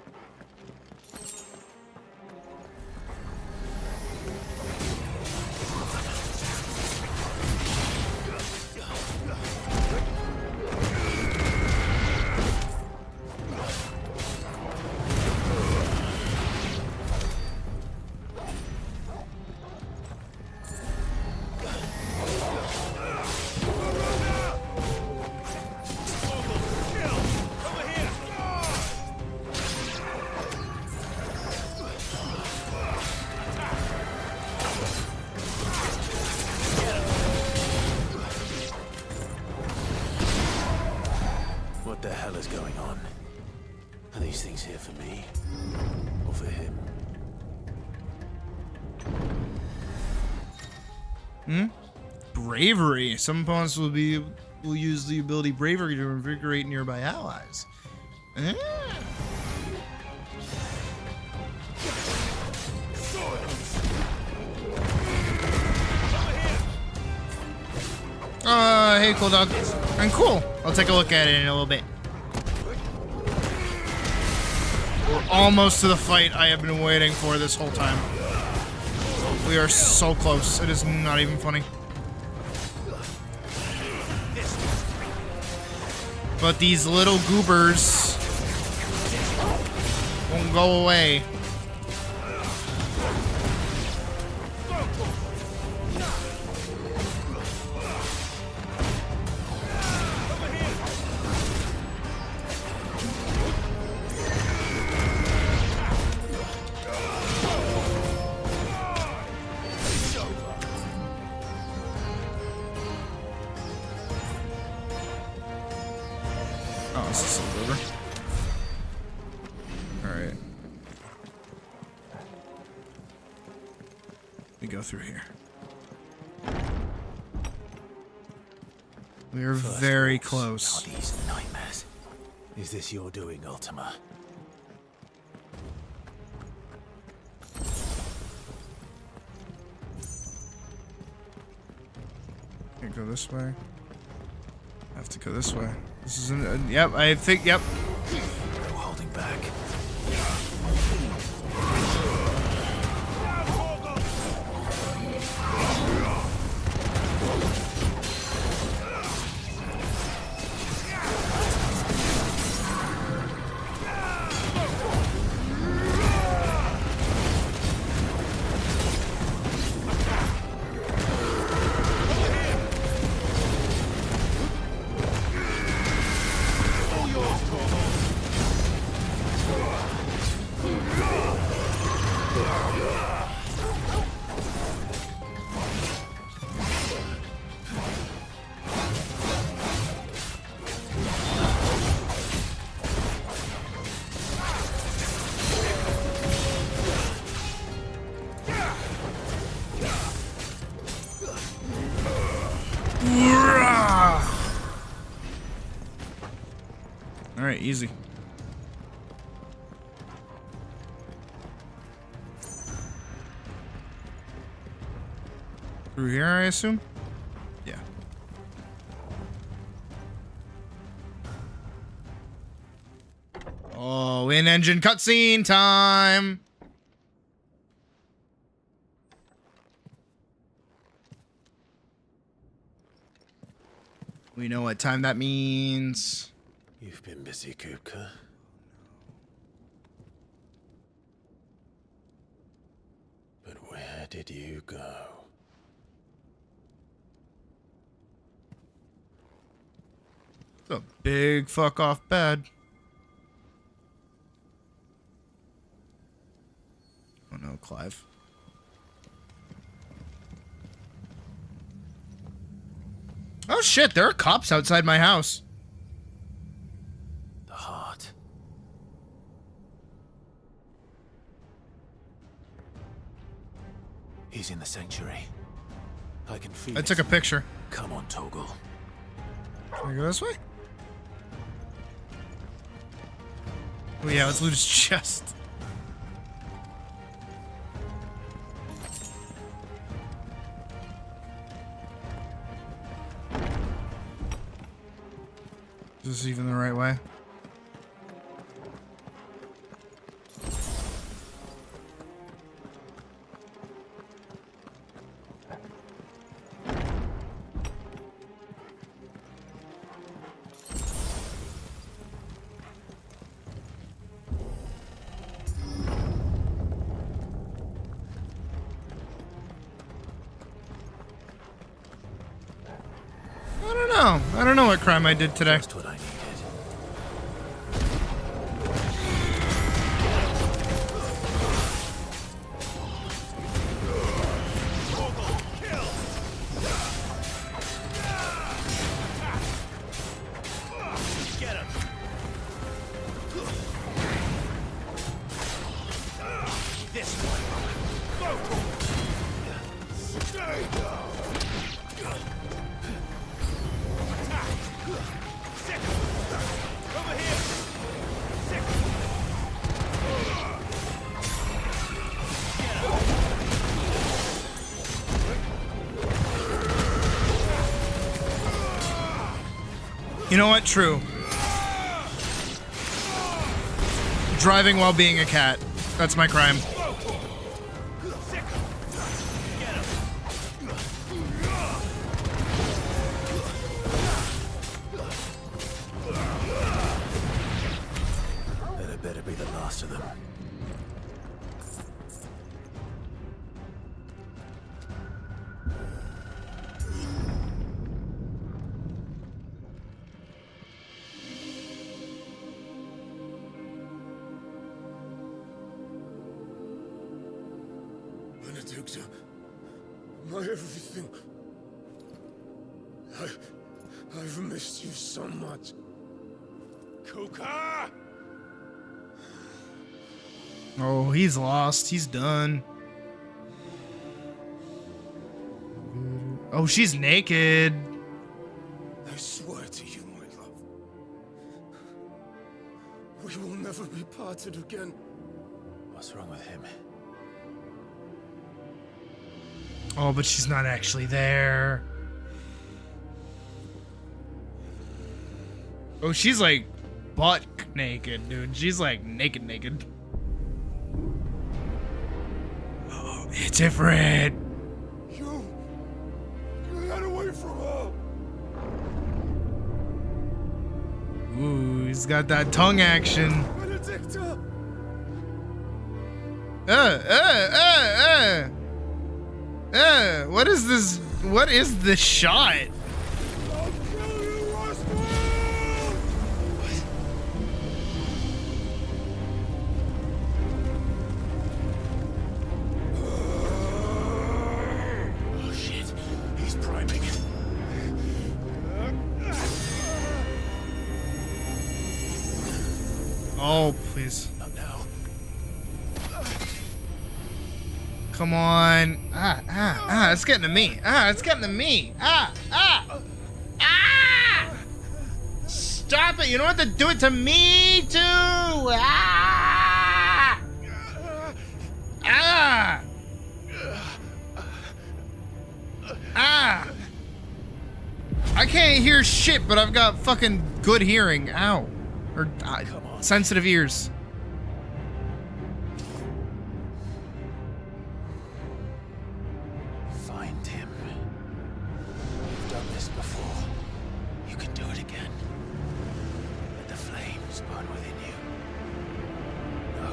What the hell is going on? Are these things here for me? Or for him? Bravery. Some opponents will use the ability Bravery to invigorate nearby allies. Hey, cool dog. And cool. I'll take a look at it in a little bit. We're almost to the fight I have been waiting for this whole time. We are so close. It is not even funny. But these little goobers won't go away. Oh, this is over. Alright. We go through here. We are very close. These nightmares. Is this your doing, Ultima? Can't go this way. I have to go this way. This is yep, I think, yep. No holding back. Alright, easy. Through here, I assume? Yeah. Oh, in-engine cutscene time! We know what time that means. You've been busy, Kupka. But where did you go? It's a big fuck off bed. Oh no, Clive. Oh shit, there are cops outside my house. The heart. He's in the sanctuary. I can feel I took a picture. Come on, Toggle. Can I go this way? Oh yeah, let's loot his chest. Is this even the right way? I don't know what crime I did today. Just what I needed. Get him. This one. Stay down. Over here! You know what? True. Driving while being a cat. That's my crime. That better be the last of them. Benedicta, my everything. I've missed you so much. Kuka! Oh, he's lost. He's done. Oh, she's naked. I swear to you, my love. We will never be parted again. What's wrong with him? Oh, but she's not actually there. Oh, she's like butt naked, dude. She's like naked. Oh, it's different. You get away from her. Ooh, he's got that tongue action. Benedicta! What is this? What is this shot? I'll kill you, Roswell! Oh shit, he's priming. Oh, please. Not now. Come on. It's getting to me. It's getting to me. Stop it. You don't have to do it to me, too. I can't hear shit, but I've got fucking good hearing. Ow. Or sensitive ears. Find him. You've done this before. You can do it again. Let the flames burn within you. No.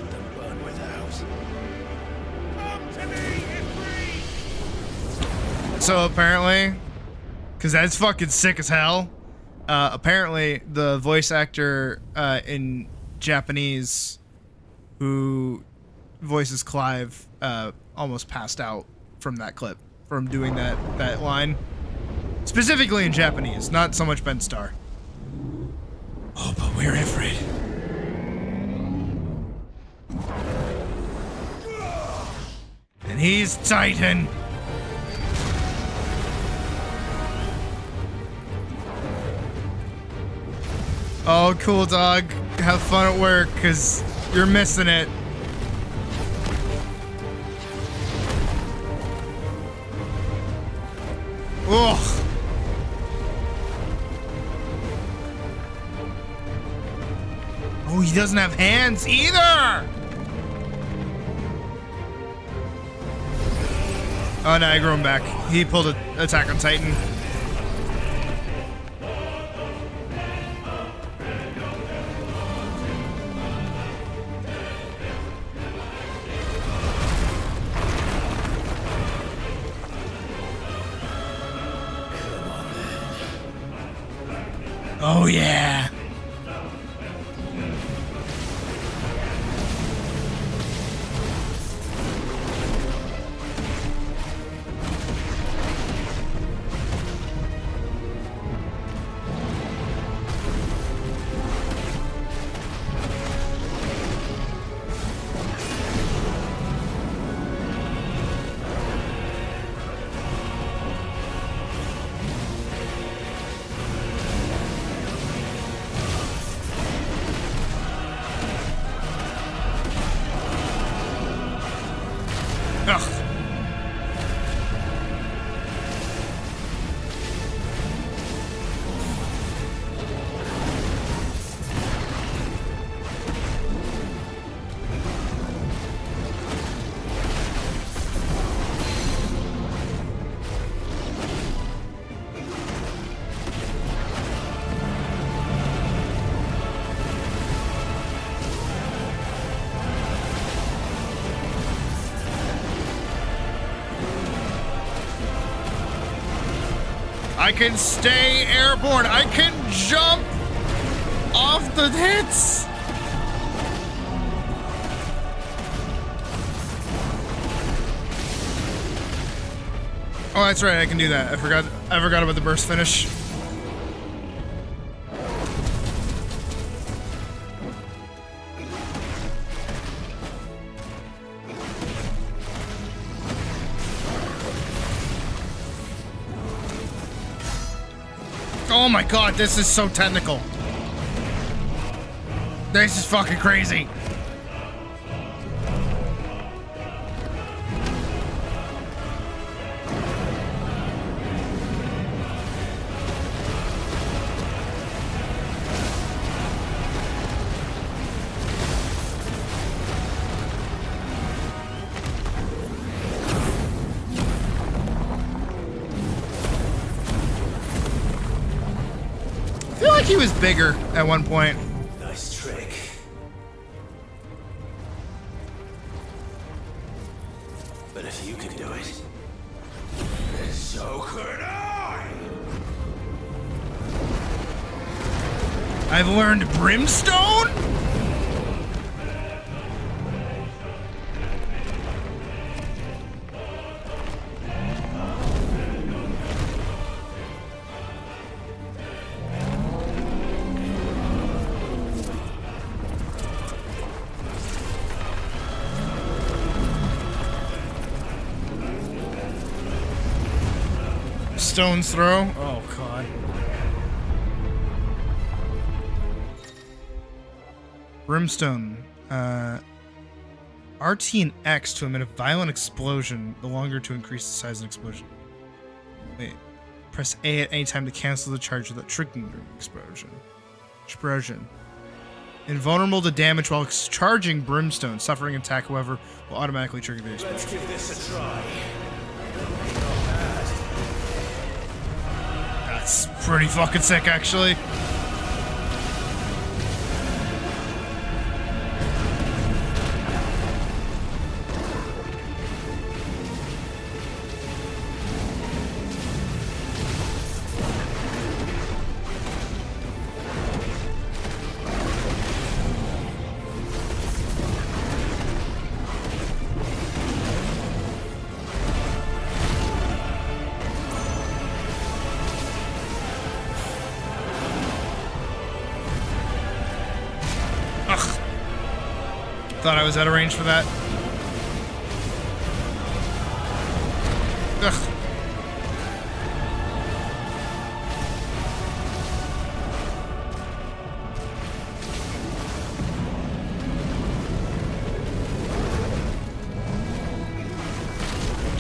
Let them burn without. Come to me, Ifrit! So apparently, because that's fucking sick as hell, apparently the voice actor in Japanese who voices Clive almost passed out from that clip, from doing that line. Specifically in Japanese, not so much Ben Starr. Oh, but we're Ifrit. And he's Titan. Oh, cool, dog. Have fun at work, because you're missing it. Ugh. Oh, he doesn't have hands either! Oh, no, I grew him back. He pulled an attack on Titan. Oh, yeah. Ugh. I can stay airborne. I can jump off the hits. Oh, that's right. I can do that. I forgot about the burst finish. Oh my god, this is so technical. This is fucking crazy. I feel like he was bigger at one point. Nice trick. But if you can do it, then so could I! I've learned Brimstone? Stone's throw. Oh god. Brimstone. RT and X to emit a violent explosion, the longer to increase the size of the explosion. Wait. Press A at any time to cancel the charge without triggering the explosion. Explosion. Invulnerable to damage while charging Brimstone. Suffering attack, however, will automatically trigger the explosion. Let's give this a try. That's pretty fucking sick, actually. thought I was out of range for that. Ugh.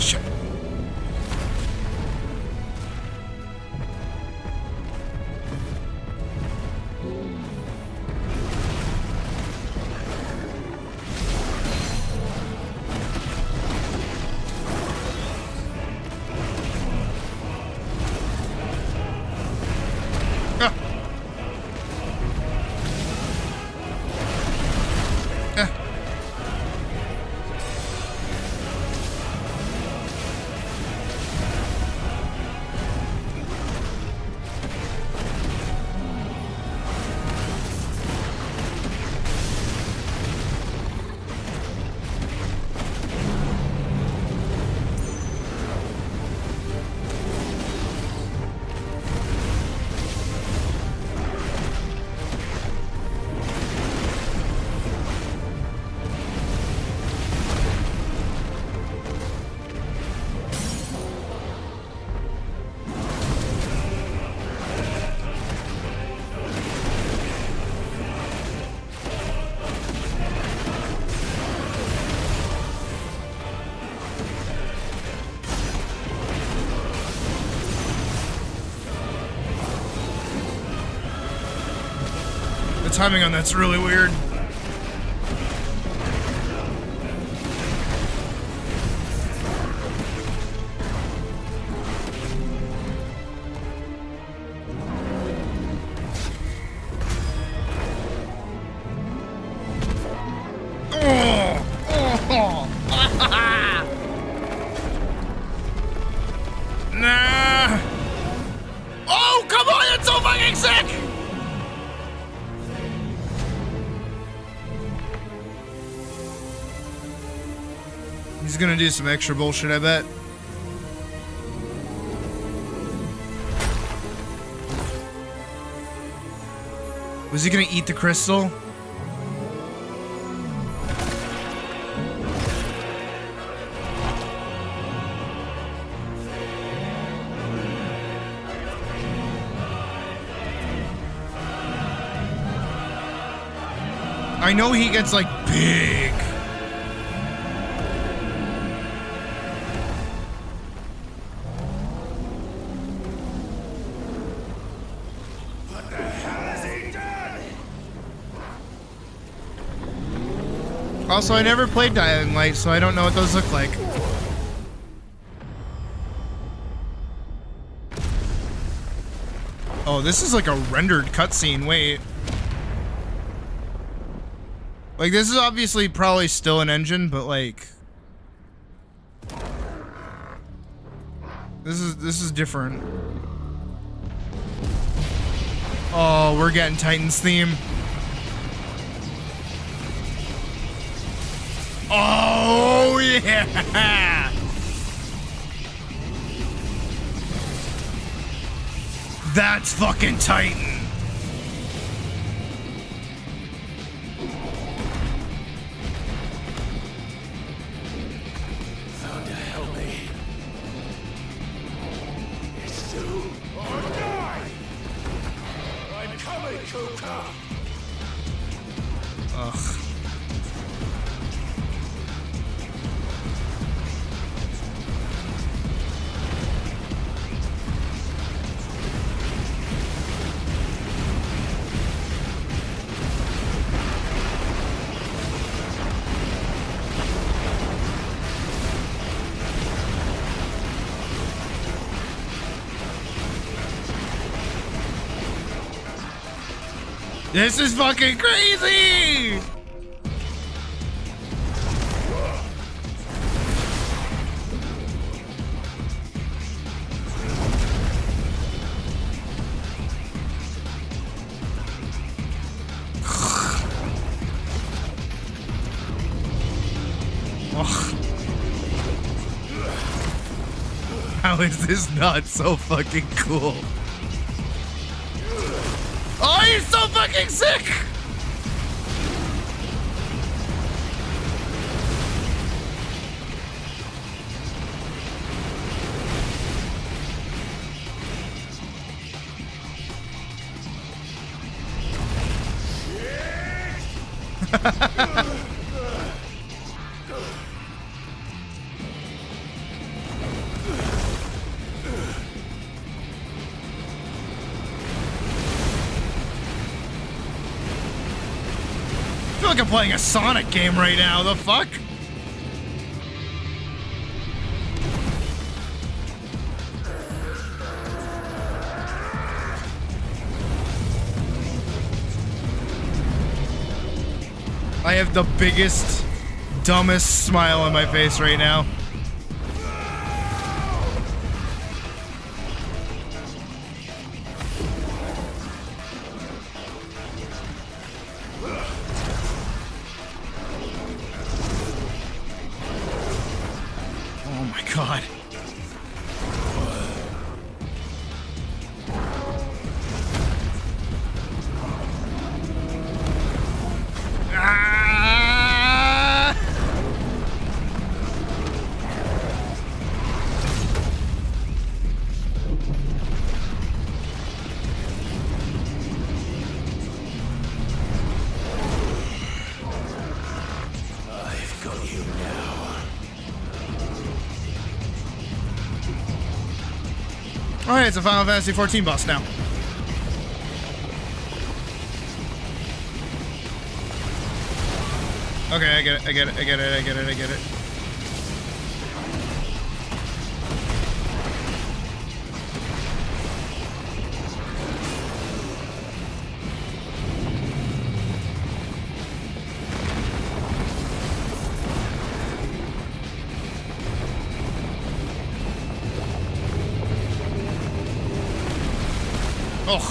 Shit. The timing on that's really weird. Nah. Oh, come on, it's so fucking sick! He's gonna do some extra bullshit, I bet. Was he gonna eat the crystal? I know he gets like big. What the hell has he done? Also, I never played Dying Light, so I don't know what those look like. Oh, this is like a rendered cutscene. Wait. Like, this is obviously probably still an engine, but like this is different. Oh, we're getting Titan's theme. Oh yeah. That's fucking Titan. Ugh. This is fucking crazy! How is this not so fucking cool? Oh, he's so fucking sick! I feel like I'm playing a Sonic game right now. The fuck? I have the biggest, dumbest smile on my face right now. Oh my god. Ah! I've got you now. Alright, it's a Final Fantasy 14 boss now. Okay, I get it, I get it, I get it, I get it, I get it. Ugh.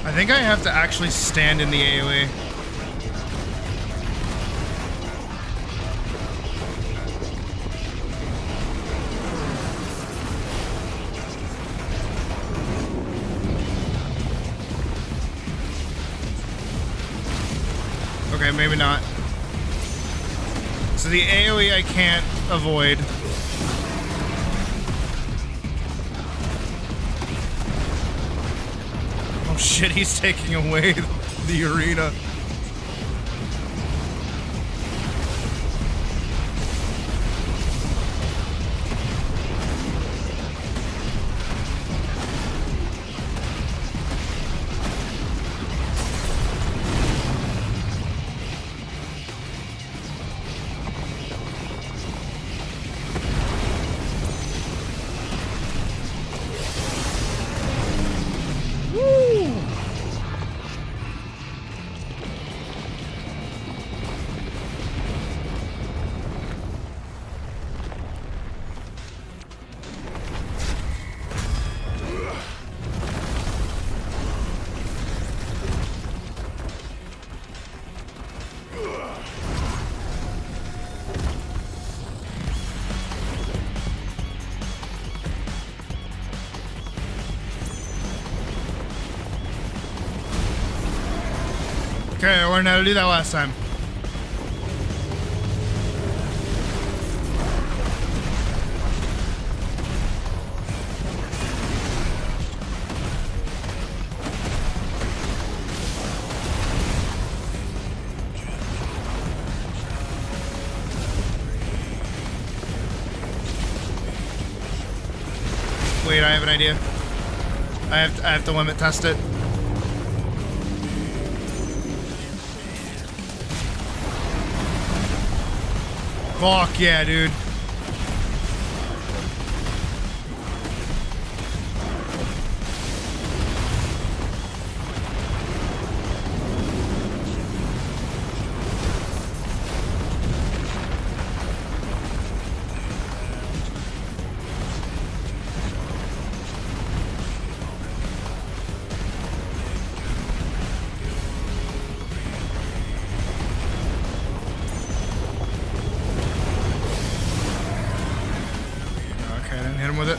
I think I have to actually stand in the AoE. Okay, maybe not. So the AoE I can't avoid. Oh shit, he's taking away the arena. Okay, I learned how to do that last time. Wait, I have an idea. I have to limit test it. Fuck yeah, dude. Okay, then hit him with it.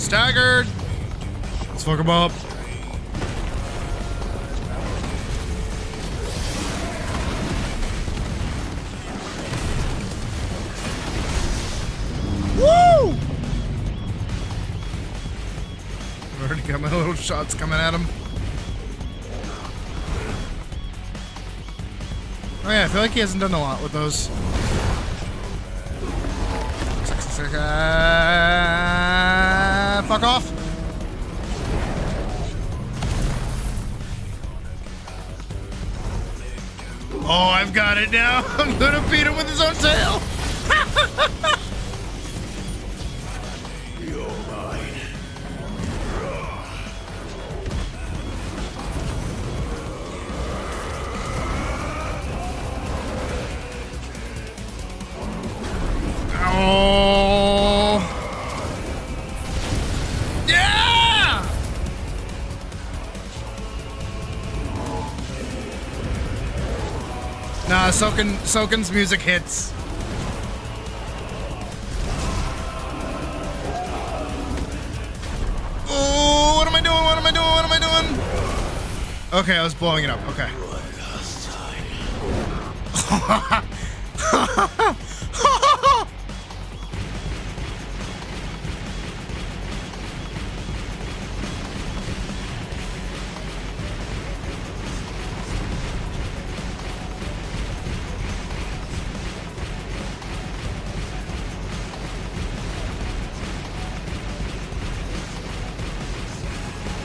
Staggered. Let's fuck him up. Woo! I've already got my little shots coming at him. Oh yeah, I feel like he hasn't done a lot with those. Fuck off. Oh, I've got it now. I'm gonna beat him with his own tail. You're mine. Oh. Yeah! Nah, Soken's music hits. Oh, what am I doing? What am I doing? What am I doing? Okay, I was blowing it up. Okay.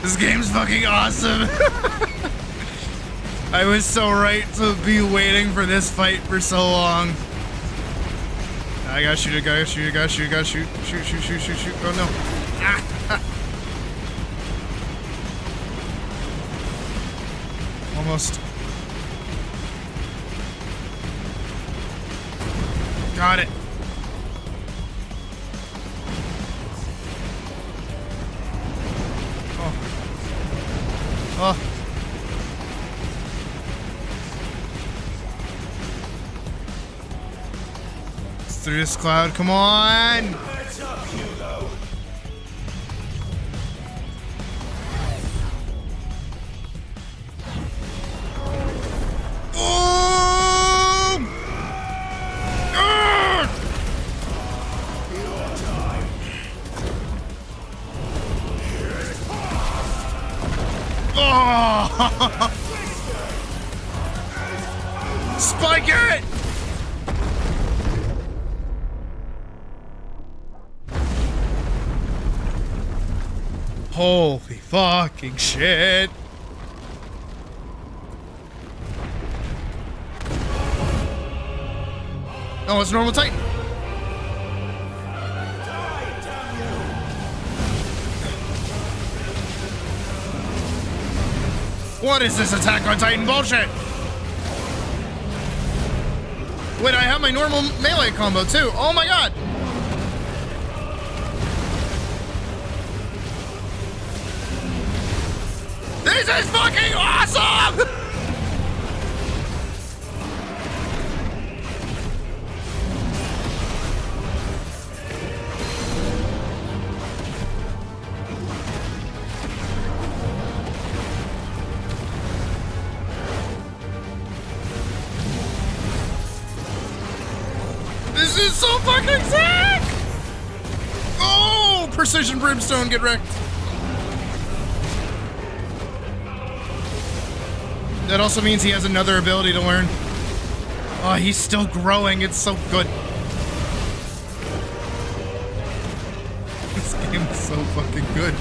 This game's fucking awesome. I was so right to be waiting for this fight for so long. I gotta shoot, I gotta shoot, I gotta shoot, I gotta shoot. Shoot, shoot, shoot, shoot, shoot. Oh no. Ah. Almost. Got it. Oh. It's through this cloud, come on! Heads up, Hugo. Oh! Ah! Your time. Oh! Spike it! Holy fucking shit. Oh, it's normal Titan. What is this Attack on Titan bullshit? Wait, I have my normal melee combo too. Oh my god. This is fucking awesome! This is so fucking sick! Oh, precision brimstone, get wrecked. That also means he has another ability to learn. Oh, he's still growing. It's so good. This game is so fucking good.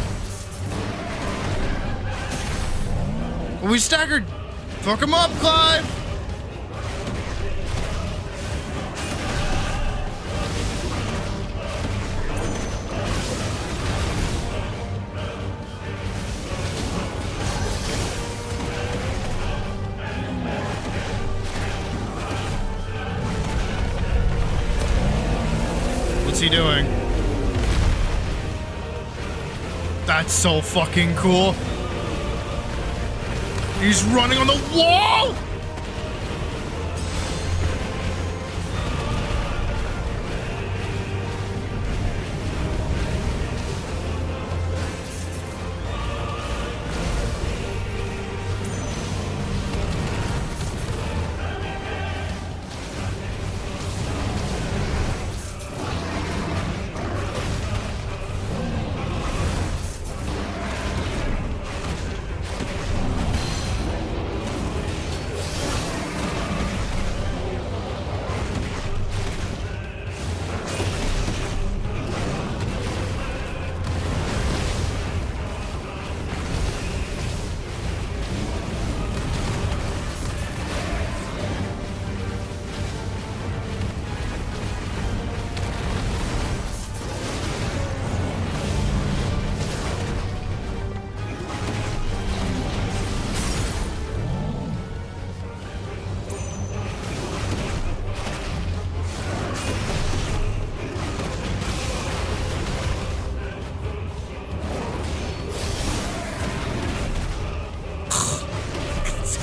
We staggered. Fuck him up, Clive. What's he doing? That's so fucking cool. He's running on the wall!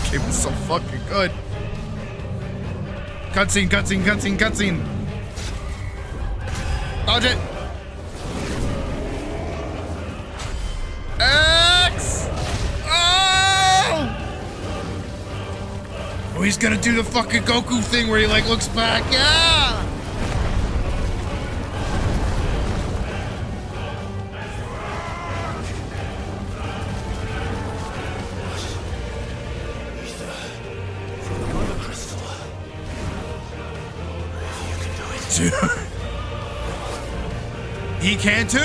game is so fucking good. Cutscene, cutscene, cutscene, cutscene. Dodge it. X! Oh! Oh, he's gonna do the fucking Goku thing where he like looks back. Yeah! Dude. He can too!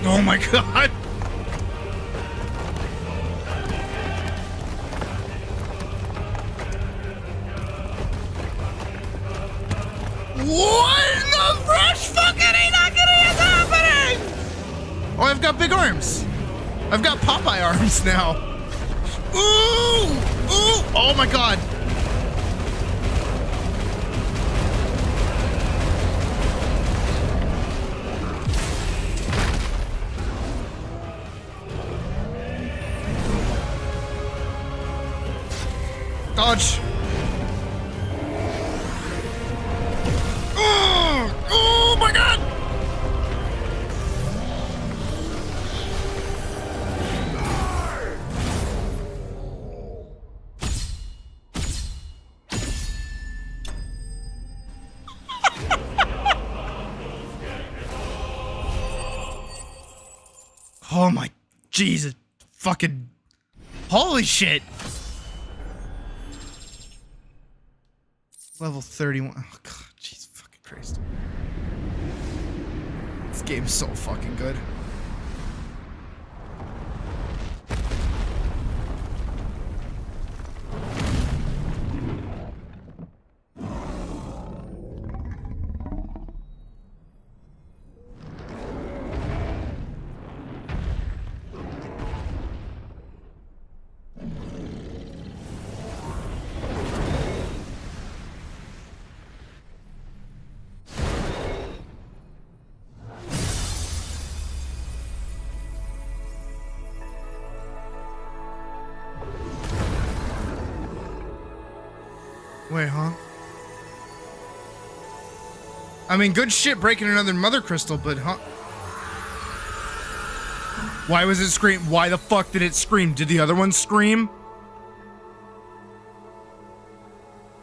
Oh my god! What in the fresh fucking is happening? Oh, I've got big arms. I've got Popeye arms now. Ooh! Ooh! Oh my god. Dodge. Oh! Oh my god! Oh my Jesus fucking holy shit. Level 31. Oh god, jeez fucking Christ. This game's so fucking good. Wait, huh? I mean, good shit breaking another mother crystal, but huh? Why was it scream? Why the fuck did it scream? Did the other one scream?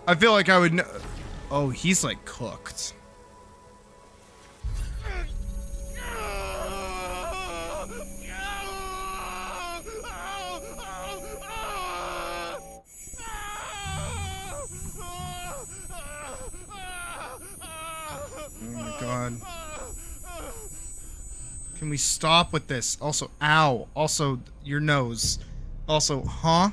I feel like I would know. Oh, he's like cooked. God. Can we stop with this? Also, ow. Also, your nose. Also, huh?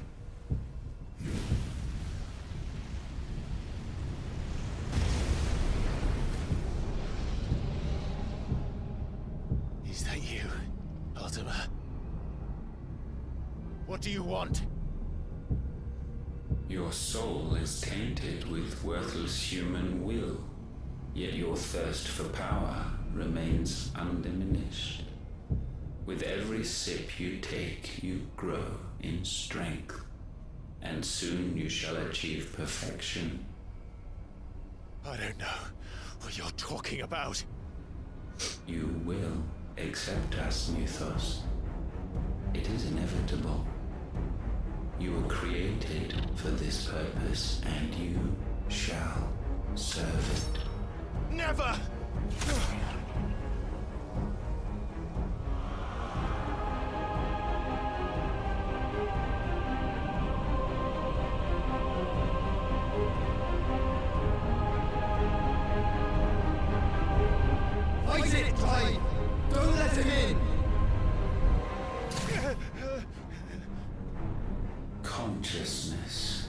Is that you, Ultima? What do you want? Your soul is tainted with worthless human will. Yet your thirst for power remains undiminished. With every sip you take, you grow in strength, and soon you shall achieve perfection. I don't know what you're talking about. You will accept us, Mythos. It is inevitable. You were created for this purpose, and you shall serve it. Never! Fight it, Clive! Don't let him in! Consciousness.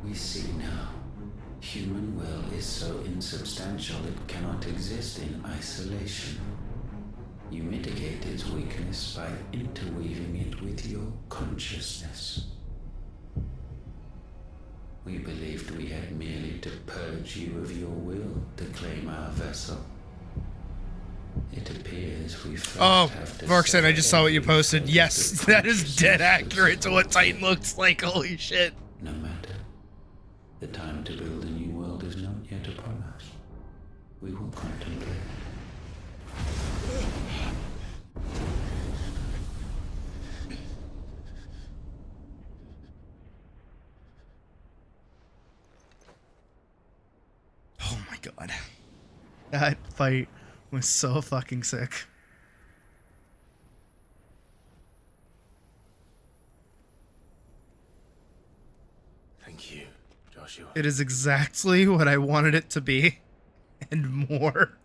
We see now. Human will is so insubstantial it cannot exist in isolation. You mitigate its weakness by interweaving it with your consciousness. We believed we had merely to purge you of your will to claim our vessel. It appears we first have to Varksen, I just saw what you every posted. focus Yes, of that is dead consciousness accurate to what Titan looks like. Holy shit. No matter. The time to build a new world is not yet upon us. We will contemplate. Oh my god. That fight was so fucking sick. Thank you, Joshua. It is exactly what I wanted it to be, and more.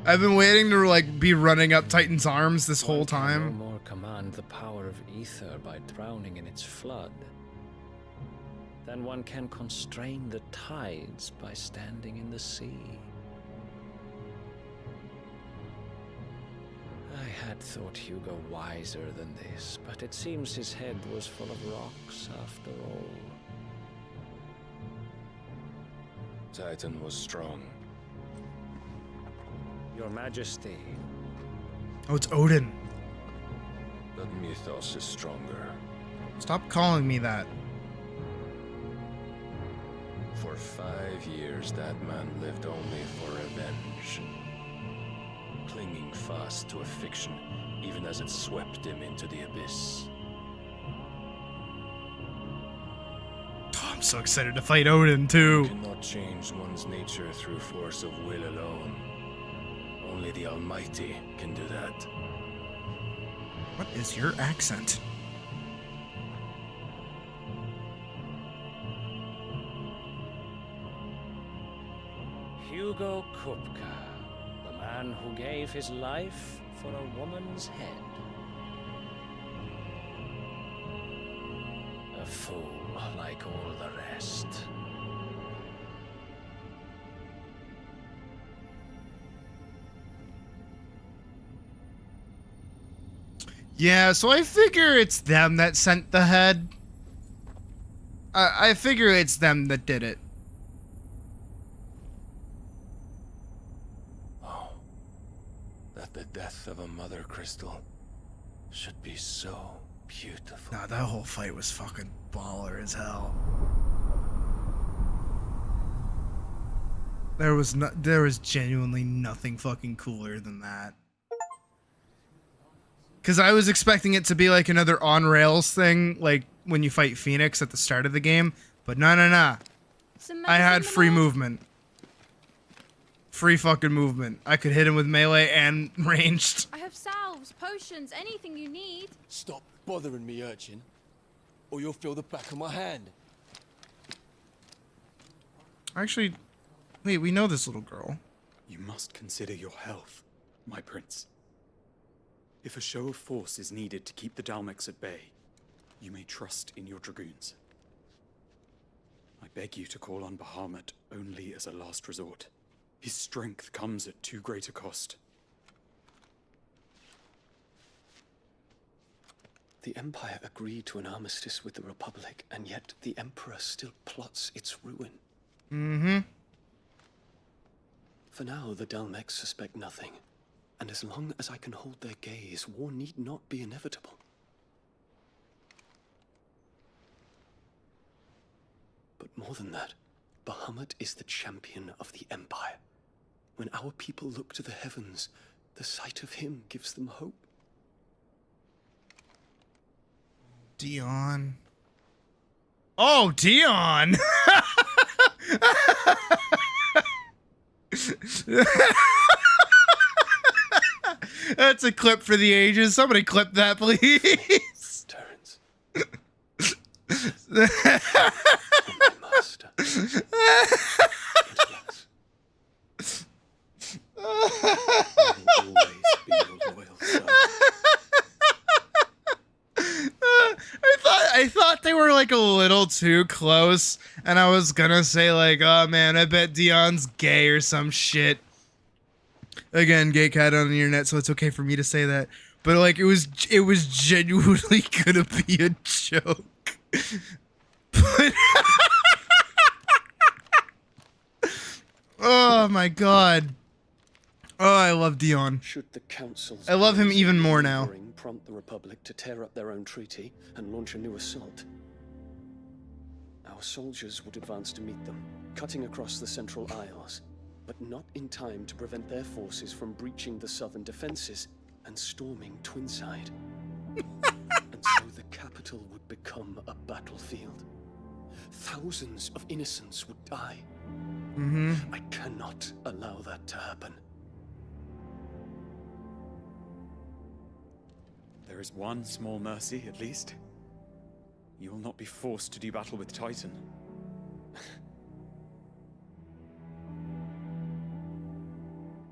I've been waiting to like be running up Titan's arms this whole No time. more command the power of ether by drowning in its flood. Then one can constrain the tides by standing in the sea. I had thought Hugo wiser than this, but it seems his head was full of rocks after all. Titan was strong. Your Majesty. Oh, it's Odin. But Mythos is stronger. Stop calling me that. For 5 years, that man lived only for revenge. Clinging fast to a fiction, even as it swept him into the abyss. Oh, I'm so excited to fight Odin, too. You cannot change one's nature through force of will alone. Only the Almighty can do that. What is your accent? Hugo Kupka, the man who gave his life for a woman's head. A fool like all the rest. Yeah, so I figure it's them that sent the head. I figure it's them that did it. Oh, that the death of a mother crystal should be so beautiful. Nah, that whole fight was fucking baller as hell. There was genuinely nothing fucking cooler than that. Because I was expecting it to be like another on-rails thing, like when you fight Phoenix at the start of the game. But no. I had free movement. Free fucking movement. I could hit him with melee and ranged. I have salves, potions, anything you need. Stop bothering me, urchin, or you'll feel the back of my hand. Actually, wait, we know this little girl. You must consider your health, my prince. If a show of force is needed to keep the Dalmex at bay, you may trust in your dragoons. I beg you to call on Bahamut only as a last resort. His strength comes at too great a cost. The Empire agreed to an armistice with the Republic, and yet the Emperor still plots its ruin. Mm-hmm. For now, the Dalmex suspect nothing. And as long as I can hold their gaze, war need not be inevitable. But more than that, Bahamut is the champion of the Empire. When our people look to the heavens, the sight of him gives them hope. Dion. Oh, Dion! That's a clip for the ages. Somebody clip that, please. Terrence. My master. I thought they were like a little too close, and I was gonna say like, oh man, I bet Dion's gay or some shit. Again, gay cat on the internet, so it's okay for me to say that. but like it was genuinely gonna be a joke. But oh my god. Oh, I love Dion. Should the council's I love him even more now. maneuvering prompt the Republic to tear up their own treaty and launch a new assault, our soldiers would advance to meet them, cutting across the Central Isles, but not in time to prevent their forces from breaching the southern defenses and storming Twinside. And so the capital would become a battlefield. Thousands of innocents would die. I cannot allow that to happen. There is one small mercy, at least. You will not be forced to do battle with Titan.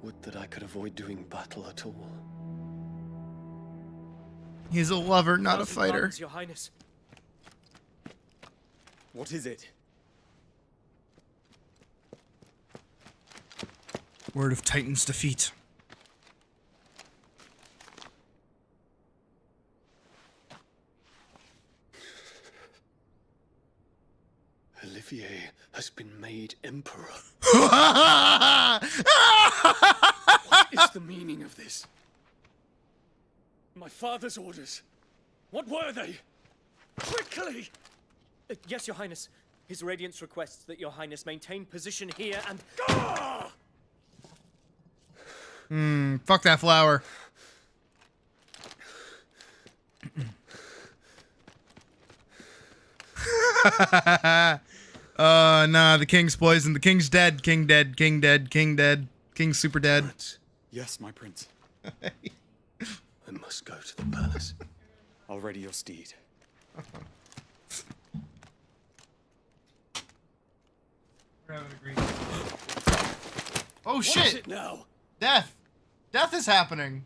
Would that I could avoid doing battle at all. He's a lover, not a fighter. Pardons, Your Highness. What is it? Word of Titan's defeat. Olivier has been made emperor. What is the meaning of this? My father's orders. What were they? Quickly! Yes, Your Highness. His Radiance requests that Your Highness maintain position here and... Fuck that flower. Nah, the king's poisoned. The king's dead. King dead. King dead. King dead. King's super dead. Yes, my prince. I must go to the palace. I'll ready your steed. Oh shit! What is it now? Death! Death is happening!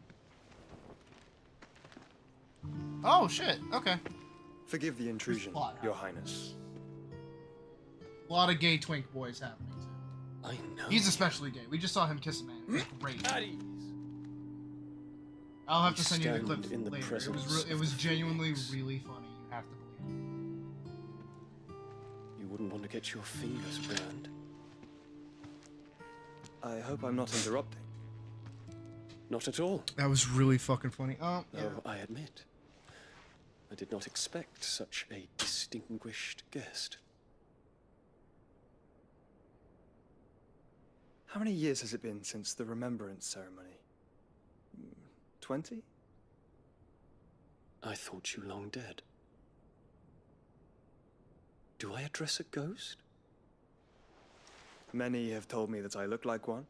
Oh shit, okay. Forgive the intrusion, Your Highness. A lot of gay twink boys happening too. I know. He's especially gay. We just saw him kiss a man. It was great. I'll have to send you the clip in the later. presence It was genuinely really funny. You have to believe You wouldn't want to get your fingers burned. I hope I'm not interrupting. Not at all. it. That was really fucking funny. Oh, yeah. Though I admit, I did not expect such a distinguished guest. How many years has it been since the remembrance ceremony? 20? I thought you long dead. Do I address a ghost? Many have told me that I look like one.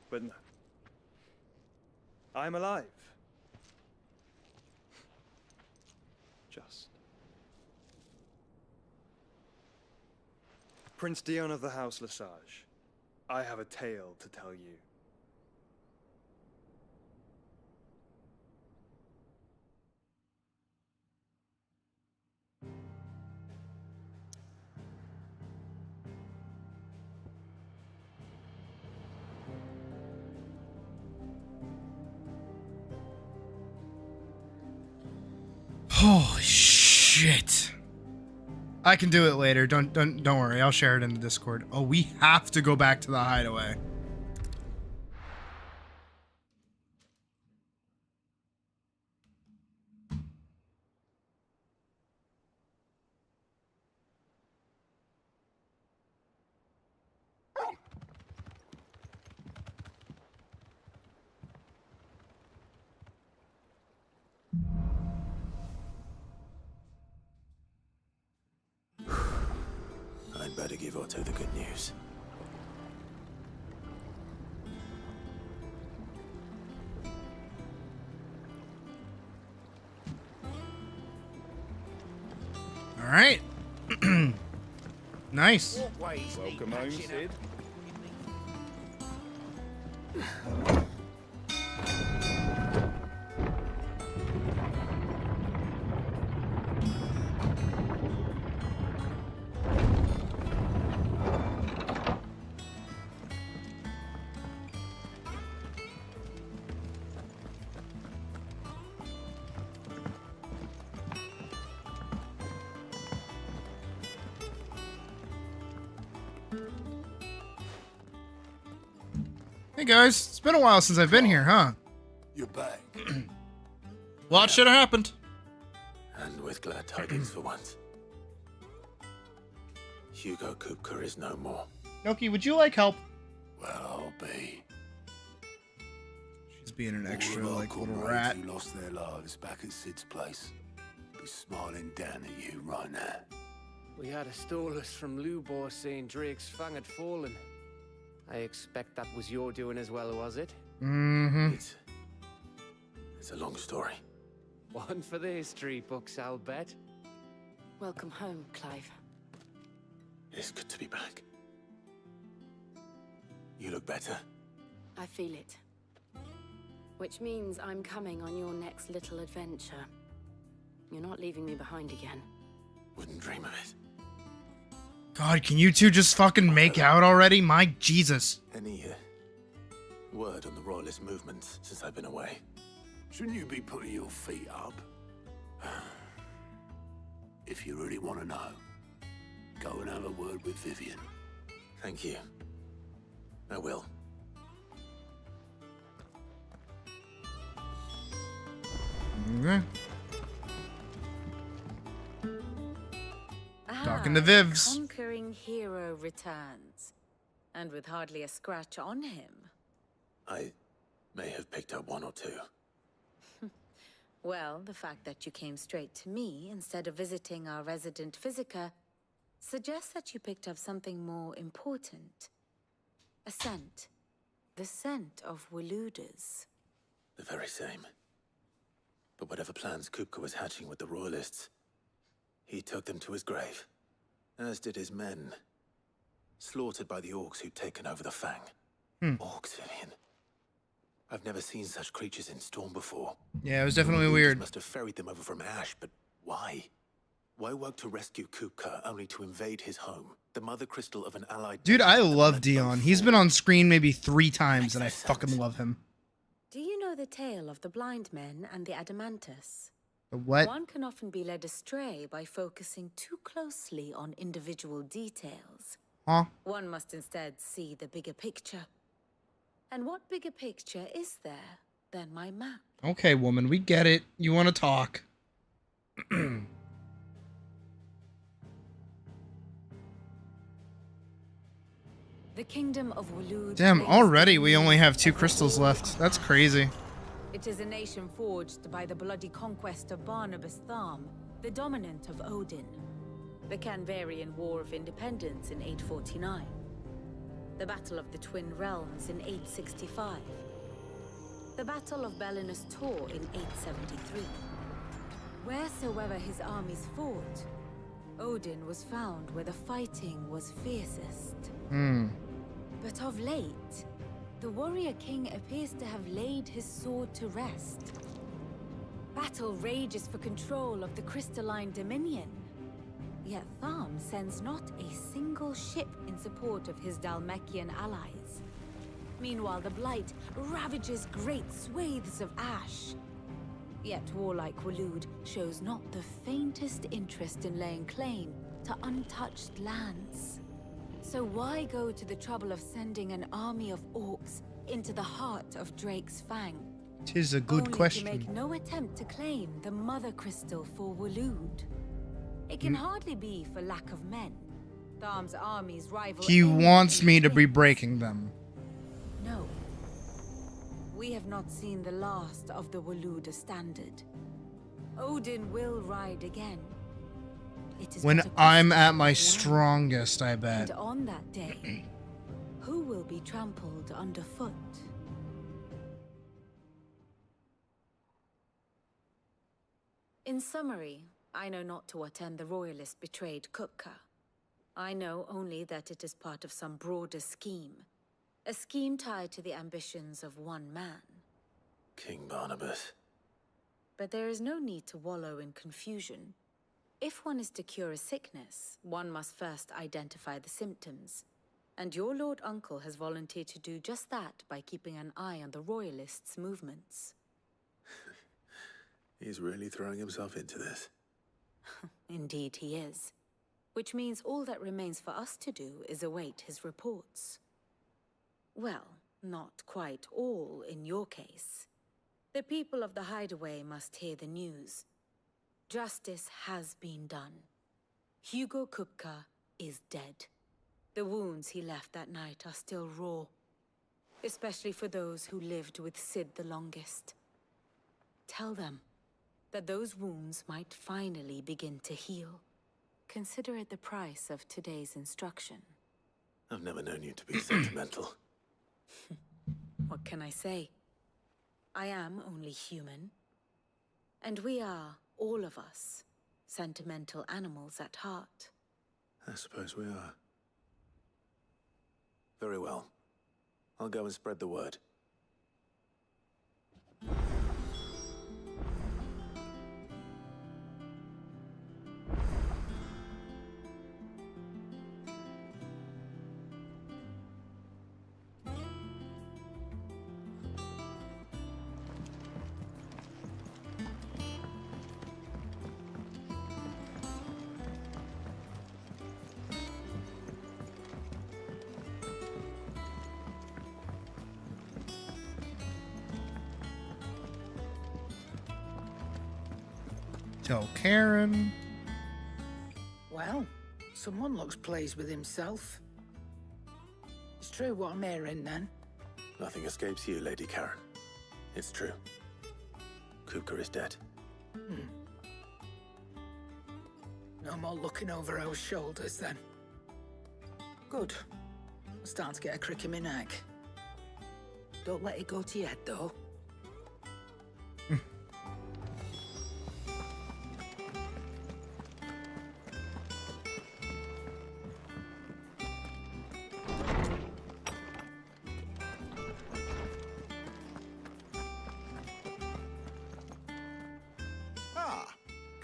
But no. I'm alive. Just. Prince Dion of the House Lesage, I have a tale to tell you. Holy shit. I can do it later. Don't worry. I'll share it in the Discord. Oh, we have to go back to the hideaway. I'd better give Otto the good news. All right. Nice. Welcome home, Sid. Hey guys, it's been a while since I've been here, huh? You're back. A lot should have happened. And with glad tidings for once. Hugo Kupka is no more. Noki, would you like help? Well, I'll be. She's being an extra, All of our like, little comrades rat. who lost their lives back at Sid's place be smiling down at you right now. We had a stolus from Lubor saying Drake's fang had fallen. I expect that was your doing as well, was it? Mm-hmm. It's a long story. One for the history books, I'll bet. Welcome home, Clive. It's good to be back. You look better. I feel it. Which means I'm coming on your next little adventure. You're not leaving me behind again. Wouldn't dream of it. God, can you two just fucking make out already? My Jesus. Any word on the Royalist movement since I've been away? Shouldn't you be putting your feet up? If you really want to know, go and have a word with Vivian. Thank you. I will. Okay. Talking to Vivs. Conquering hero returns. And with hardly a scratch on him. I may have picked up one or two. Well, the fact that you came straight to me instead of visiting our resident physiker suggests that you picked up something more important. A scent. The scent of Waludas. The very same. But whatever plans Kupka was hatching with the Royalists, he took them to his grave. As did his men. Slaughtered by the orcs who'd taken over the Fang. Orcs, Vivian. I've never seen such creatures in Storm before. Yeah, it was definitely The Waludas weird. must have ferried them over from Ash, but why? Why work to rescue Kupka only to invade his home? The mother crystal of an allied... Dude, I love Dion. He's been on screen maybe 3 times, and I fucking love him. Do you know the tale of the blind men and the adamantus? The what? One can often be led astray by focusing too closely on individual details. Huh? One must instead see the bigger picture. And what bigger picture is there than my map? Okay, woman, we get it. You want to talk. The kingdom of Waloed. Damn, already we only have 2 crystals left. That's crazy. It is a nation forged by the bloody conquest of Barnabas Tharm, the dominant of Odin. The Canvarian War of Independence in 849. The Battle of the Twin Realms in 865. The Battle of Belinus Tor in 873. Wheresoever his armies fought, Odin was found where the fighting was fiercest. But of late, the warrior king appears to have laid his sword to rest. Battle rages for control of the crystalline dominion. Yet Tharm sends not a single ship in support of his Dhalmekian allies. Meanwhile, the Blight ravages great swathes of ash. Yet warlike Waloed shows not the faintest interest in laying claim to untouched lands. So why go to the trouble of sending an army of orcs into the heart of Drake's Fang? 'Tis a good Only question. to make no attempt to claim the mother crystal for Waloed. It can hardly be for lack of men. Tharm's armies rival. He any wants me to in be breaking them. No. We have not seen the last of the Waluda standard. Odin will ride again. It is When but a I'm question at of my when. strongest, I bet. And on that day, who will be trampled underfoot? In summary, I know not to what end the Royalist betrayed Kupka. I know only that it is part of some broader scheme. A scheme tied to the ambitions of one man. King Barnabas. But there is no need to wallow in confusion. If one is to cure a sickness, one must first identify the symptoms. And your Lord Uncle has volunteered to do just that by keeping an eye on the Royalists' movements. He's really throwing himself into this. Indeed he is. Which means all that remains for us to do is await his reports. Well, Not quite all in your case. The people of the Hideaway must hear the news. Justice has been done. Hugo Kupka is dead. The wounds he left that night are still raw, especially for those who lived with Sid the longest. Tell them that those wounds might finally begin to heal. Consider it the price of today's instruction. I've never known you to be sentimental. What can I say? I am only human. And we are, all of us, sentimental animals at heart. I suppose we are. Very well. I'll go and spread the word. Tell Karen. Well, someone looks pleased with himself. It's true what I'm hearing, then. Nothing escapes you, Lady Karen. It's true. Kupka is dead. No more looking over our shoulders, then. Good. I'm starting to get a crick in my neck. Don't let it go to your head, though.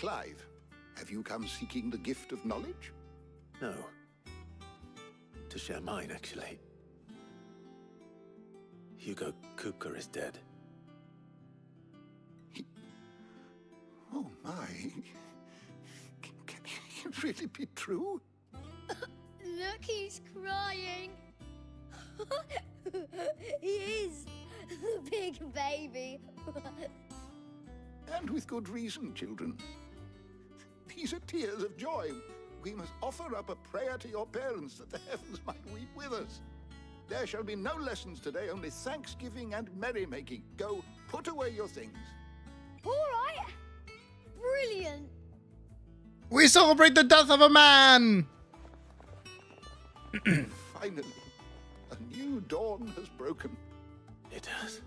Clive, have you come seeking the gift of knowledge? No. To share mine, actually. Hugo Kupka is dead. Oh my. Can it really be true? Look, he's crying. He is. The big baby. And with good reason, children. These are tears of joy. We must offer up a prayer to your parents that the heavens might weep with us. There shall be no lessons today, only thanksgiving and merrymaking. Go, put away your things. All right. Brilliant. We celebrate the death of a man! Finally, a new dawn has broken. It has.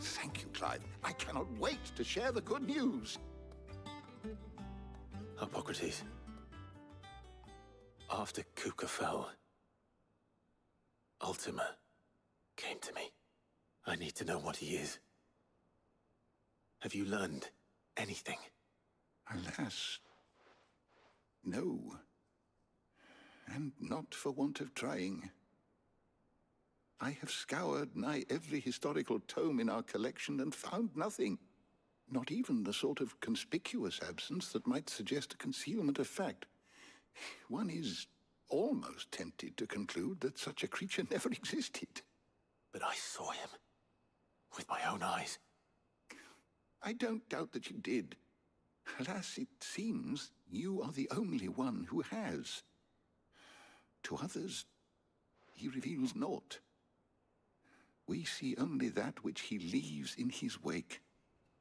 Thank you, Clive. I cannot wait to share the good news. Hippocrates. After Kupka fell, Ultima came to me. I need to know what he is. Have you learned anything? Alas, no. And not for want of trying. I have scoured nigh every historical tome in our collection and found nothing. Not even the sort of conspicuous absence that might suggest a concealment of fact. One is almost tempted to conclude that such a creature never existed. But I saw him. With my own eyes. I don't doubt that you did. Alas, it seems you are the only one who has. To others, he reveals naught. We see only that which he leaves in his wake,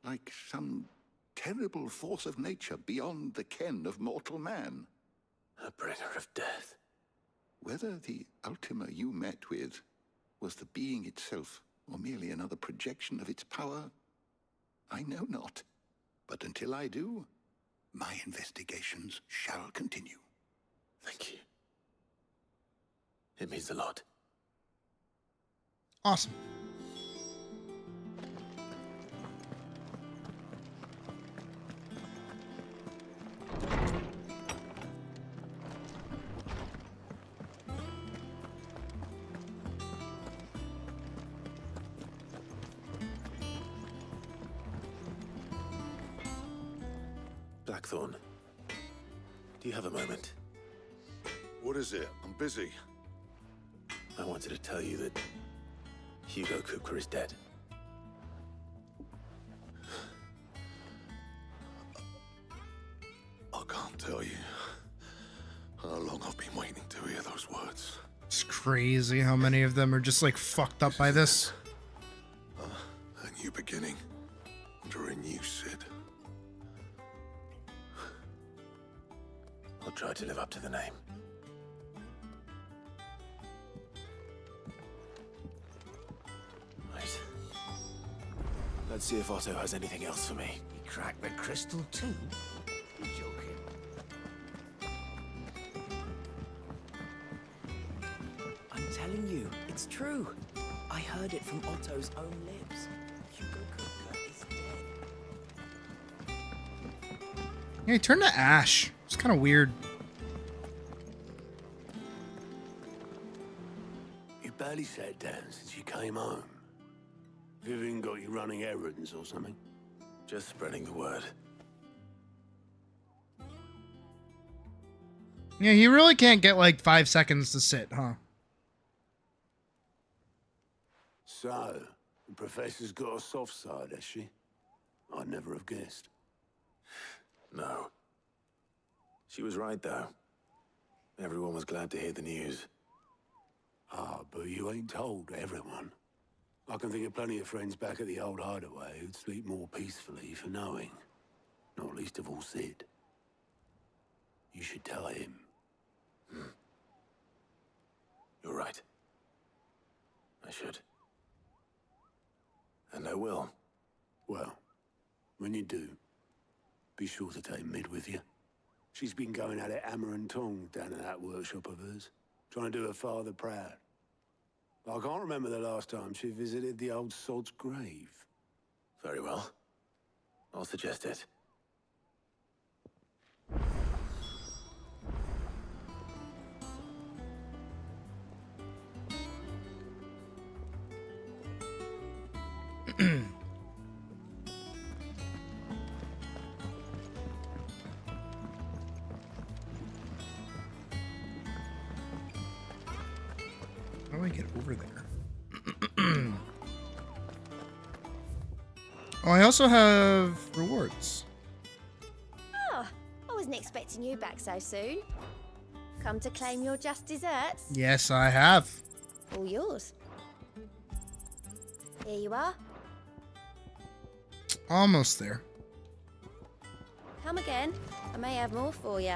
like some terrible force of nature beyond the ken of mortal man. A bringer of death. Whether the Ultima you met with was the being itself, or merely another projection of its power, I know not. But until I do, my investigations shall continue. Thank you. It means a lot. Awesome. Blackthorn, do you have a moment? What is it? I'm busy. I wanted to tell you that Hugo Kupka is dead. I can't tell you how long I've been waiting to hear those words. It's crazy how many of them are just like fucked up by this. A new beginning under a new Sid. I'll try to live up to the name. Right. Let's see if Otto has anything else for me. You cracked the crystal too? You're joking. I'm telling you, it's true. I heard it from Otto's own lips. Hugo Kupka is dead. Yeah, he turned to ash. It's kind of weird. You barely sat down since you came home. Vivian got you running errands or something? Just spreading the word. Yeah, he really can't get like 5 seconds to sit, huh? So, the professor's got a soft side, has she? I'd never have guessed. No. She was right, though. Everyone was glad to hear the news. Ah, but you ain't told everyone. I can think of plenty of friends back at the old hideaway who'd sleep more peacefully for knowing. Not least of all Sid. You should tell him. You're right. I should. And I will. Well, when you do, be sure to take Mid with you. She's been going at it hammer and tong down at that workshop of hers, trying to do her father proud. I can't remember the last time she visited the old sod's grave. Very well. I'll suggest it. How do I get over there? Oh, I also have rewards. Oh, I wasn't expecting you back so soon. Come to claim your just desserts? Yes, I have. All yours. Here you are. Almost there. Come again. I may have more for you.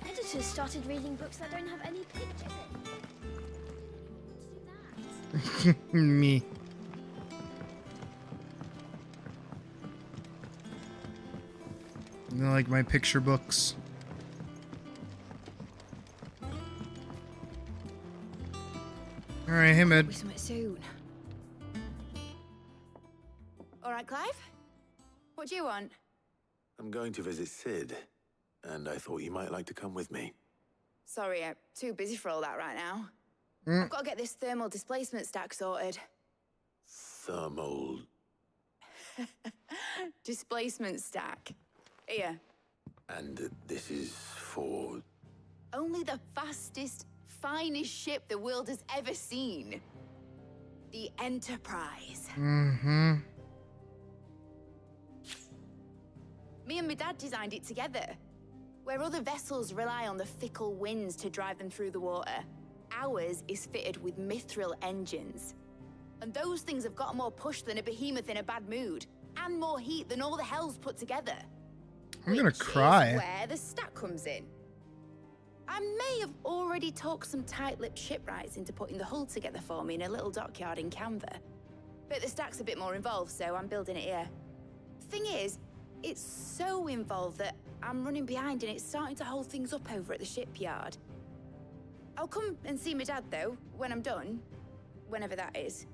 Editors started reading books that don't have any pictures in. Me. You know, like my picture books. All right, hey, Med. Soon. All right, Clive. What do you want? I'm going to visit Sid, and I thought you might like to come with me. Sorry, I'm too busy for all that right now. I've got to get this thermal displacement stack sorted. Thermal... Displacement stack. Here. And this is for... Only the fastest, finest ship the world has ever seen. The Enterprise. Mm-hmm. Me and my dad designed it together. Where other vessels rely on the fickle winds to drive them through the water, ours is fitted with mithril engines. And those things have got more push than a behemoth in a bad mood, and more heat than all the hells put together. I'm gonna cry. Where the stack comes in. I may have already talked some tight-lipped shipwrights into putting the hull together for me in a little dockyard in Canva. But the stack's a bit more involved, so I'm building it here. Thing is, it's so involved that I'm running behind and it's starting to hold things up over at the shipyard. I'll come and see my dad, though, when I'm done. Whenever that is.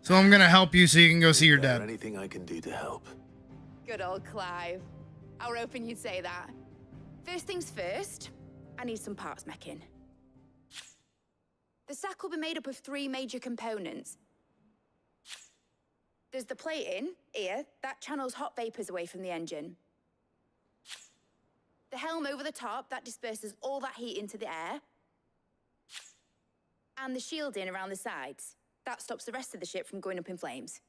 So I'm gonna help you so you can go see your Is there dad. anything I can do to help? Good old Clive. I were hoping you'd say that. First things first, I need some parts mecking. The stack will be made up of 3 major components. There's the plating, here, that channels hot vapors away from the engine. The helm over the top, that disperses all that heat into the air. And the shielding around the sides. That stops the rest of the ship from going up in flames.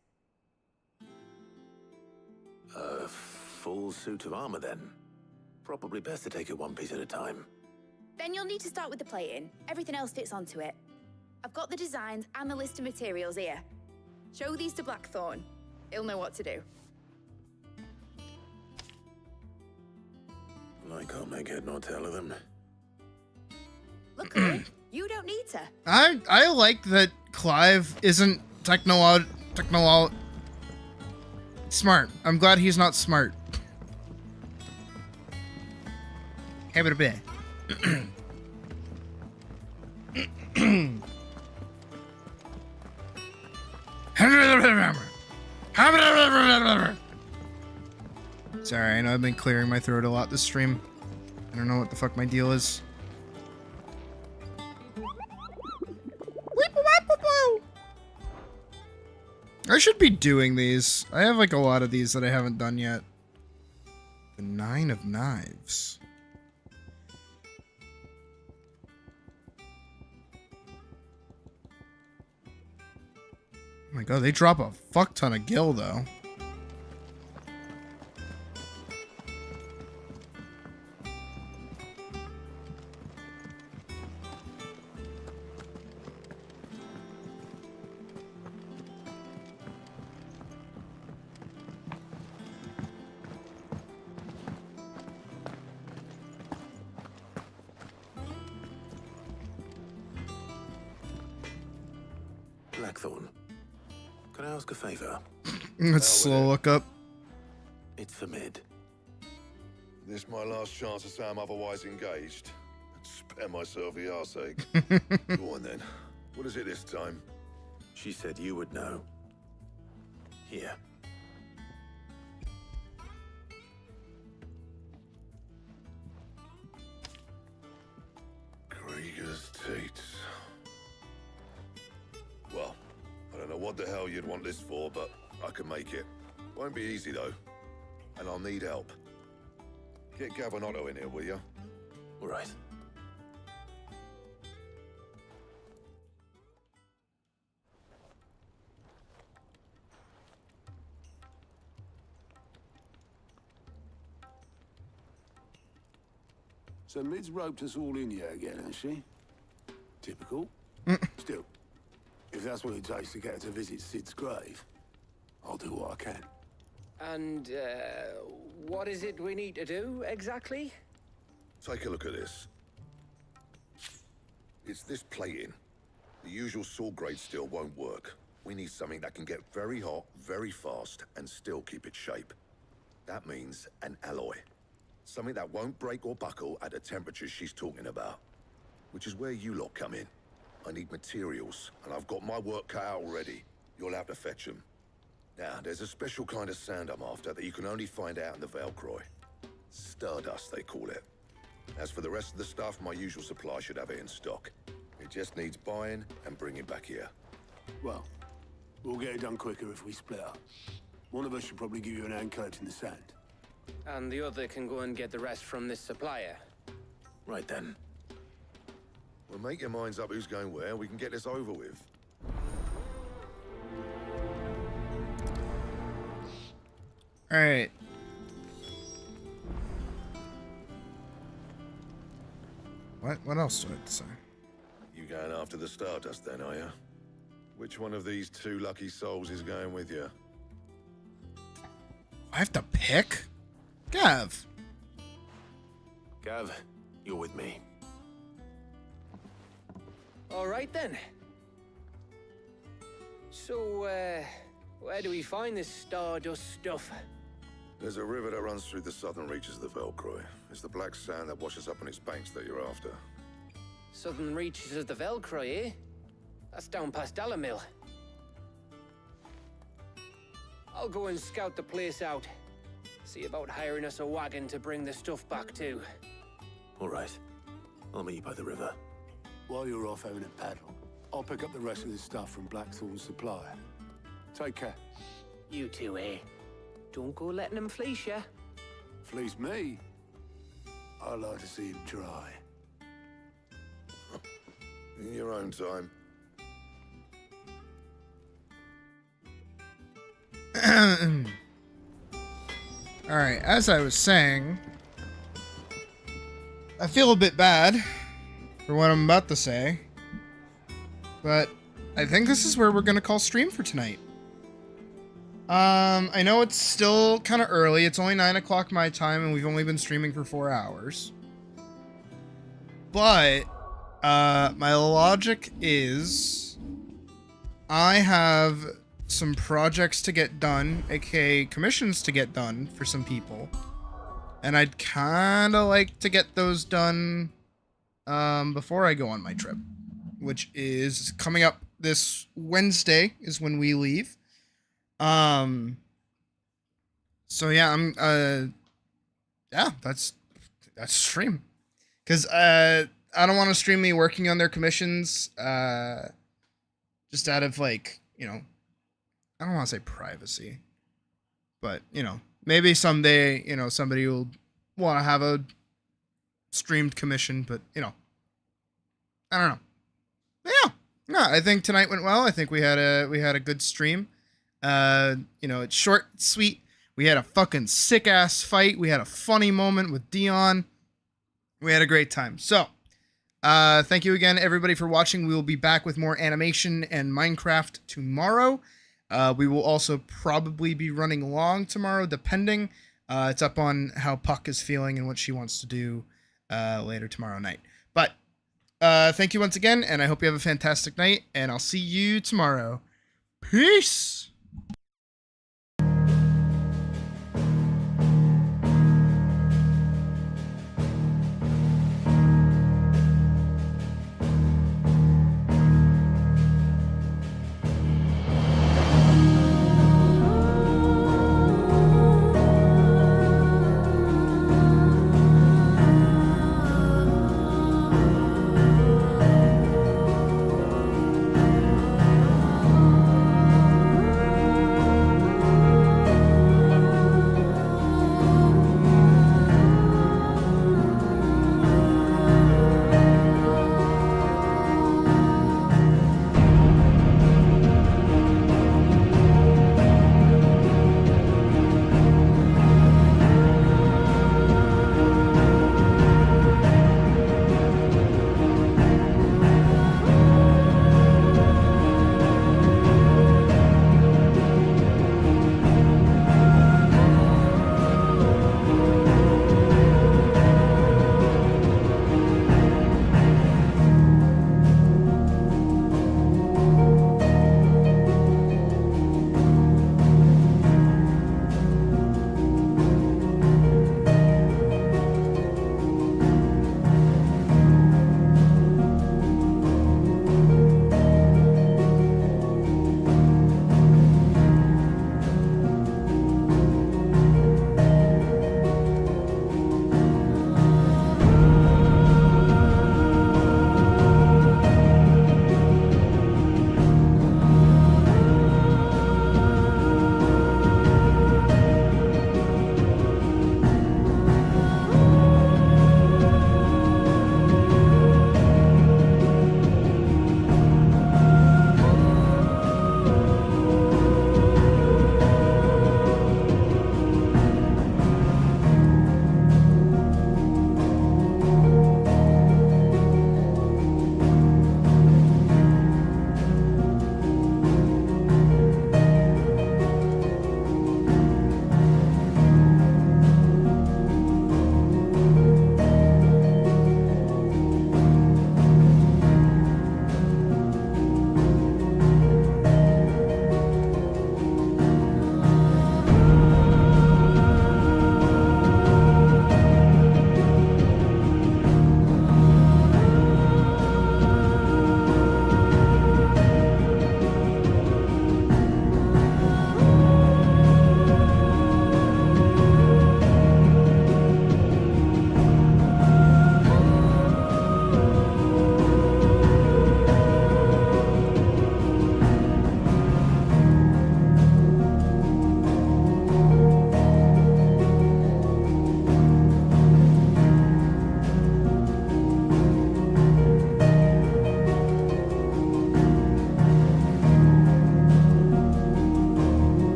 A full suit of armor, then. Probably best to take it one piece at a time. Then you'll need to start with the plating. Everything else fits onto it. I've got the designs and the list of materials here. Show these to Blackthorn. He'll know what to do. I can't make head nor tail of them. Luckily, you don't need to. I like that Clive isn't techno smart. I'm glad he's not smart. Have it a bit. Sorry, I know I've been clearing my throat a lot this stream. I don't know what the fuck my deal is. I should be doing these. I have like a lot of these that I haven't done yet. The 9 of Knives. Oh my god, they drop a fuck ton of gil though. Blackthorn, can I ask a favor? Let's slow look up. It's for Mid. This my last chance to say I'm otherwise engaged. Spare myself the arseache. Go on then. What is it this time? She said you would know. Here. Krieger's teats. Well, I don't know what the hell you'd want this for, but I can make it. Won't be easy though. And I'll need help. Get Gavin-Otto in here, will you? All right. So Mid's roped us all in here again, has she? Typical. Still, if that's what it takes to get her to visit Sid's grave, I'll do what I can. And, what is it we need to do, exactly? Take a look at this. It's this plating. The usual sword grade steel won't work. We need something that can get very hot, very fast, and still keep its shape. That means an alloy. Something that won't break or buckle at the temperatures she's talking about. Which is where you lot come in. I need materials, and I've got my work cut out already. You'll have to fetch them. Now, there's a special kind of sand I'm after that you can only find out in the Velcroy. Stardust, they call it. As for the rest of the stuff, my usual supply should have it in stock. It just needs buying and bringing back here. Well, we'll get it done quicker if we split up. One of us should probably give you an hand collecting the sand. And the other can go and get the rest from this supplier. Right then. Well, make your minds up who's going where, we can get this over with. Alright. What else do I have to say? You going after the Stardust then, are you? Which one of these 2 lucky souls is going with you? I have to pick? Gav. Gav, you're with me. All right then. So, where do we find this Stardust stuff? There's a river that runs through the southern reaches of the Velcroy. It's the black sand that washes up on its banks that you're after. Southern reaches of the Velcroy, eh? That's down past Dalamil. I'll go and scout the place out. See about hiring us a wagon to bring the stuff back to. All right. I'll meet you by the river. While you're off having a paddle, I'll pick up the rest of this stuff from Blackthorn's supply. Take care. You two here. Don't go letting them fleece you. Fleece me? I'd like to see him try. In your own time. Alright, as I was saying, I feel a bit bad for what I'm about to say, but I think this is where we're gonna call stream for tonight. I know it's still kind of early. It's only 9 o'clock my time, and we've only been streaming for 4 hours. But, my logic is, I have some projects to get done, aka commissions to get done for some people. And I'd kind of like to get those done before I go on my trip, which is coming up this Wednesday is when we leave. So yeah, that's stream. Cause, I don't want to stream me working on their commissions, just out of like, you know, I don't want to say privacy, but you know, maybe someday, you know, somebody will want to have a streamed commission, but you know, I don't know. But yeah, no, I think tonight went well. I think we had a good stream. You know, it's short, sweet. We had a fucking sick ass fight. We had a funny moment with Dion. We had a great time. So, thank you again, everybody, for watching. We will be back with more animation and Minecraft tomorrow. We will also probably be running long tomorrow, depending. It's up on how Puck is feeling and what she wants to do later tomorrow night. But thank you once again, and I hope you have a fantastic night, and I'll see you tomorrow. Peace!